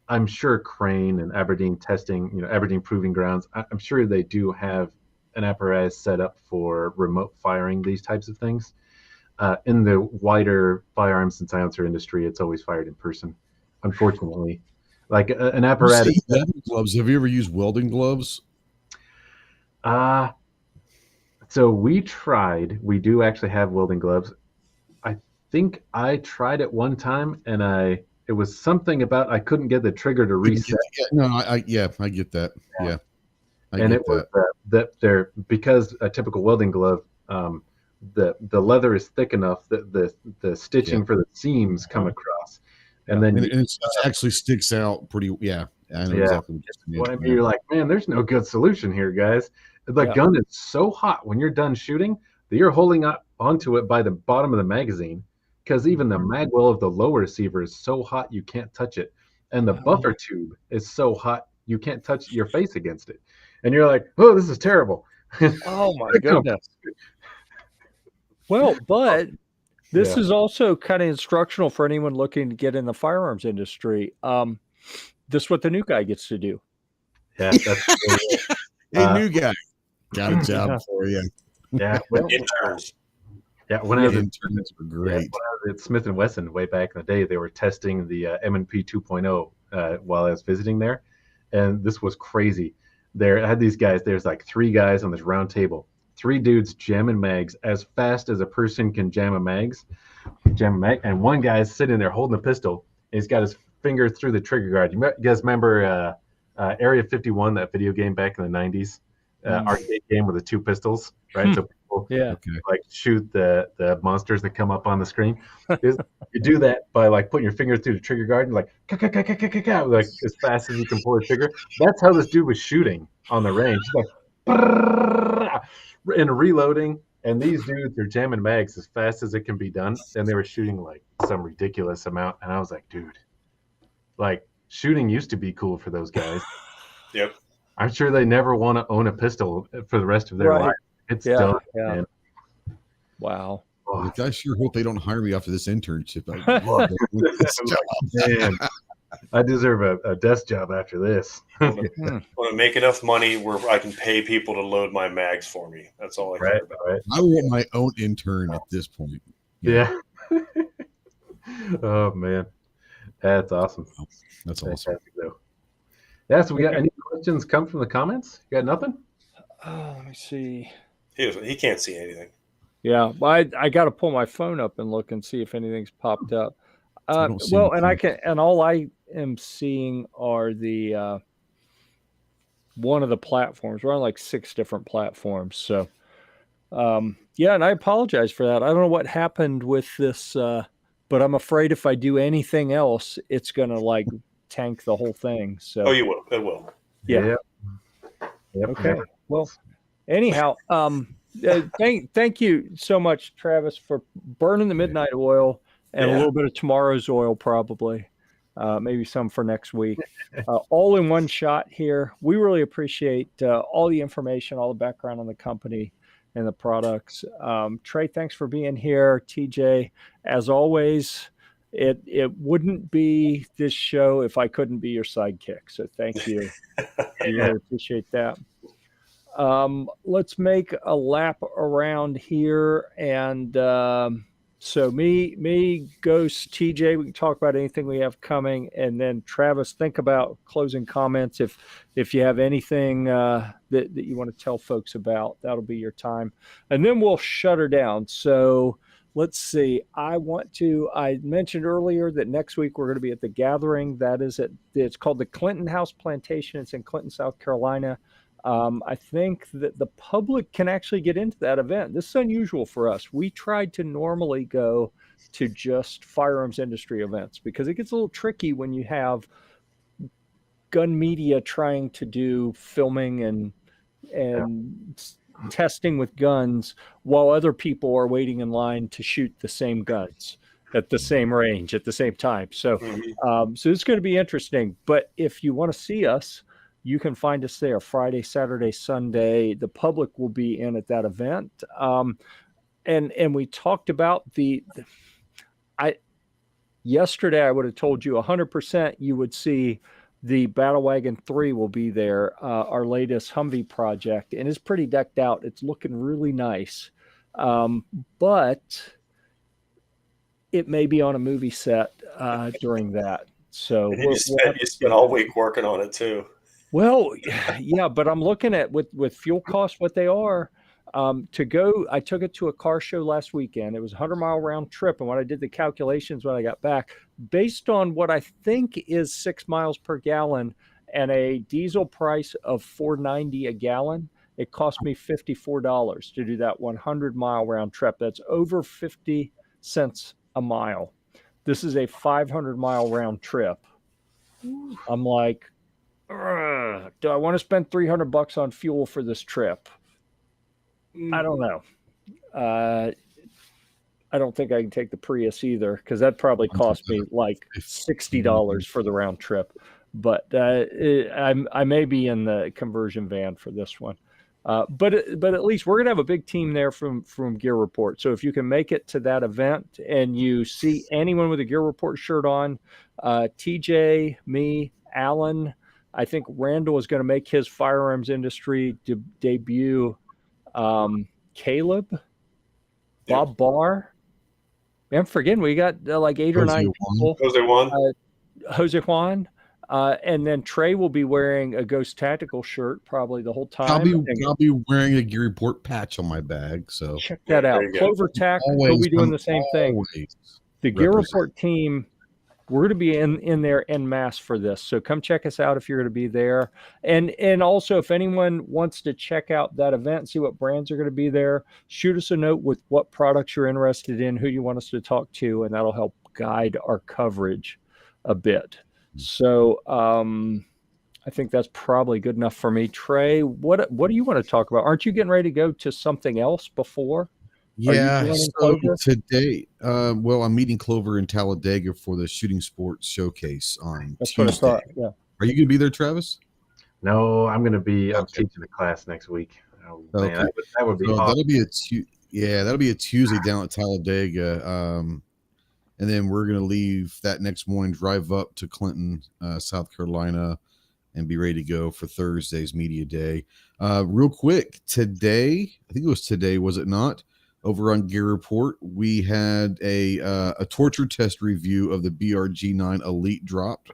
[SPEAKER 3] I'm sure Crane and Aberdeen testing, Aberdeen Proving Grounds, I'm sure they do have an apparatus set up for remote firing these types of things. in the wider firearms and silencer industry, it's always fired in person, unfortunately. Like an apparatus.
[SPEAKER 4] Gloves. Have you ever used welding gloves?
[SPEAKER 3] So we do actually have welding gloves. I think I tried it one time, and it was something about I couldn't get the trigger to reset.
[SPEAKER 4] I get that. Yeah.
[SPEAKER 3] Was that they're, because a typical welding glove, the leather is thick enough that the stitching for the seams come across, and then
[SPEAKER 4] it actually sticks out pretty. Yeah, I know exactly what you mean.
[SPEAKER 3] You're like, man, there's no good solution here, guys. The gun is so hot when you're done shooting that you're holding onto it by the bottom of the magazine, because even the mag well of the lower receiver is so hot you can't touch it, and the buffer tube is so hot you can't touch your face against it, and you're like, oh, this is terrible.
[SPEAKER 1] Oh my goodness. Well, but this is also kind of instructional for anyone looking to get in the firearms industry. This is what the new guy gets to do.
[SPEAKER 3] Yeah, that's
[SPEAKER 4] hey, new guy, got a job for you.
[SPEAKER 3] Yeah,
[SPEAKER 2] interns.
[SPEAKER 3] Yeah, when I was
[SPEAKER 4] interns were great.
[SPEAKER 3] When I was at Smith & Wesson way back in the day, they were testing the M&P 2.0 while I was visiting there, and this was crazy. I had these guys. There's like 3 guys on this round table. 3 dudes jamming mags as fast as a person can jam a mag, and one guy's sitting there holding a pistol, and he's got his finger through the trigger guard. You guys remember Area 51, that video game back in the 90s, arcade game with the 2 pistols, right? So people like shoot the monsters that come up on the screen. You do that by like putting your finger through the trigger guard and like as fast as you can pull the trigger. That's how this dude was shooting on the range. He's like, and reloading, and these dudes are jamming mags as fast as it can be done, and they were shooting like some ridiculous amount, and I was like, dude, like shooting used to be cool for those guys.
[SPEAKER 2] Yep.
[SPEAKER 3] I'm sure they never want to own a pistol for the rest of their life. It's done, man.
[SPEAKER 1] Wow.
[SPEAKER 4] Oh, I sure hope they don't hire me after this internship. I love this job.
[SPEAKER 3] Man, I deserve a desk job after this.
[SPEAKER 2] I want to make enough money where I can pay people to load my mags for me. That's all I care about.
[SPEAKER 3] Right.
[SPEAKER 4] I want my own intern at this point.
[SPEAKER 3] Yeah. Oh man, that's awesome.
[SPEAKER 4] That's awesome.
[SPEAKER 3] Yeah. So we got any questions come from the comments? You got nothing?
[SPEAKER 1] Oh, let me see.
[SPEAKER 2] He can't see anything.
[SPEAKER 1] Yeah, I got to pull my phone up and look and see if anything's popped up. Well, and all I am seeing are the one of the platforms. We're on like 6 different platforms. So, and I apologize for that. I don't know what happened with this, but I'm afraid if I do anything else, it's going to like tank the whole thing. So,
[SPEAKER 2] you will. It will.
[SPEAKER 1] Yeah.
[SPEAKER 3] Yep.
[SPEAKER 1] Okay. Well, anyhow, thank you so much, Travis, for burning the midnight oil. And a little bit of tomorrow's oil, probably, maybe some for next week. All in one shot here. We really appreciate all the information, all the background on the company and the products. Trey, thanks for being here. TJ, as always, it wouldn't be this show if I couldn't be your sidekick. So thank you. I really appreciate that. Let's make a lap around here and so me, Ghost, TJ, we can talk about anything we have coming, and then Travis, think about closing comments. If you have anything that you want to tell folks about, that'll be your time, and then we'll shut her down. So let's see. I mentioned earlier that next week we're going to be at the gathering. It's called the Clinton House Plantation. It's in Clinton, South Carolina. I think that the public can actually get into that event. This is unusual for us. We tried to normally go to just firearms industry events because it gets a little tricky when you have gun media trying to do filming and testing with guns while other people are waiting in line to shoot the same guns at the same range at the same time. So, so it's going to be interesting. But if you want to see us, you can find us there Friday, Saturday, Sunday. The public will be in at that event. And we talked about yesterday I would have told you 100% you would see the Battlewagon 3 will be there, our latest Humvee project, and it's pretty decked out. It's looking really nice. But it may be on a movie set during that. So
[SPEAKER 2] And you spent all week working on it too.
[SPEAKER 1] Well, yeah, but I'm looking at with fuel costs what they are. To go, I took it to a car show last weekend. It was a 100-mile round trip, and when I did the calculations when I got back, based on what I think is 6 miles per gallon and a diesel price of $4.90 a gallon, it cost me $54 to do that 100-mile round trip. That's over 50 cents a mile. This is a 500-mile round trip. I'm like, do I want to spend $300 on fuel for this trip? I don't know. I don't think I can take the Prius either, because that probably cost me like $60 for the round trip. But I may be in the conversion van for this one. But at least we're going to have a big team there from Gear Report. So if you can make it to that event and you see anyone with a Gear Report shirt on, TJ, me, Alan, I think Randall is going to make his firearms industry debut. Caleb, Bob Barr. I'm forgetting we got like 8 or 9 people. Jose Juan. And then Trey will be wearing a Ghost Tactical shirt probably the whole time.
[SPEAKER 4] I'll be wearing a Gear Report patch on my bag. So
[SPEAKER 1] check that out. Clover Tack will be doing the same thing. The Gear Report team, we're going to be in there en masse for this. So come check us out if you're going to be there. And also, if anyone wants to check out that event, see what brands are going to be there, shoot us a note with what products you're interested in, who you want us to talk to, and that'll help guide our coverage a bit. So I think that's probably good enough for me. Trey, what do you want to talk about? Aren't you getting ready to go to something else before?
[SPEAKER 4] Yeah, so today, I'm meeting Clover in Talladega for the Shooting Sports Showcase on Tuesday.
[SPEAKER 1] What I thought, yeah.
[SPEAKER 4] Are you going to be there, Travis?
[SPEAKER 3] No, I'm going to be I'm teaching a class next week. Oh,
[SPEAKER 4] okay.
[SPEAKER 3] Man, that would be awesome.
[SPEAKER 4] That'll be a Tuesday down at Talladega. And then we're going to leave that next morning, drive up to Clinton, South Carolina, and be ready to go for Thursday's media day. Real quick, today, I think it was today, was it not? Over on Gear Report, we had a torture test review of the BRG9 Elite dropped.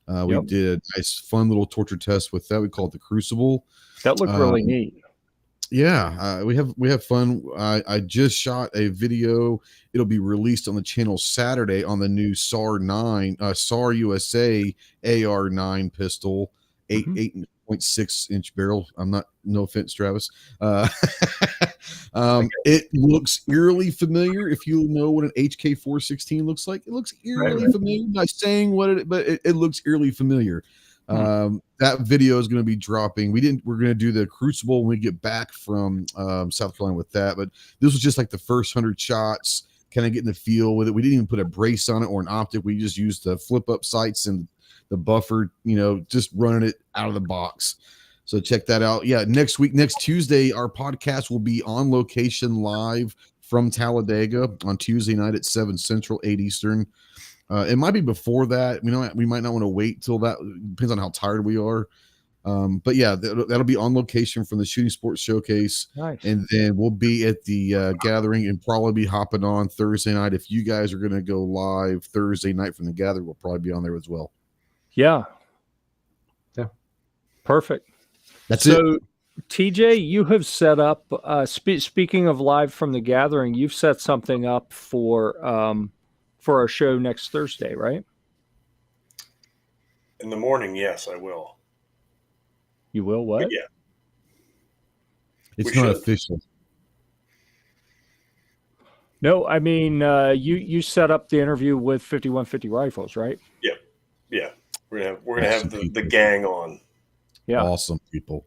[SPEAKER 4] We did a nice, fun little torture test with that. We call it the Crucible.
[SPEAKER 1] That looked really neat.
[SPEAKER 4] Yeah, we have fun. I just shot a video. It'll be released on the channel Saturday on the new SAR USA AR9 pistol, 8.6-inch barrel. No offense, Travis. It looks eerily familiar. If you know what an HK416 looks like, it looks eerily familiar. I'm not saying but it looks eerily familiar. That video is going to be dropping. We're going to do the Crucible when we get back from South Carolina with that, but this was just like the first 100 shots, kind of getting the feel with it. We didn't even put a brace on it or an optic. We just used the flip up sights and the buffer, just running it out of the box. So check that out. Yeah, next Tuesday, our podcast will be on location live from Talladega on Tuesday night at 7 Central, 8 Eastern. It might be before that. We might not want to wait till that. Depends on how tired we are. But yeah, that'll be on location from the Shooting Sports Showcase.
[SPEAKER 1] Nice. And
[SPEAKER 4] then we'll be at the gathering and probably be hopping on Thursday night. If you guys are going to go live Thursday night from the gathering, we'll probably be on there as well.
[SPEAKER 1] Yeah. Perfect.
[SPEAKER 4] That's it.
[SPEAKER 1] TJ, you have set up, speaking of live from the gathering, you've set something up for our show next Thursday, right?
[SPEAKER 2] In the morning, yes, I will.
[SPEAKER 1] You will what?
[SPEAKER 2] Yeah.
[SPEAKER 4] It's not official.
[SPEAKER 1] No, I mean, you set up the interview with 5150 Rifles, right?
[SPEAKER 2] Yeah. We're gonna have the gang on.
[SPEAKER 1] Yeah.
[SPEAKER 4] Awesome people.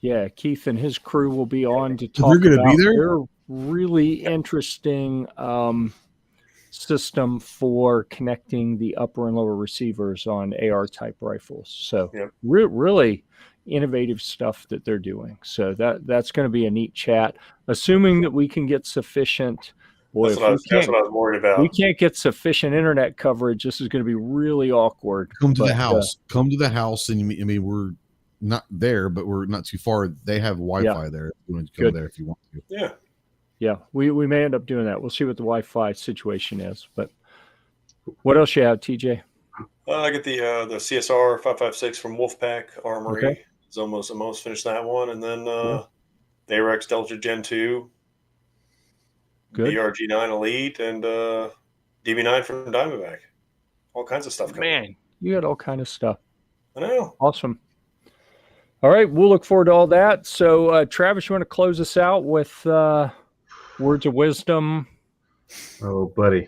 [SPEAKER 1] Yeah, Keith and his crew will be on to talk
[SPEAKER 4] They're going to
[SPEAKER 1] about
[SPEAKER 4] be there?
[SPEAKER 1] their really interesting system for connecting the upper and lower receivers on AR type rifles. So really innovative stuff that they're doing. So that's going to be a neat chat, assuming that we can get sufficient. Boy,
[SPEAKER 2] that's what I was worried about.
[SPEAKER 1] We can't get sufficient internet coverage. This is going to be really awkward.
[SPEAKER 4] Come to the house. Come to the house, and we're not there, but we're not too far. They have Wi-Fi there. If you want to come there if you want to.
[SPEAKER 1] Yeah, we may end up doing that. We'll see what the Wi-Fi situation is. But what else you have, TJ?
[SPEAKER 2] I get the CSR 556 from Wolfpack Armory.
[SPEAKER 1] Okay.
[SPEAKER 2] It's almost finished that one, and then the ARX Delta Gen 2,
[SPEAKER 1] Good.
[SPEAKER 2] BRG9 Elite, and DB9 from Diamondback. All kinds of stuff coming.
[SPEAKER 1] Man, you got all kind of stuff.
[SPEAKER 2] I know.
[SPEAKER 1] Awesome. All right, we'll look forward to all that. So, Travis, you want to close us out with words of wisdom?
[SPEAKER 3] Oh, buddy.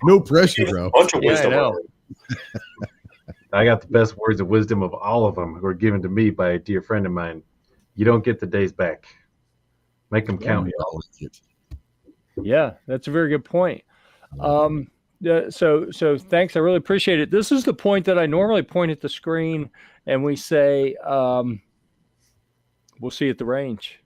[SPEAKER 4] No pressure, bro.
[SPEAKER 2] A bunch of wisdom.
[SPEAKER 1] I know.
[SPEAKER 3] I got the best words of wisdom of all of them, who were given to me by a dear friend of mine. You don't get the days back. Make them count.
[SPEAKER 1] Yeah, that's a very good point. So thanks. I really appreciate it. This is the point that I normally point at the screen and we say, we'll see you at the range,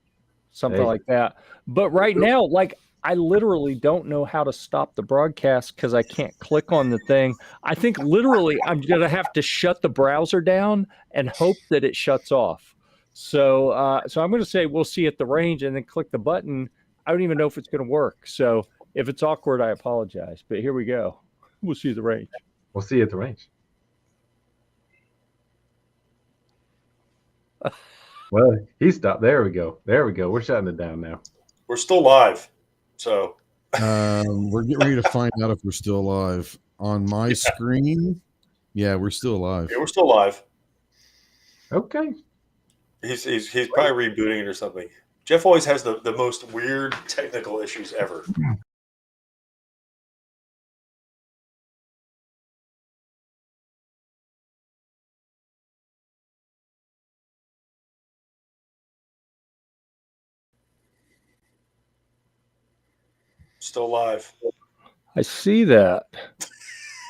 [SPEAKER 1] something like that. But right now, like, I literally don't know how to stop the broadcast because I can't click on the thing. I think literally I'm going to have to shut the browser down and hope that it shuts off. So I'm going to say we'll see you at the range and then click the button. I don't even know if it's going to work. So if it's awkward, I apologize. But here we go. We'll see you at the range.
[SPEAKER 3] We'll see you at the range. Well, he stopped. There we go. There we go. We're shutting it down now.
[SPEAKER 2] We're still live. So
[SPEAKER 4] we're getting ready to find out if we're still alive. On my screen, yeah, we're still alive.
[SPEAKER 2] Yeah, we're still live.
[SPEAKER 3] Okay.
[SPEAKER 2] He's probably rebooting it or something. Jeff always has the most weird technical issues ever. Still live.
[SPEAKER 1] I see that.